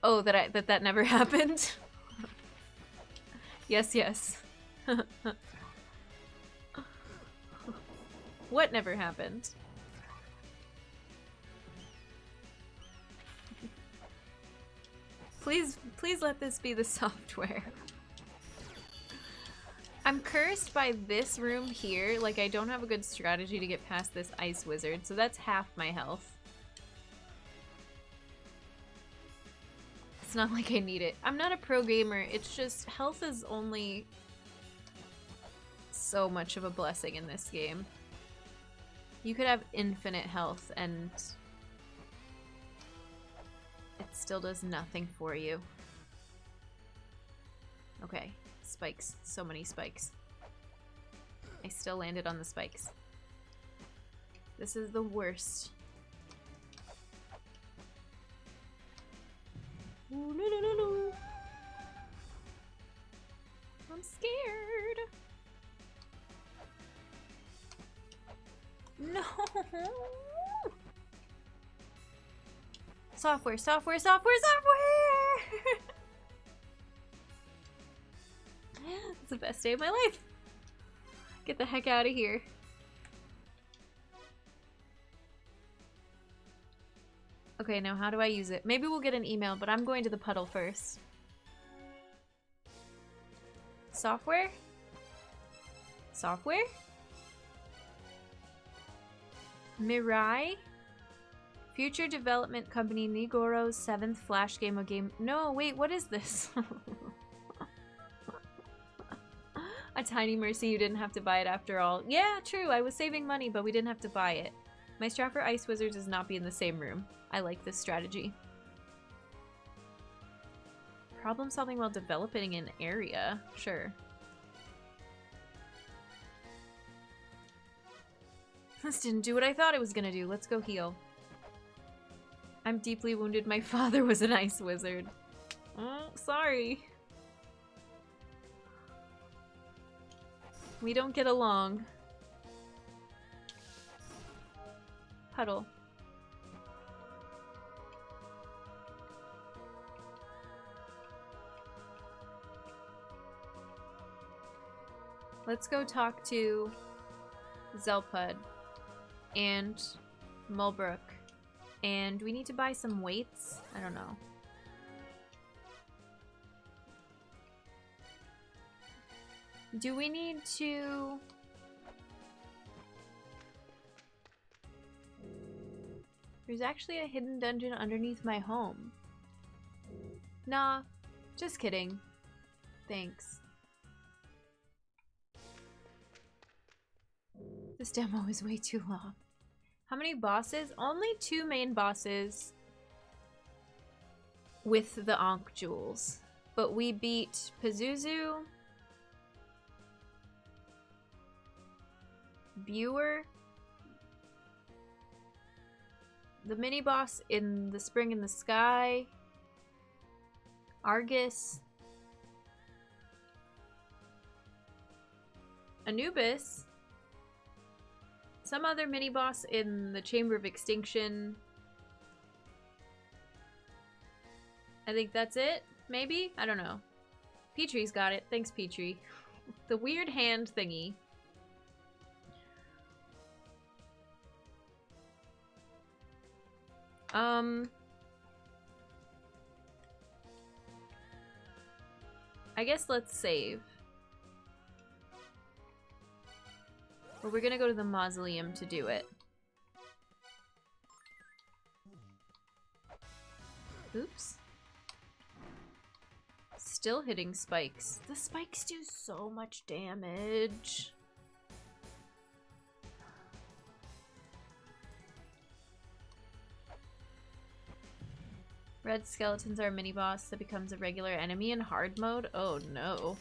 Oh, that never happened? Yes, yes. What never happened? Please let this be the software. I'm cursed by this room here. Like, I don't have a good strategy to get past this ice wizard, so that's half my health. It's not like I need it. I'm not a pro gamer. It's just health is only so much of a blessing in this game. You could have infinite health and it still does nothing for you. Okay, spikes. So many spikes. I still landed on the spikes. This is the worst. Ooh, no, no, no, no. I'm scared. No. Software, software, software, software. It's the best day of my life. Get the heck out of here. Okay, now how do I use it? Maybe we'll get an email, but I'm going to the puddle first. Software? Software? Mirai? Future development company Nigoro's 7th flash game of game. No, wait, what is this? A tiny mercy you didn't have to buy it after all. Yeah, true. I was saving money, but we didn't have to buy it. My strat for Ice Wizards is not be in the same room. I like this strategy. Problem solving while developing an area. Sure. This didn't do what I thought it was gonna do. Let's go heal. I'm deeply wounded. My father was an ice wizard. Oh, sorry. We don't get along. Puddle. Let's go talk to Zelpud and Mulbrook. And we need to buy some weights? I don't know. Do we need to... There's actually a hidden dungeon underneath my home. Nah, just kidding. Thanks. This demo is way too long. How many bosses? Only 2 main bosses with the Ankh jewels. But we beat Pazuzu, Viewer, the mini boss in the Spring in the Sky, Argus, Anubis, some other mini boss in the Chamber of Extinction. I think that's it, maybe? I don't know. Petrie's got it. Thanks, Petrie. The weird hand thingy. I guess let's save. But we're gonna go to the mausoleum to do it. Oops. Still hitting spikes. The spikes do so much damage. Red skeletons are a mini-boss that becomes a regular enemy in hard mode? Oh no.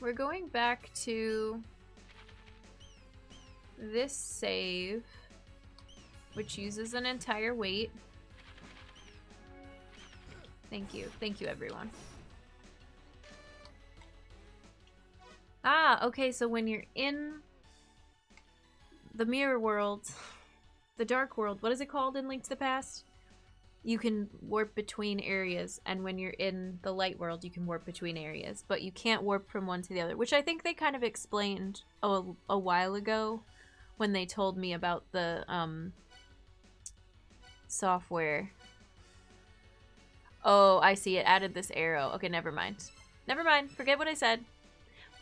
We're going back to this save, which uses an entire weight. Thank you. Thank you, everyone. Ah, okay, so when you're in the mirror world, the dark world, what is it called in Link to the Past? You can warp between areas, and when you're in the light world, you can warp between areas, but you can't warp from one to the other, which I think they kind of explained a while ago when they told me about the software. Oh, I see. It added this arrow. Okay, never mind. Never mind. Forget what I said.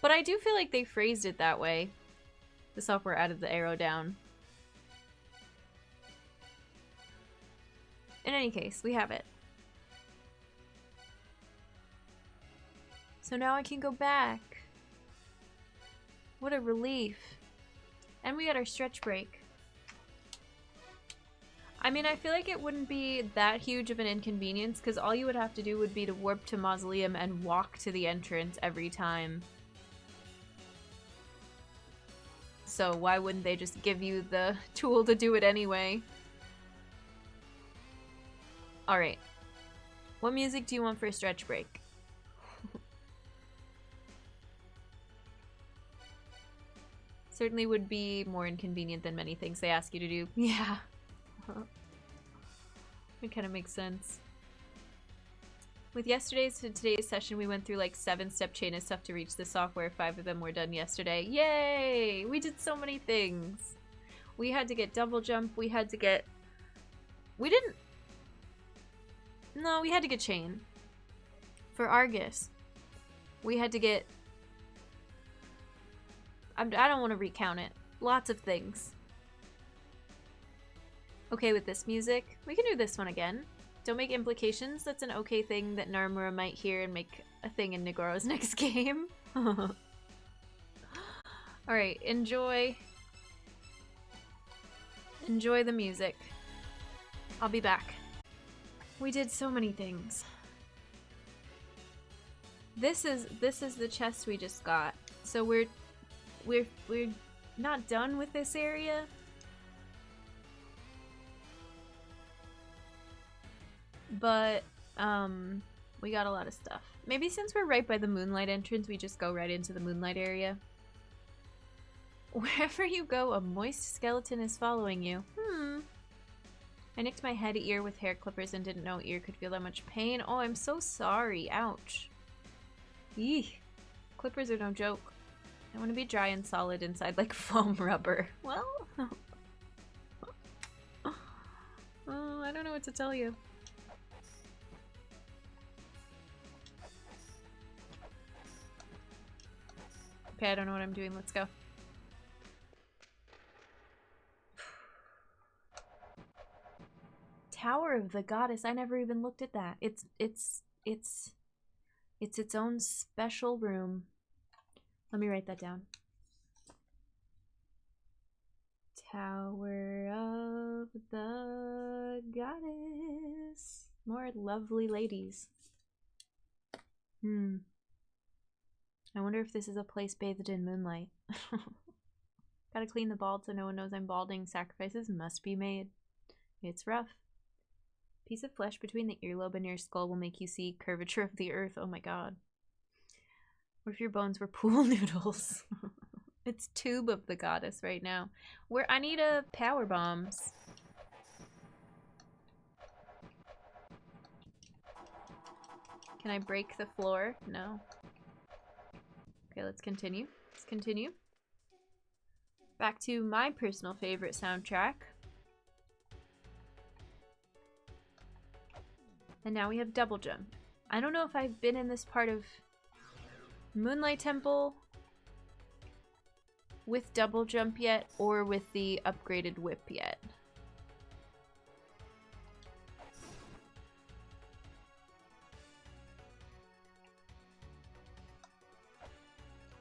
But I do feel like they phrased it that way. The software added the arrow down. In any case, we have it. So now I can go back. What a relief. And we got our stretch break. I mean, I feel like it wouldn't be that huge of an inconvenience because all you would have to do would be to warp to Mausoleum and walk to the entrance every time. So why wouldn't they just give you the tool to do it anyway? Alright. What music do you want for a stretch break? Certainly would be more inconvenient than many things they ask you to do. Yeah. It kind of makes sense. With yesterday's to today's session, we went through like 7-step chain of stuff to reach the software. 5 of them were done yesterday. Yay! We did so many things. We had to get double jump. We had to get... We didn't... No, we had to get chain. For Argus. We had to get... I don't want to recount it. Lots of things. Okay with this music. We can do this one again. Don't make implications. That's an okay thing that Narumura might hear and make a thing in Nigoro's next game. Alright, enjoy. Enjoy the music. I'll be back. We did so many things. This is the chest we just got. So we're not done with this area. But we got a lot of stuff. Maybe since we're right by the Moonlight entrance, we just go right into the Moonlight area. Wherever you go, a moist skeleton is following you. I nicked my head ear with hair clippers and didn't know ear could feel that much pain. Oh, I'm so sorry. Ouch. Eek. Clippers are no joke. I want to be dry and solid inside like foam rubber. Well, oh, I don't know what to tell you. Okay, I don't know what I'm doing. Let's go. Tower of the Goddess. I never even looked at that. It's its own special room. Let me write that down. Tower of the Goddess. More lovely ladies. I wonder if this is a place bathed in moonlight. Gotta clean the bald so no one knows I'm balding. Sacrifices must be made. It's rough. Piece of flesh between the earlobe and your skull will make you see curvature of the earth. Oh my god. What if your bones were pool noodles? It's Tube of the Goddess right now. I need a power bombs. Can I break the floor? No. Okay, let's continue. Let's continue. Back to my personal favorite soundtrack. And now we have double jump. I don't know if I've been in this part of Moonlight Temple with double jump yet, or with the upgraded whip yet.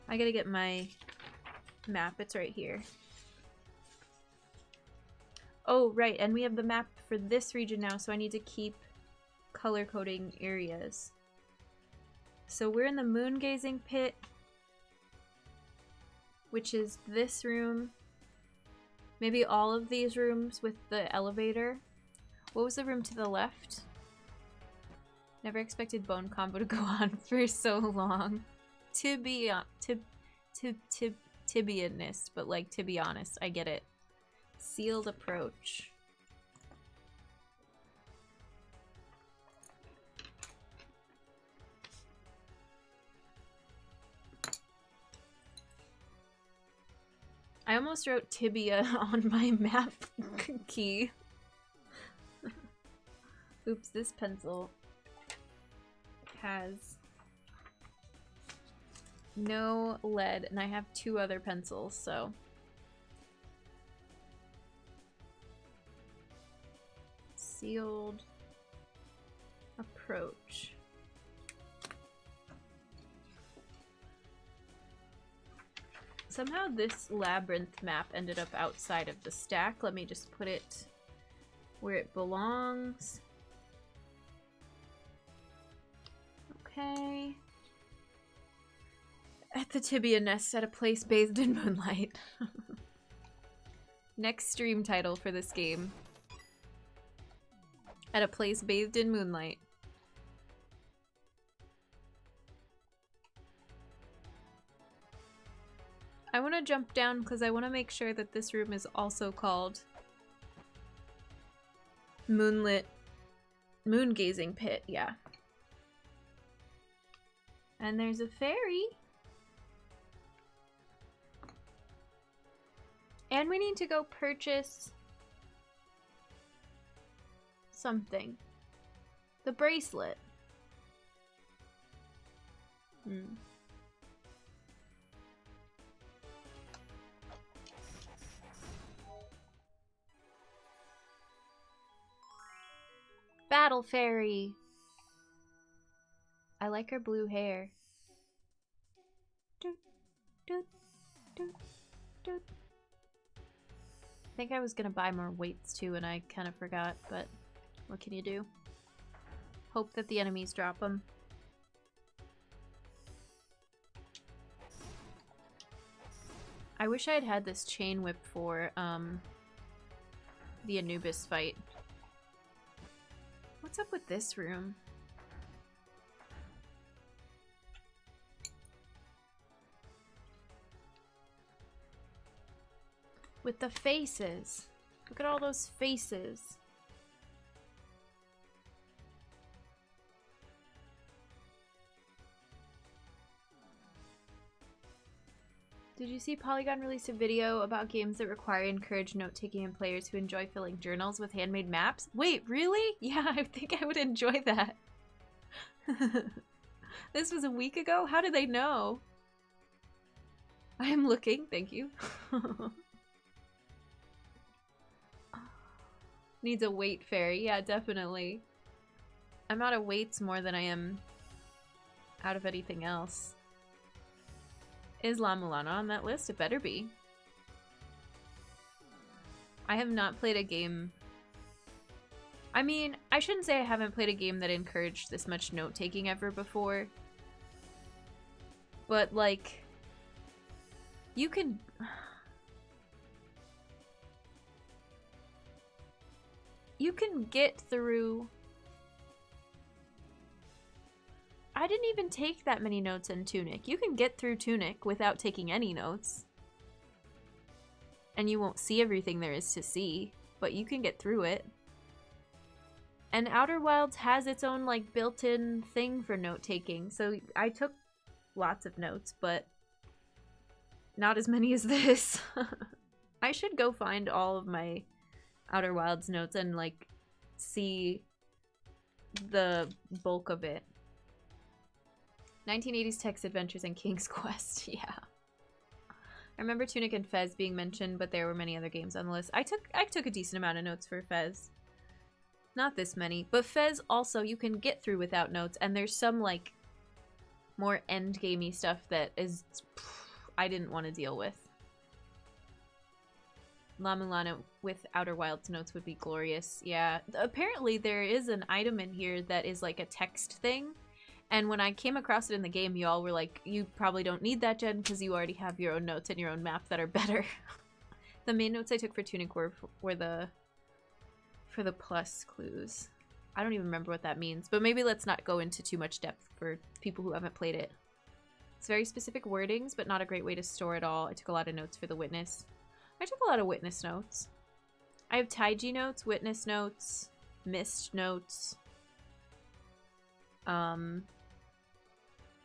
I gotta get my map. It's right here. Oh, right, and we have the map for this region now, so I need to keep color coding areas. So we're in the moon gazing pit, which is this room. Maybe all of these rooms with the elevator. What was the room to the left? Never expected bone combo to go on for so long. Tibianist, but like, to be honest, I get it. Sealed approach. I almost wrote tibia on my map key. Oops, this pencil has no lead, and I have 2 other pencils, so. Sealed approach. Somehow this labyrinth map ended up outside of the stack. Let me just put it where it belongs. Okay. At the tibia nest at a place bathed in moonlight. Next stream title for this game. At a place bathed in moonlight. I want to jump down because I want to make sure that this room is also called moon gazing pit, yeah. And there's a fairy. And we need to go purchase something. The bracelet. Hmm. Battle Fairy! I like her blue hair. Doot, doot, doot, doot. I think I was gonna buy more weights too and I kind of forgot, but what can you do? Hope that the enemies drop them. I wish I had had this chain whip for the Anubis fight. What's up with this room? With the faces. Look at all those faces. Did you see Polygon release a video about games that require encouraged note-taking and players who enjoy filling journals with handmade maps? Wait, really? Yeah, I think I would enjoy that. This was a week ago? How did they know? I am looking, thank you. Needs a weight fairy, yeah, definitely. I'm out of weights more than I am out of anything else. Is La-Mulana on that list? It better be. I have not played a game... I mean, I shouldn't say I haven't played a game that encouraged this much note-taking ever before. But, like... You can... You can get through... I didn't even take that many notes in Tunic. You can get through Tunic without taking any notes. And you won't see everything there is to see, but you can get through it. And Outer Wilds has its own, like, built-in thing for note-taking. So I took lots of notes, but not as many as this. I should go find all of my Outer Wilds notes and, like, see the bulk of it. 1980s text adventures and King's Quest, yeah. I remember Tunic and Fez being mentioned, but there were many other games on the list. I took a decent amount of notes for Fez. Not this many, but Fez also you can get through without notes, and there's some like more endgamey stuff that is I didn't want to deal with. La-Mulana with Outer Wilds notes would be glorious. Yeah, apparently there is an item in here that is like a text thing. And when I came across it in the game, y'all were like, you probably don't need that, Jen, because you already have your own notes and your own map that are better. The main notes I took for Tunic were for the plus clues. I don't even remember what that means, but maybe let's not go into too much depth for people who haven't played it. It's very specific wordings, but not a great way to store it all. I took a lot of notes for the witness. I took a lot of witness notes. I have Taiji notes, witness notes, mist notes.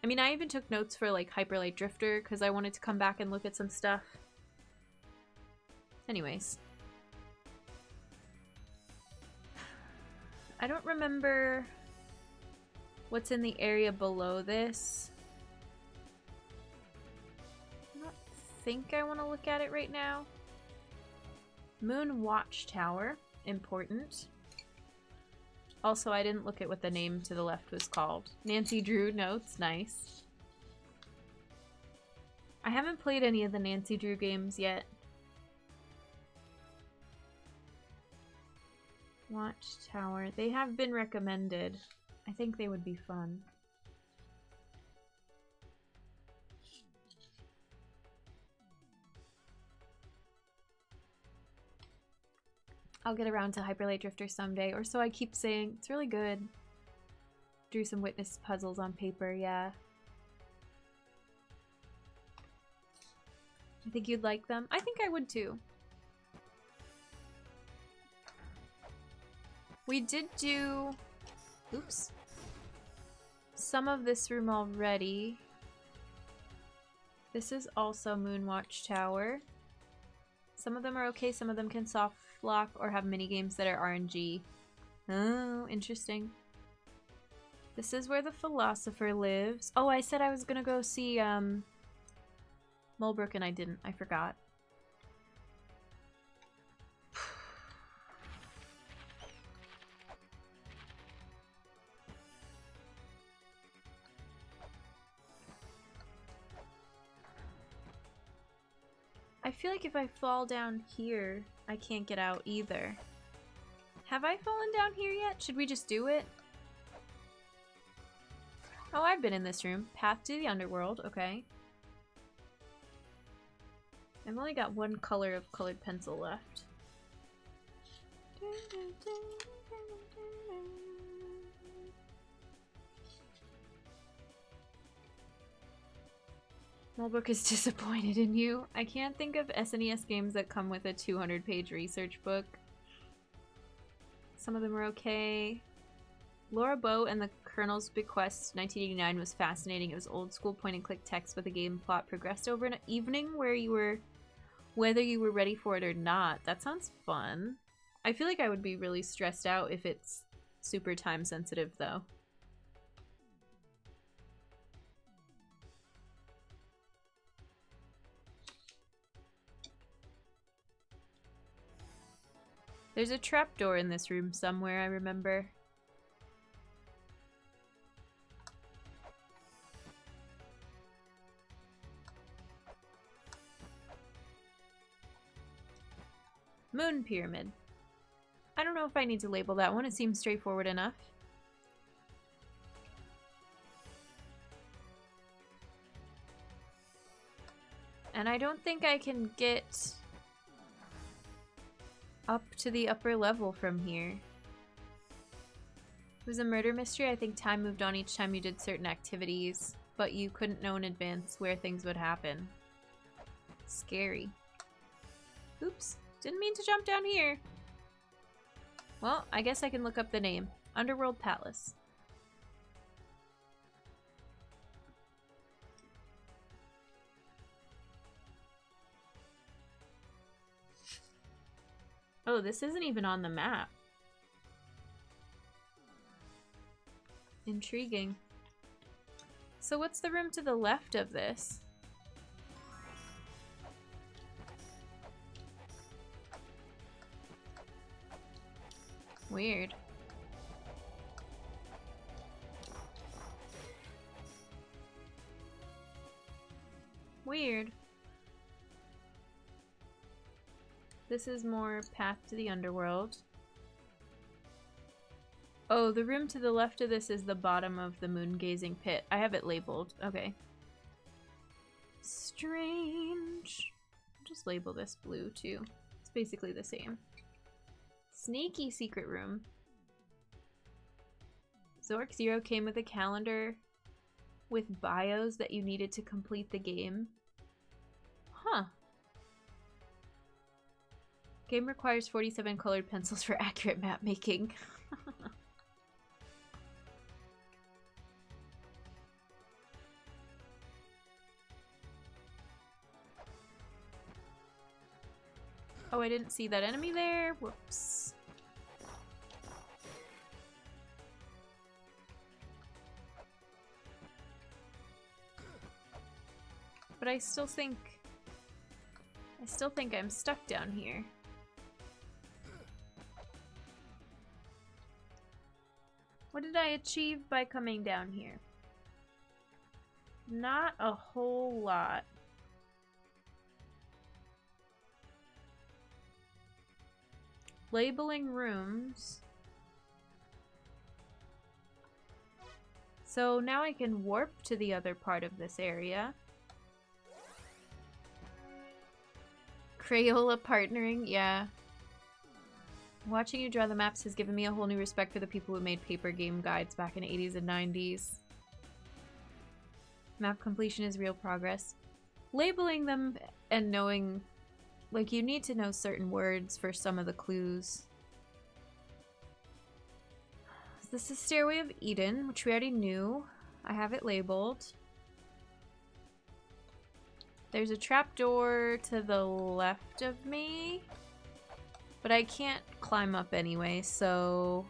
I mean, I even took notes for, like, Hyperlight Drifter, because I wanted to come back and look at some stuff. Anyways. I don't remember what's in the area below this. I don't think I want to look at it right now. Moon Watchtower. Important. Also, I didn't look at what the name to the left was called. Nancy Drew notes, nice. I haven't played any of the Nancy Drew games yet. Watchtower. They have been recommended. I think they would be fun. I'll get around to Hyperlight Drifter someday, or so I keep saying. It's really good. Drew some witness puzzles on paper, yeah. I think you'd like them. I think I would too. We did do... Oops. Some of this room already. This is also Moon Watchtower. Some of them are okay, some of them can soft lock or have mini games that are RNG. Oh, interesting. This is where the philosopher lives. Oh, I said I was gonna go see Mulbrook and I didn't. I forgot. I feel like if I fall down here, I can't get out either. Have I fallen down here yet? Should we just do it? Oh, I've been in this room. Path to the underworld, okay. I've only got one color of colored pencil left. Mulbrook is disappointed in you. I can't think of SNES games that come with a 200-page research book. Some of them are okay. Laura Bow and the Colonel's Bequest 1989 was fascinating. It was old school point and click text, but the game plot progressed over an evening where you were, whether you were ready for it or not. That sounds fun. I feel like I would be really stressed out if it's super time sensitive though. There's a trapdoor in this room somewhere, I remember. Moon Pyramid. I don't know if I need to label that one. It seems straightforward enough. And I don't think I can get up to the upper level from here. It was a murder mystery. I think time moved on each time you did certain activities, but you couldn't know in advance where things would happen. Scary. Oops. Didn't mean to jump down here. Well, I guess I can look up the name. Underworld Palace. Oh, this isn't even on the map. Intriguing. So what's the room to the left of this? Weird. Weird. This is more Path to the Underworld. Oh, the room to the left of this is the bottom of the moon-gazing pit. I have it labeled. Okay. Strange. I'll just label this blue too. It's basically the same. Sneaky secret room. Zork Zero came with a calendar with bios that you needed to complete the game. Huh. Game requires 47 colored pencils for accurate map making. Oh, I didn't see that enemy there. Whoops. But I still think I'm stuck down here. What did I achieve by coming down here? Not a whole lot. Labeling rooms. So now I can warp to the other part of this area. Crayola partnering, yeah. Watching you draw the maps has given me a whole new respect for the people who made paper game guides back in the 80s and 90s. Map completion is real progress. Labeling them and knowing, like, you need to know certain words for some of the clues. This is Stairway of Eden, which we already knew. I have it labeled. There's a trapdoor to the left of me, but I can't climb up anyway, so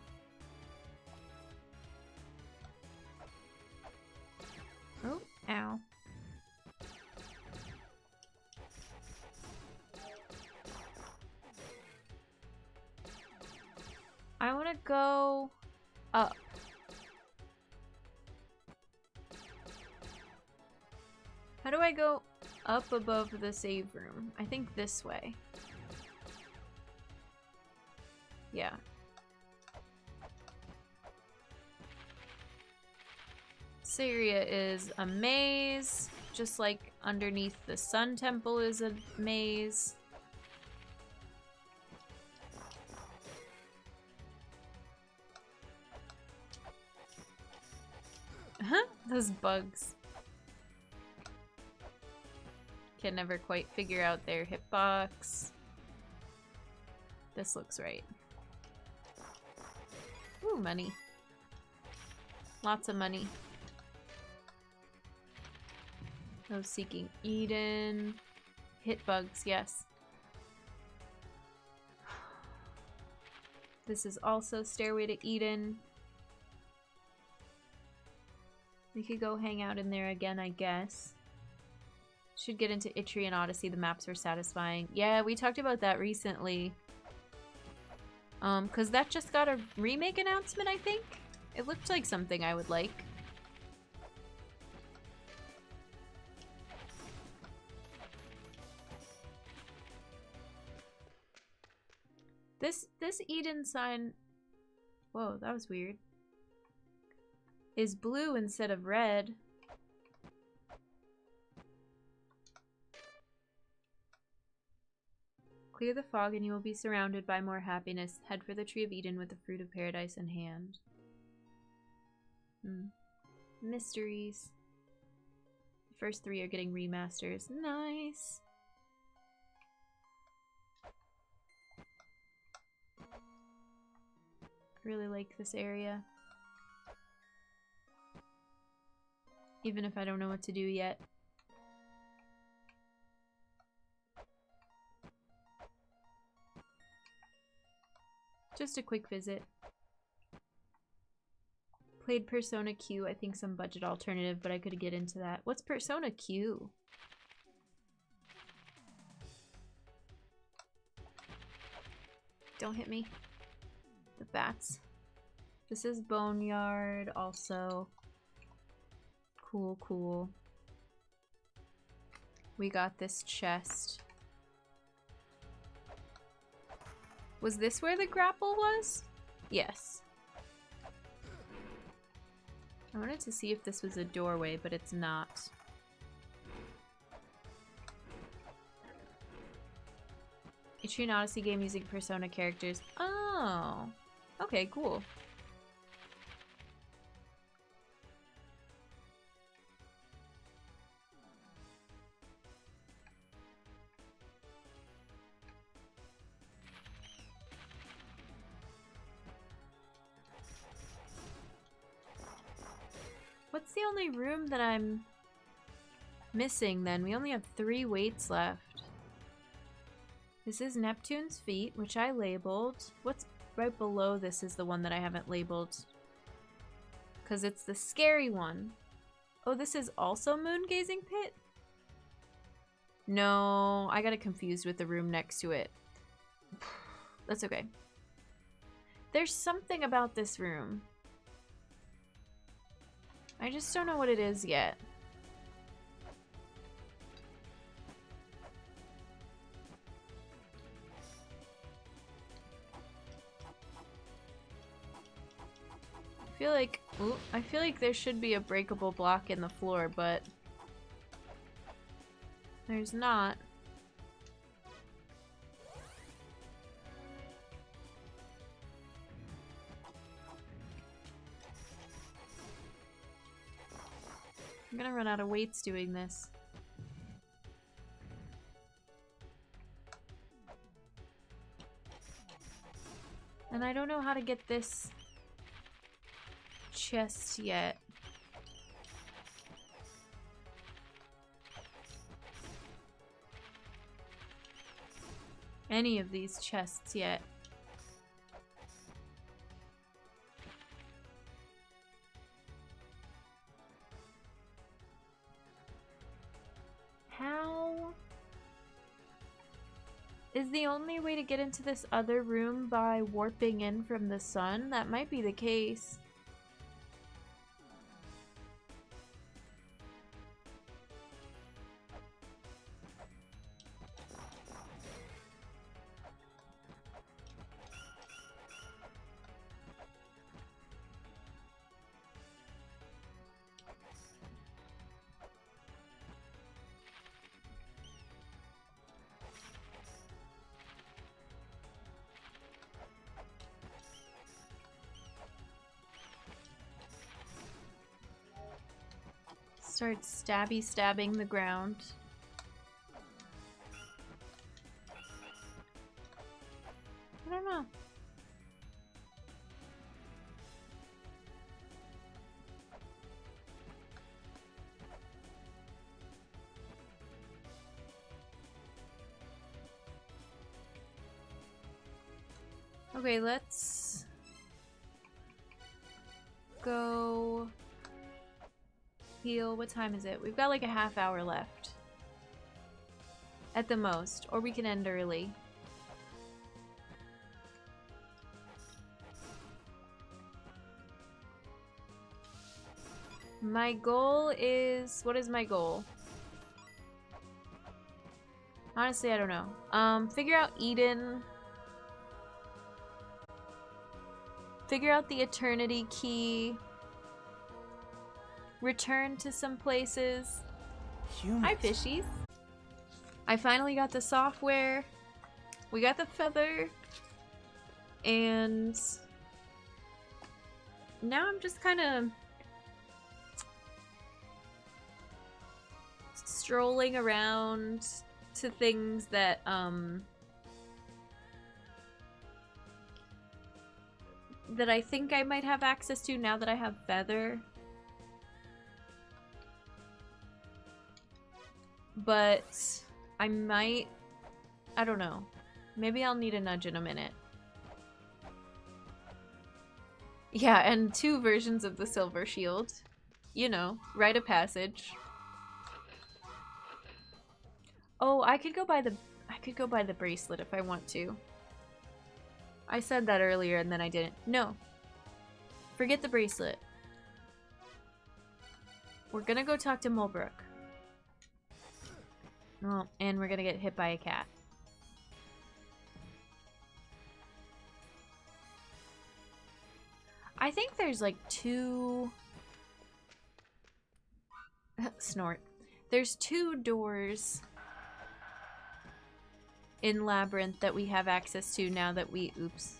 go up? How do I go up above the save room? I think this way. Yeah. This area is a maze, just like underneath the Sun Temple is a maze. Those bugs. Can never quite figure out their hitbox. This looks right. Ooh, money. Lots of money. Those seeking Eden. Hit bugs, yes. This is also Stairway to Eden. We could go hang out in there again, I guess. Should get into Itrian Odyssey. The maps were satisfying. Yeah, we talked about that recently. Cause that just got a remake announcement, I think. It looked like something I would like. This Eden sign, whoa, that was weird, is blue instead of red. Clear the fog and you will be surrounded by more happiness. Head for the Tree of Eden with the fruit of paradise in hand. Mysteries. The first 3 are getting remasters. Nice. Really like this area. Even if I don't know what to do yet. Just a quick visit. Played Persona Q, I think some budget alternative, but I could get into that. What's Persona Q? Don't hit me. The bats. This is Boneyard also. Cool, cool. We got this chest. Was this where the grapple was? Yes. I wanted to see if this was a doorway, but it's not. Itrian Odyssey game using Persona characters. Oh. Okay, cool. What's the only room that I'm missing then? We only have 3 weights left. This is Neptune's feet, which I labeled. What's right below this is the one that I haven't labeled. Because it's the scary one. Oh, this is also Moon Gazing Pit? No, I got it confused with the room next to it. That's okay. There's something about this room. I just don't know what it is yet. I feel like there should be a breakable block in the floor, but there's not. I'm gonna run out of weights doing this. And I don't know how to get this chest yet. Any of these chests yet. How Is the only way to get into this other room by warping in from the sun? That might be the case. Start stabbing the ground. I don't know. Okay, let's go heal. What time is it? We've got like a half hour left. At the most. Or we can end early. My goal is... What is my goal? Honestly, I don't know. Figure out Eden. Figure out the Eternity Key. Return to some places. Humans. Hi, fishies. I finally got the software. We got the feather. And now I'm just kind of strolling around to things that that I think I might have access to now that I have feather. But I might, I don't know. Maybe I'll need a nudge in a minute. Yeah, and 2 versions of the silver shield. You know, rite of passage. Oh, I could go buy the bracelet if I want to. I said that earlier and then I didn't. No. Forget the bracelet. We're gonna go talk to Mulbrook. Oh, and we're gonna get hit by a cat. I think there's like 2... Snort. There's 2 doors in Labyrinth that we have access to now that we... Oops.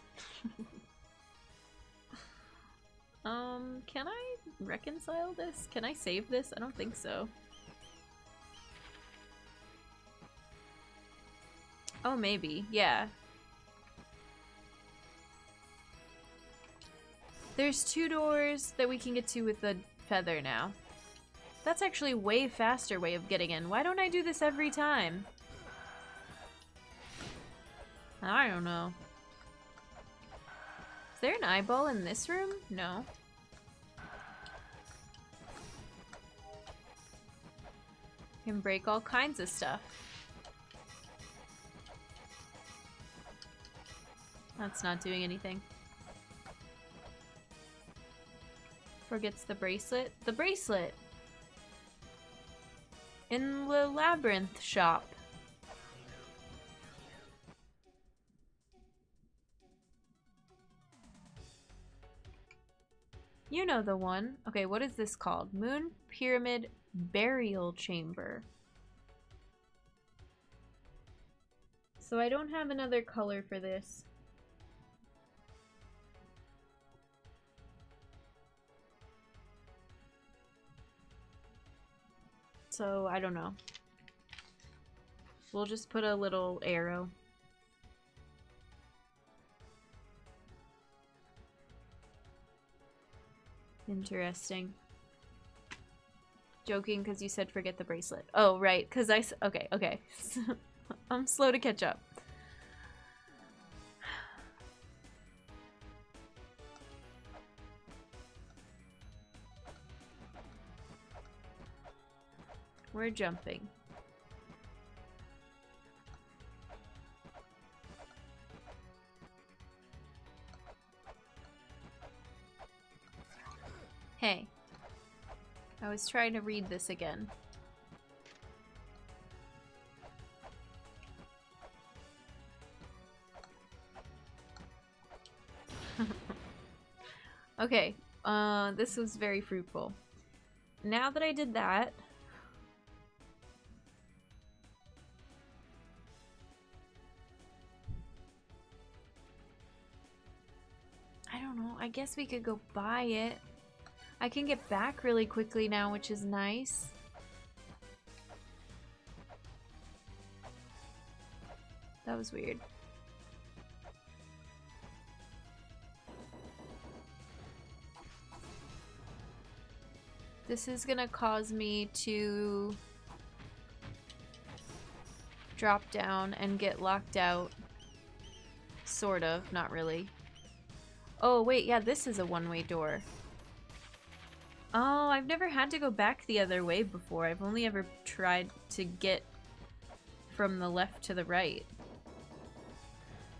Can I reconcile this? Can I save this? I don't think so. Oh, maybe. Yeah. There's 2 doors that we can get to with the feather now. That's actually a way faster way of getting in. Why don't I do this every time? I don't know. Is there an eyeball in this room? No. Can break all kinds of stuff. That's not doing anything. Forgets the bracelet. The bracelet! In the Labyrinth shop. You know the one. Okay, what is this called? Moon Pyramid Burial Chamber. So I don't have another color for this. So I don't know. We'll just put a little arrow. Interesting. Joking because you said forget the bracelet. Oh, right, because okay, okay. I'm slow to catch up. We're jumping. was trying to read this again. Okay, this was very fruitful. Now that I did that, I don't know, I guess we could go buy it. I can get back really quickly now, which is nice. That was weird. This is gonna cause me to drop down and get locked out. Sort of, not really. Oh, wait, yeah, this is a one-way door. Oh, I've never had to go back the other way before. I've only ever tried to get from the left to the right.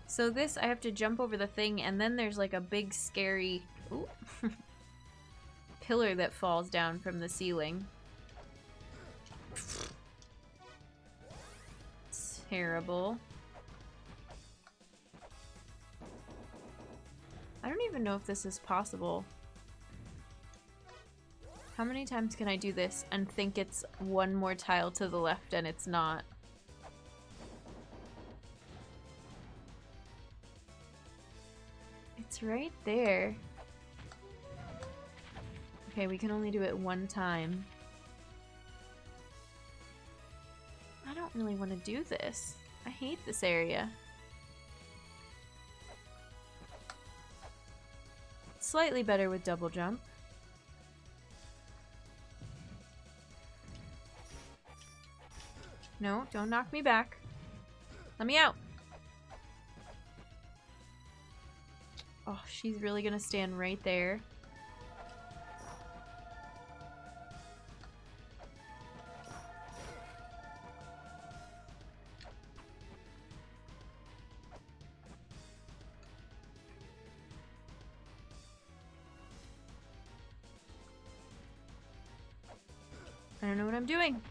So this, I have to jump over the thing, and then there's like a big scary... Ooh. pillar that falls down from the ceiling. It's terrible. I don't even know if this is possible. How many times can I do this and think it's one more tile to the left and it's not? It's right there. Okay, we can only do it one time. I don't really want to do this. I hate this area. Slightly better with double jump. No, don't knock me back. Let me out. Oh, she's really gonna stand right there. I don't know what I'm doing.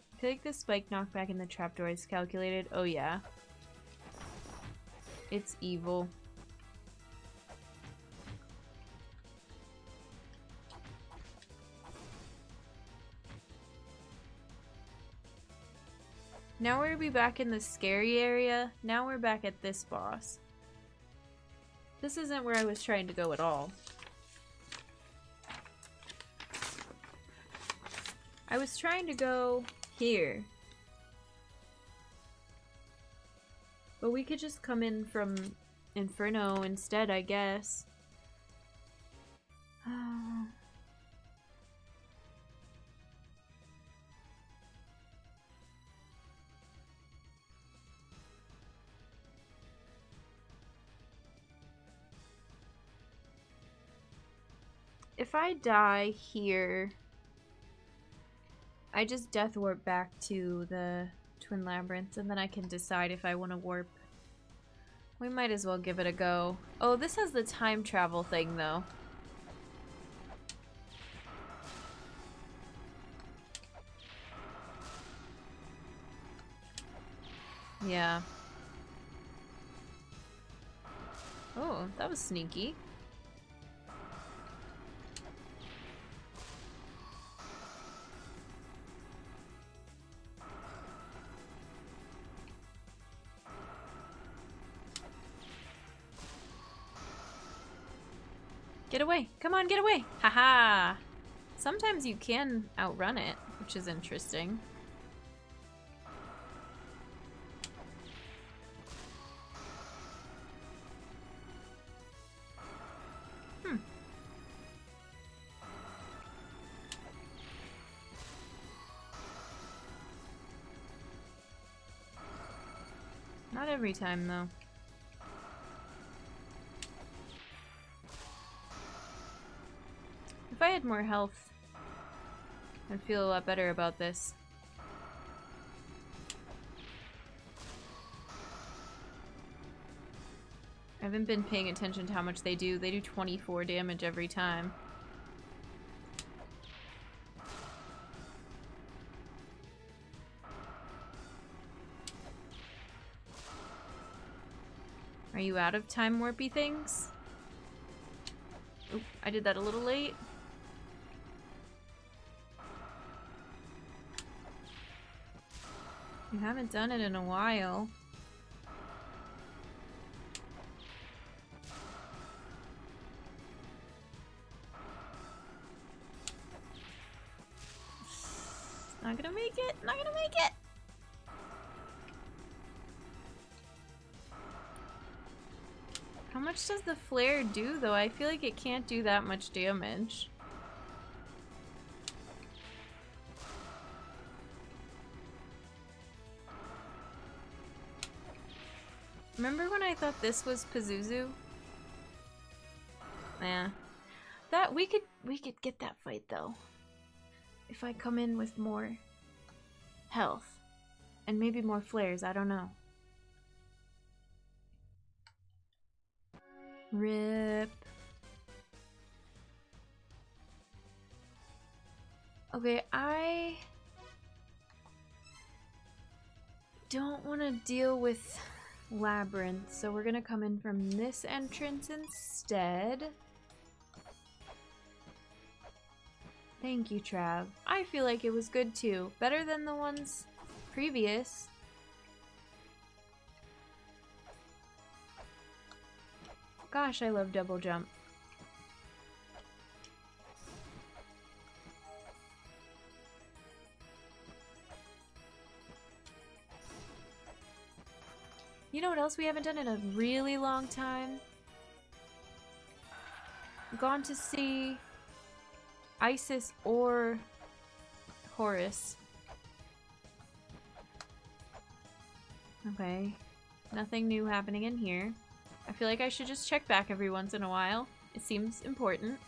I feel like the spike knockback in the trapdoor is calculated. Oh yeah. It's evil. Now we'll be back in the scary area. Now we're back at this boss. This isn't where I was trying to go at all. I was trying to go here. But we could just come in from Inferno instead, I guess. If I die here, I just death warp back to the Twin Labyrinths, and then I can decide if I want to warp. We might as well give it a go. Oh, this has the time travel thing, though. Yeah. Oh, that was sneaky. Get away! Come on, get away! Haha! Sometimes you can outrun it, which is interesting. Not every time, though. If I had more health, I'd feel a lot better about this. I haven't been paying attention to how much they do. They do 24 damage every time. Are you out of time warpy things? Oop, I did that a little late. You haven't done it in a while. Not gonna make it! Not gonna make it! How much does the flare do, though? I feel like it can't do that much damage. Remember when I thought this was Pazuzu? Yeah. That we could get that fight though. If I come in with more health and maybe more flares, I don't know. Rip. Okay, I don't want to deal with labyrinth, so we're gonna come in from this entrance instead. Thank you, Trav. I feel like it was good too. Better than the ones previous. Gosh, I love double jump. You know what else we haven't done in a really long time? Gone to see Isis or Horus. Okay. Nothing new happening in here. I feel like I should just check back every once in a while. It seems important.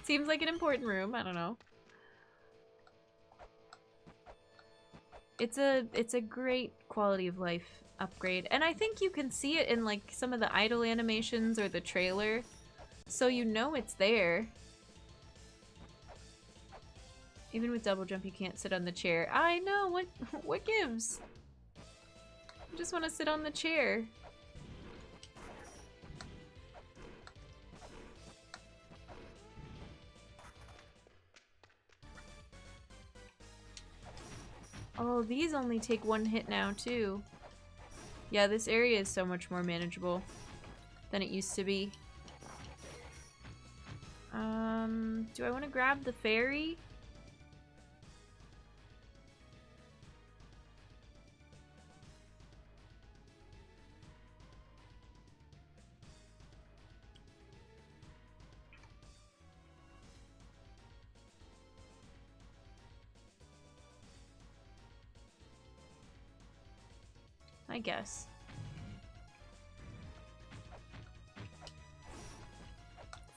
Seems like an important room, I don't know. It's a great quality of life upgrade. And I think you can see it in like some of the idle animations or the trailer. So you know it's there. Even with double jump you can't sit on the chair. I know, what gives? I just want to sit on the chair. Oh, these only take one hit now, too. Yeah, this area is so much more manageable than it used to be. Do I want to grab the fairy? I guess.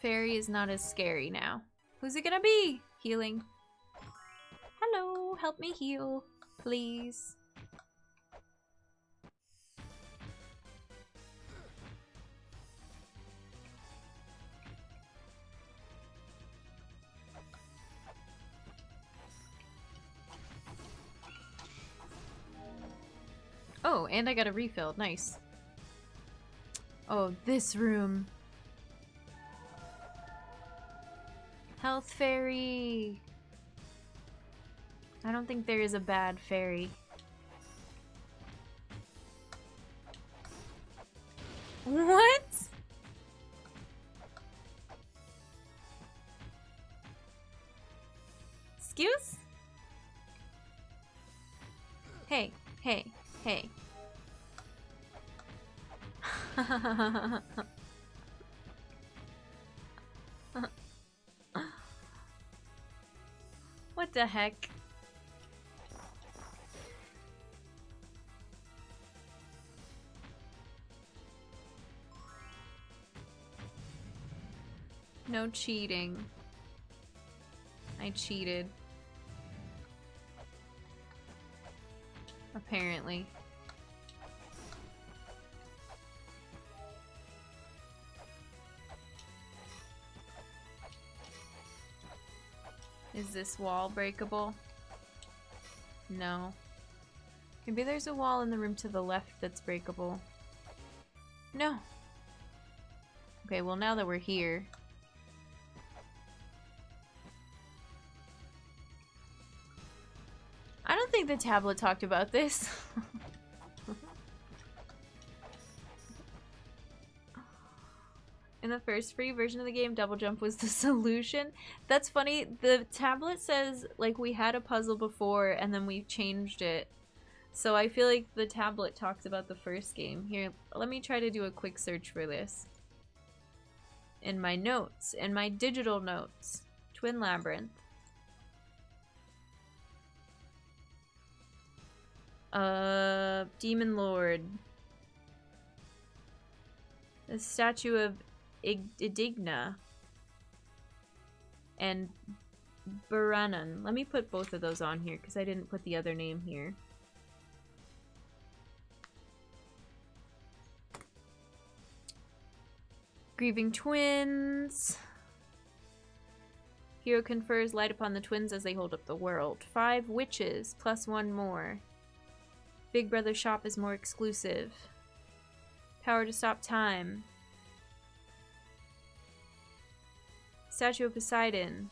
Fairy is not as scary now. Who's it gonna be? Healing. Hello, help me heal, please. Oh, and I got a refill. Nice. Oh, this room. Health fairy. I don't think there is a bad fairy. What? Excuse? Hey, hey, hey. What the heck? No cheating. I cheated. Apparently. Is this wall breakable? No. Maybe there's a wall in the room to the left that's breakable. No. Okay, well now that we're here. I don't think the tablet talked about this. In the first free version of the game, double jump was the solution. That's funny. The tablet says, like, we had a puzzle before and then we changed it. So I feel like the tablet talks about the first game. Here, let me try to do a quick search for this. In my notes, in my digital notes. Twin Labyrinth. Demon Lord. The statue of Idigna. And Baranan. Let me put both of those on here because I didn't put the other name here. Grieving twins. Hero confers light upon the twins as they hold up the world. 5 witches plus 1 more. Big Brother shop is more exclusive. Power to stop time. Statue of Poseidon.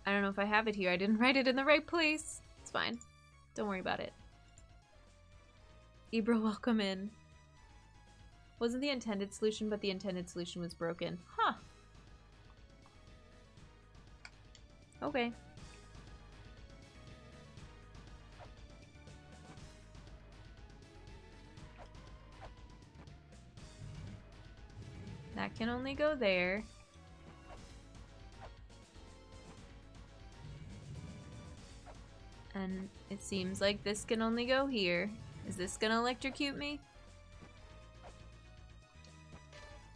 I don't know if I have it here. I didn't write it in the right place. It's fine. Don't worry about it. Ibra, welcome in. Wasn't the intended solution, but the intended solution was broken. Huh. Okay. That can only go there. And it seems like this can only go here. Is this gonna electrocute me?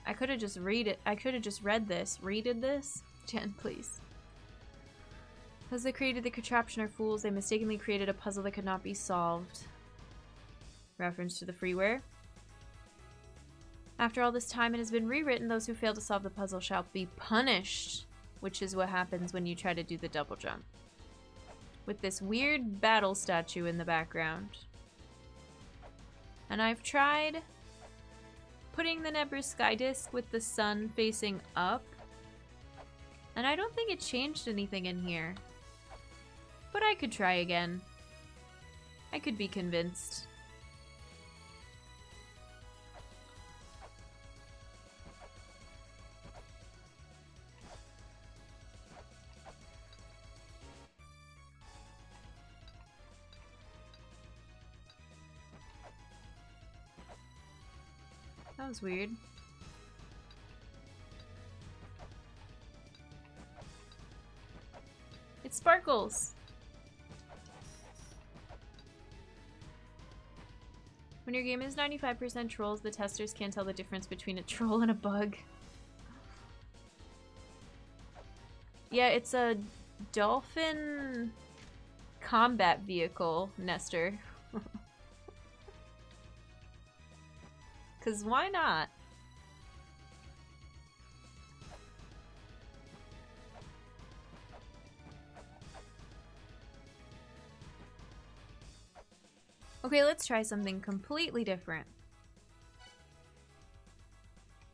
I could have just read it. I could have just read this. Readed this? Jen, please. As they created the contraption are fools, they mistakenly created a puzzle that could not be solved. Reference to the freeware. After all this time it has been rewritten, those who fail to solve the puzzle shall be punished. Which is what happens when you try to do the double jump. With this weird battle statue in the background. And I've tried putting the Nebra sky disc with the sun facing up. And I don't think it changed anything in here. But I could try again. I could be convinced. That was weird. It sparkles! When your game is 95% trolls, the testers can't tell the difference between a troll and a bug. Yeah, it's a dolphin combat vehicle, Nestor. 'Cause why not? Okay, let's try something completely different.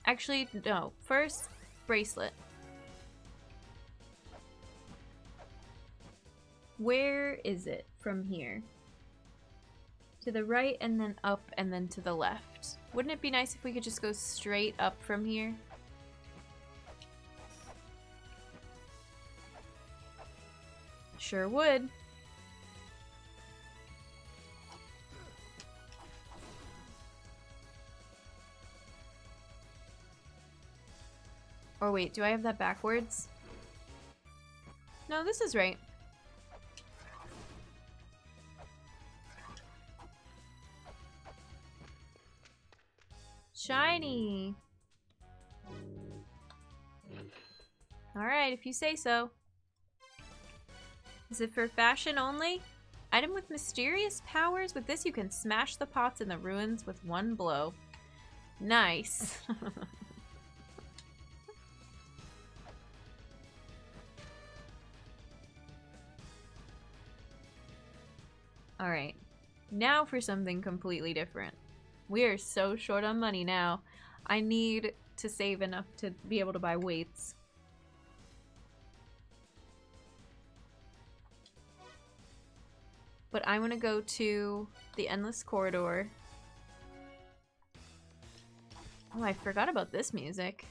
Actually, no. First, bracelet. Where is it from here? To the right and then up and then to the left. Wouldn't it be nice if we could just go straight up from here? Sure would. Or wait, do I have that backwards? No, this is right. Shiny! shiny. Alright, if you say so. Is it for fashion only? Item with mysterious powers. With this, you can smash the pots in the ruins with one blow. Nice. Alright. Now for something completely different. We are so short on money now. I need to save enough to be able to buy weights. But I want to go to the Endless Corridor. Oh, I forgot about this music.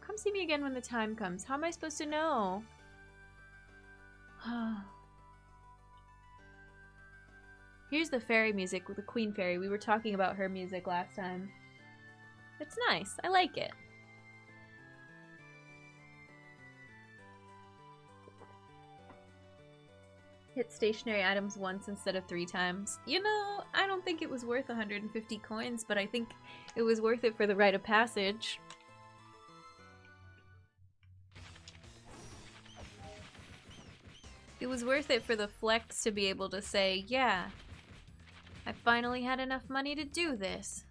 Come see me again when the time comes. How am I supposed to know? Here's the fairy music with the Queen Fairy. We were talking about her music last time. It's nice. I like it. Hit stationary items once instead of 3 times. You know, I don't think it was worth 150 coins, but I think it was worth it for the rite of passage. It was worth it for the flex to be able to say, yeah, I finally had enough money to do this.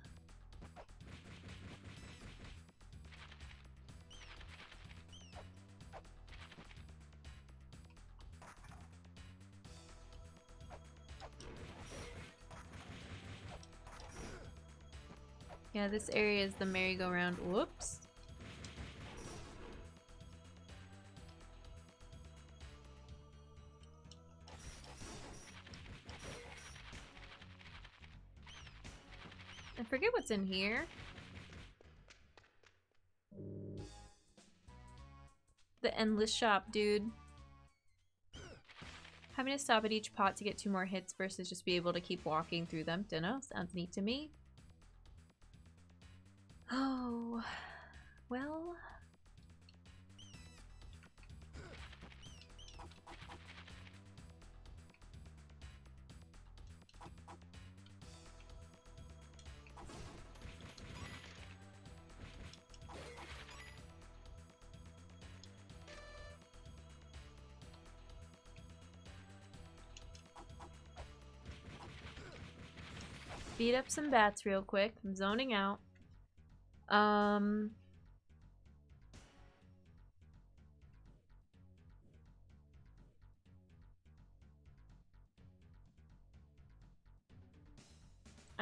Yeah, this area is the merry-go-round. Whoops. I forget what's in here. The endless shop, dude. Having to stop at each pot to get 2 more hits versus just be able to keep walking through them. Dunno, sounds neat to me. Oh, well. Beat up some bats real quick. I'm zoning out. I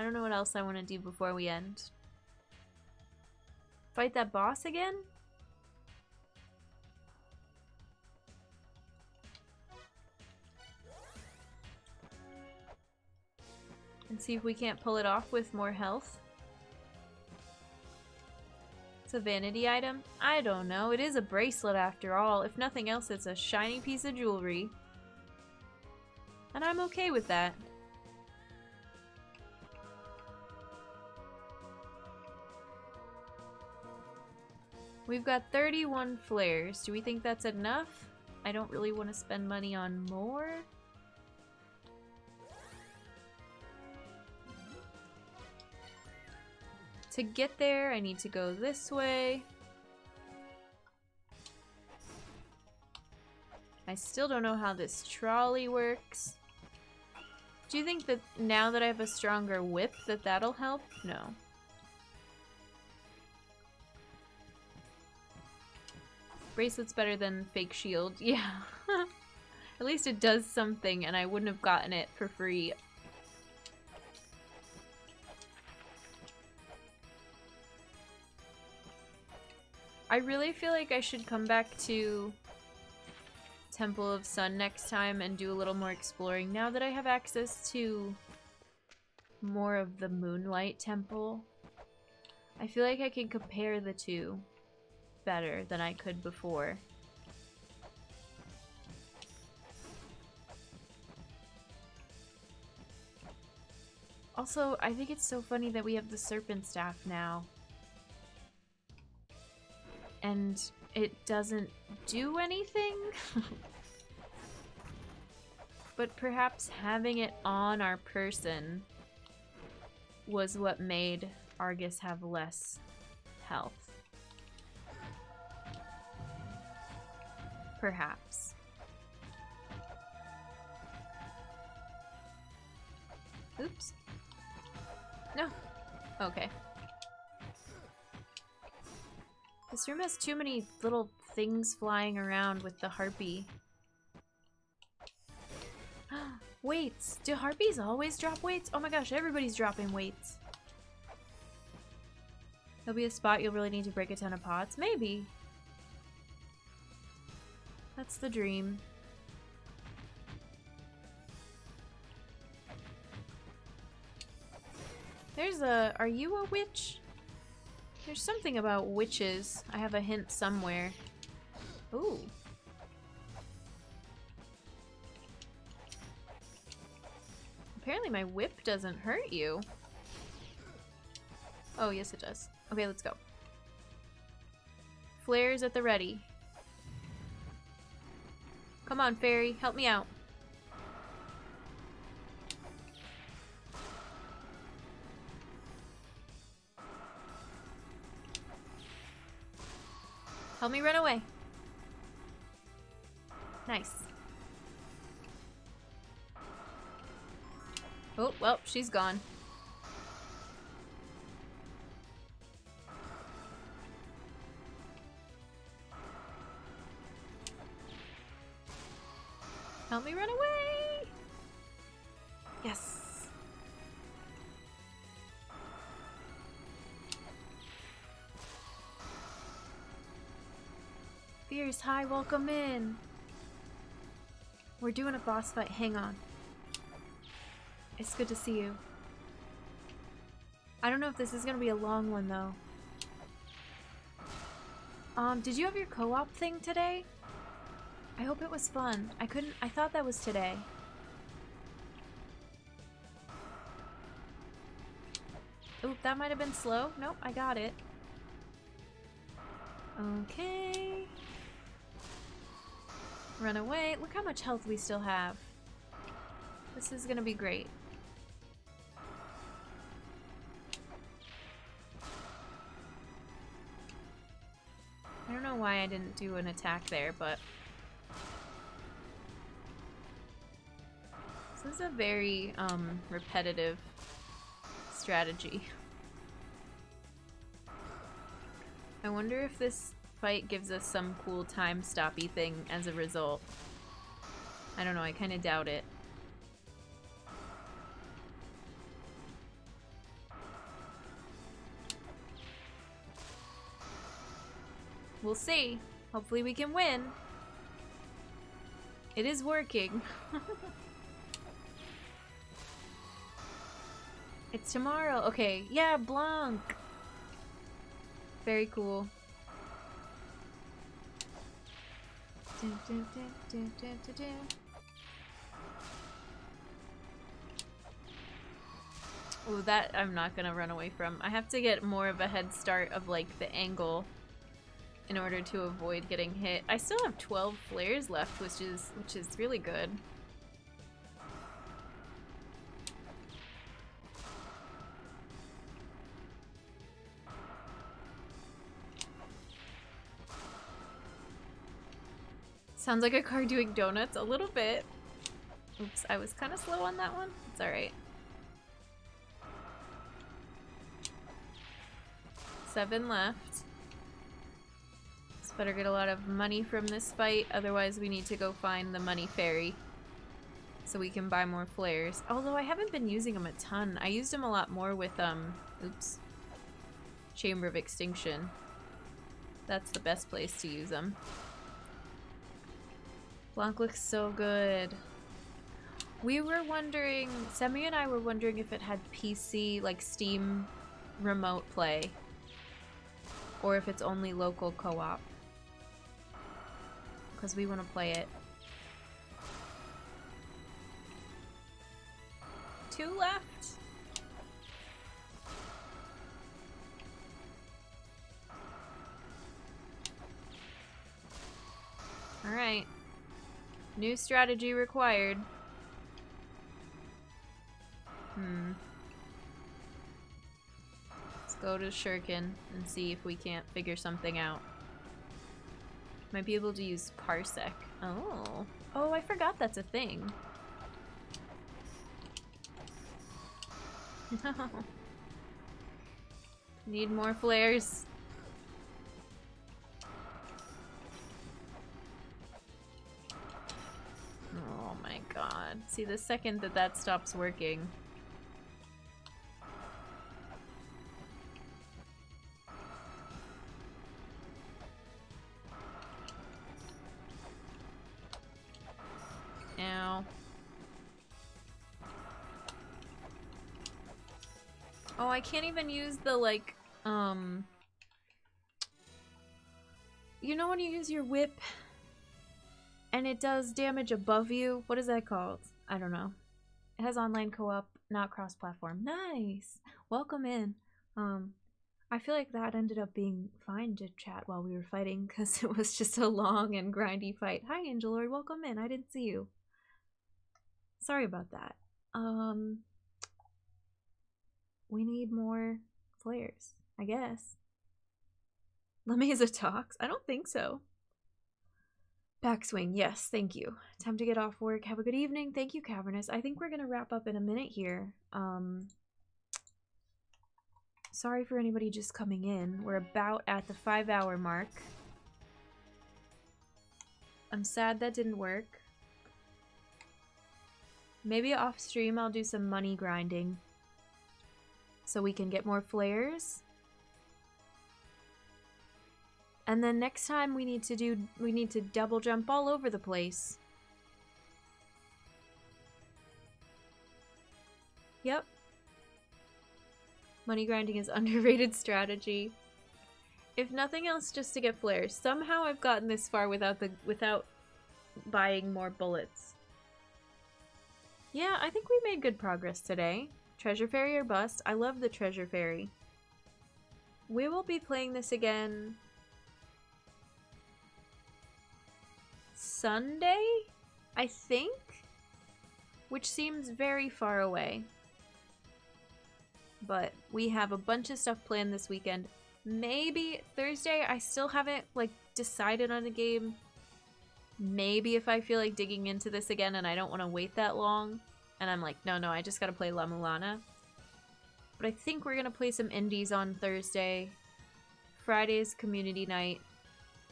don't know what else I want to do before we end. Fight that boss again? And see if we can't pull it off with more health. It's a vanity item? I don't know. It is a bracelet after all. If nothing else, it's a shiny piece of jewelry. And I'm okay with that. We've got 31 flares. Do we think that's enough? I don't really want to spend money on more. To get there, I need to go this way. I still don't know how this trolley works. Do you think that now that I have a stronger whip that that'll help? No. Bracelet's better than fake shield. Yeah. At least it does something and I wouldn't have gotten it for free. I really feel like I should come back to Temple of Sun next time and do a little more exploring now that I have access to more of the Moonlight Temple. I feel like I can compare the two better than I could before. Also, I think it's so funny that we have the serpent staff now. And it doesn't do anything? But perhaps having it on our person was what made Argus have less health. Perhaps. Oops. No. Okay. This room has too many little things flying around with the harpy. Weights! Do harpies always drop weights? Oh my gosh, everybody's dropping weights. There'll be a spot you'll really need to break a ton of pots? Maybe. That's the dream. There's a... Are you a witch? There's something about witches. I have a hint somewhere. Ooh. Apparently my whip doesn't hurt you. Oh, yes it does. Okay, let's go. Flares at the ready. Come on, fairy. Help me out. Help me run away. Nice. Oh, well, she's gone. Help me run away! Yes. Fierce, hi, welcome in. We're doing a boss fight. Hang on. It's good to see you. I don't know if this is gonna be a long one though. Did you have your co-op thing today? I hope it was fun. I thought that was today. Oop, that might have been slow. Nope, I got it. Okay. Run away. Look how much health we still have. This is gonna be great. I don't know why I didn't do an attack there, but this is a very repetitive strategy. I wonder if this fight gives us some cool time stoppy thing as a result. I don't know, I kind of doubt it. We'll see. Hopefully we can win. It is working. It's tomorrow. Okay, yeah, Blanc. Very cool. Oh, that I'm not gonna run away from. I have to get more of a head start of like the angle in order to avoid getting hit. I still have 12 flares left, which is really good. Sounds like a car doing donuts a little bit. Oops, I was kind of slow on that one. It's all right. 7 left. Just better get a lot of money from this fight, otherwise we need to go find the money fairy so we can buy more flares. Although I haven't been using them a ton. I used them a lot more with, oops, Chamber of Extinction. That's the best place to use them. Blanc looks so good. We were wondering, Semi and I were wondering if it had PC, like Steam remote play, or if it's only local co-op, because we want to play it. 2 left. All right. New strategy required. Let's go to Shuriken and see if we can't figure something out. Might be able to use Parsec. Oh. Oh, I forgot that's a thing. No. Need more flares. Oh my god. See, the second that that stops working. Ow. Oh, I can't even use the, like, you know when you use your whip and it does damage above you? What is that called? I don't know. It has online co-op, not cross-platform. Nice! Welcome in. I feel like that ended up being fine to chat while we were fighting because it was just a long and grindy fight. Hi, Angel Lord. Welcome in. I didn't see you. Sorry about that. We need more flares, I guess. Lameza talks? I don't think so. Backswing, yes, thank you. Time to get off work. Have a good evening. Thank you, Cavernous. I think we're gonna wrap up in a minute here. Sorry for anybody just coming in. We're about at the 5-hour mark. I'm sad that didn't work. Maybe off stream I'll do some money grinding so we can get more flares. And then next time we need to double jump all over the place. Yep. Money grinding is underrated strategy. If nothing else, just to get flares. Somehow I've gotten this far without buying more bullets. Yeah, I think we made good progress today. Treasure Fairy or bust. I love the Treasure Fairy. We will be playing this again Sunday, I think? Which seems very far away. But we have a bunch of stuff planned this weekend. Maybe Thursday. I still haven't, like, decided on a game. Maybe if I feel like digging into this again and I don't want to wait that long. And I'm like, no, I just gotta play La-Mulana. But I think we're gonna play some indies on Thursday. Friday is community night.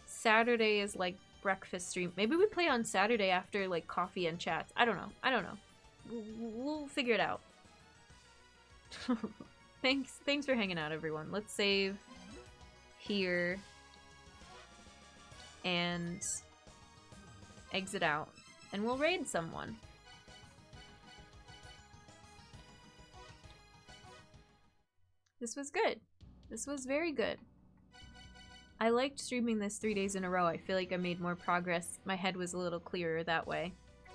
Saturday is, like, breakfast stream. Maybe we play on Saturday after, like, coffee and chats. I don't know. We'll figure it out. Thanks for hanging out, everyone. Let's save here and exit out, and we'll raid someone. This was good. This was very good. I liked streaming this 3 days in a row. I feel like I made more progress. My head was a little clearer that way.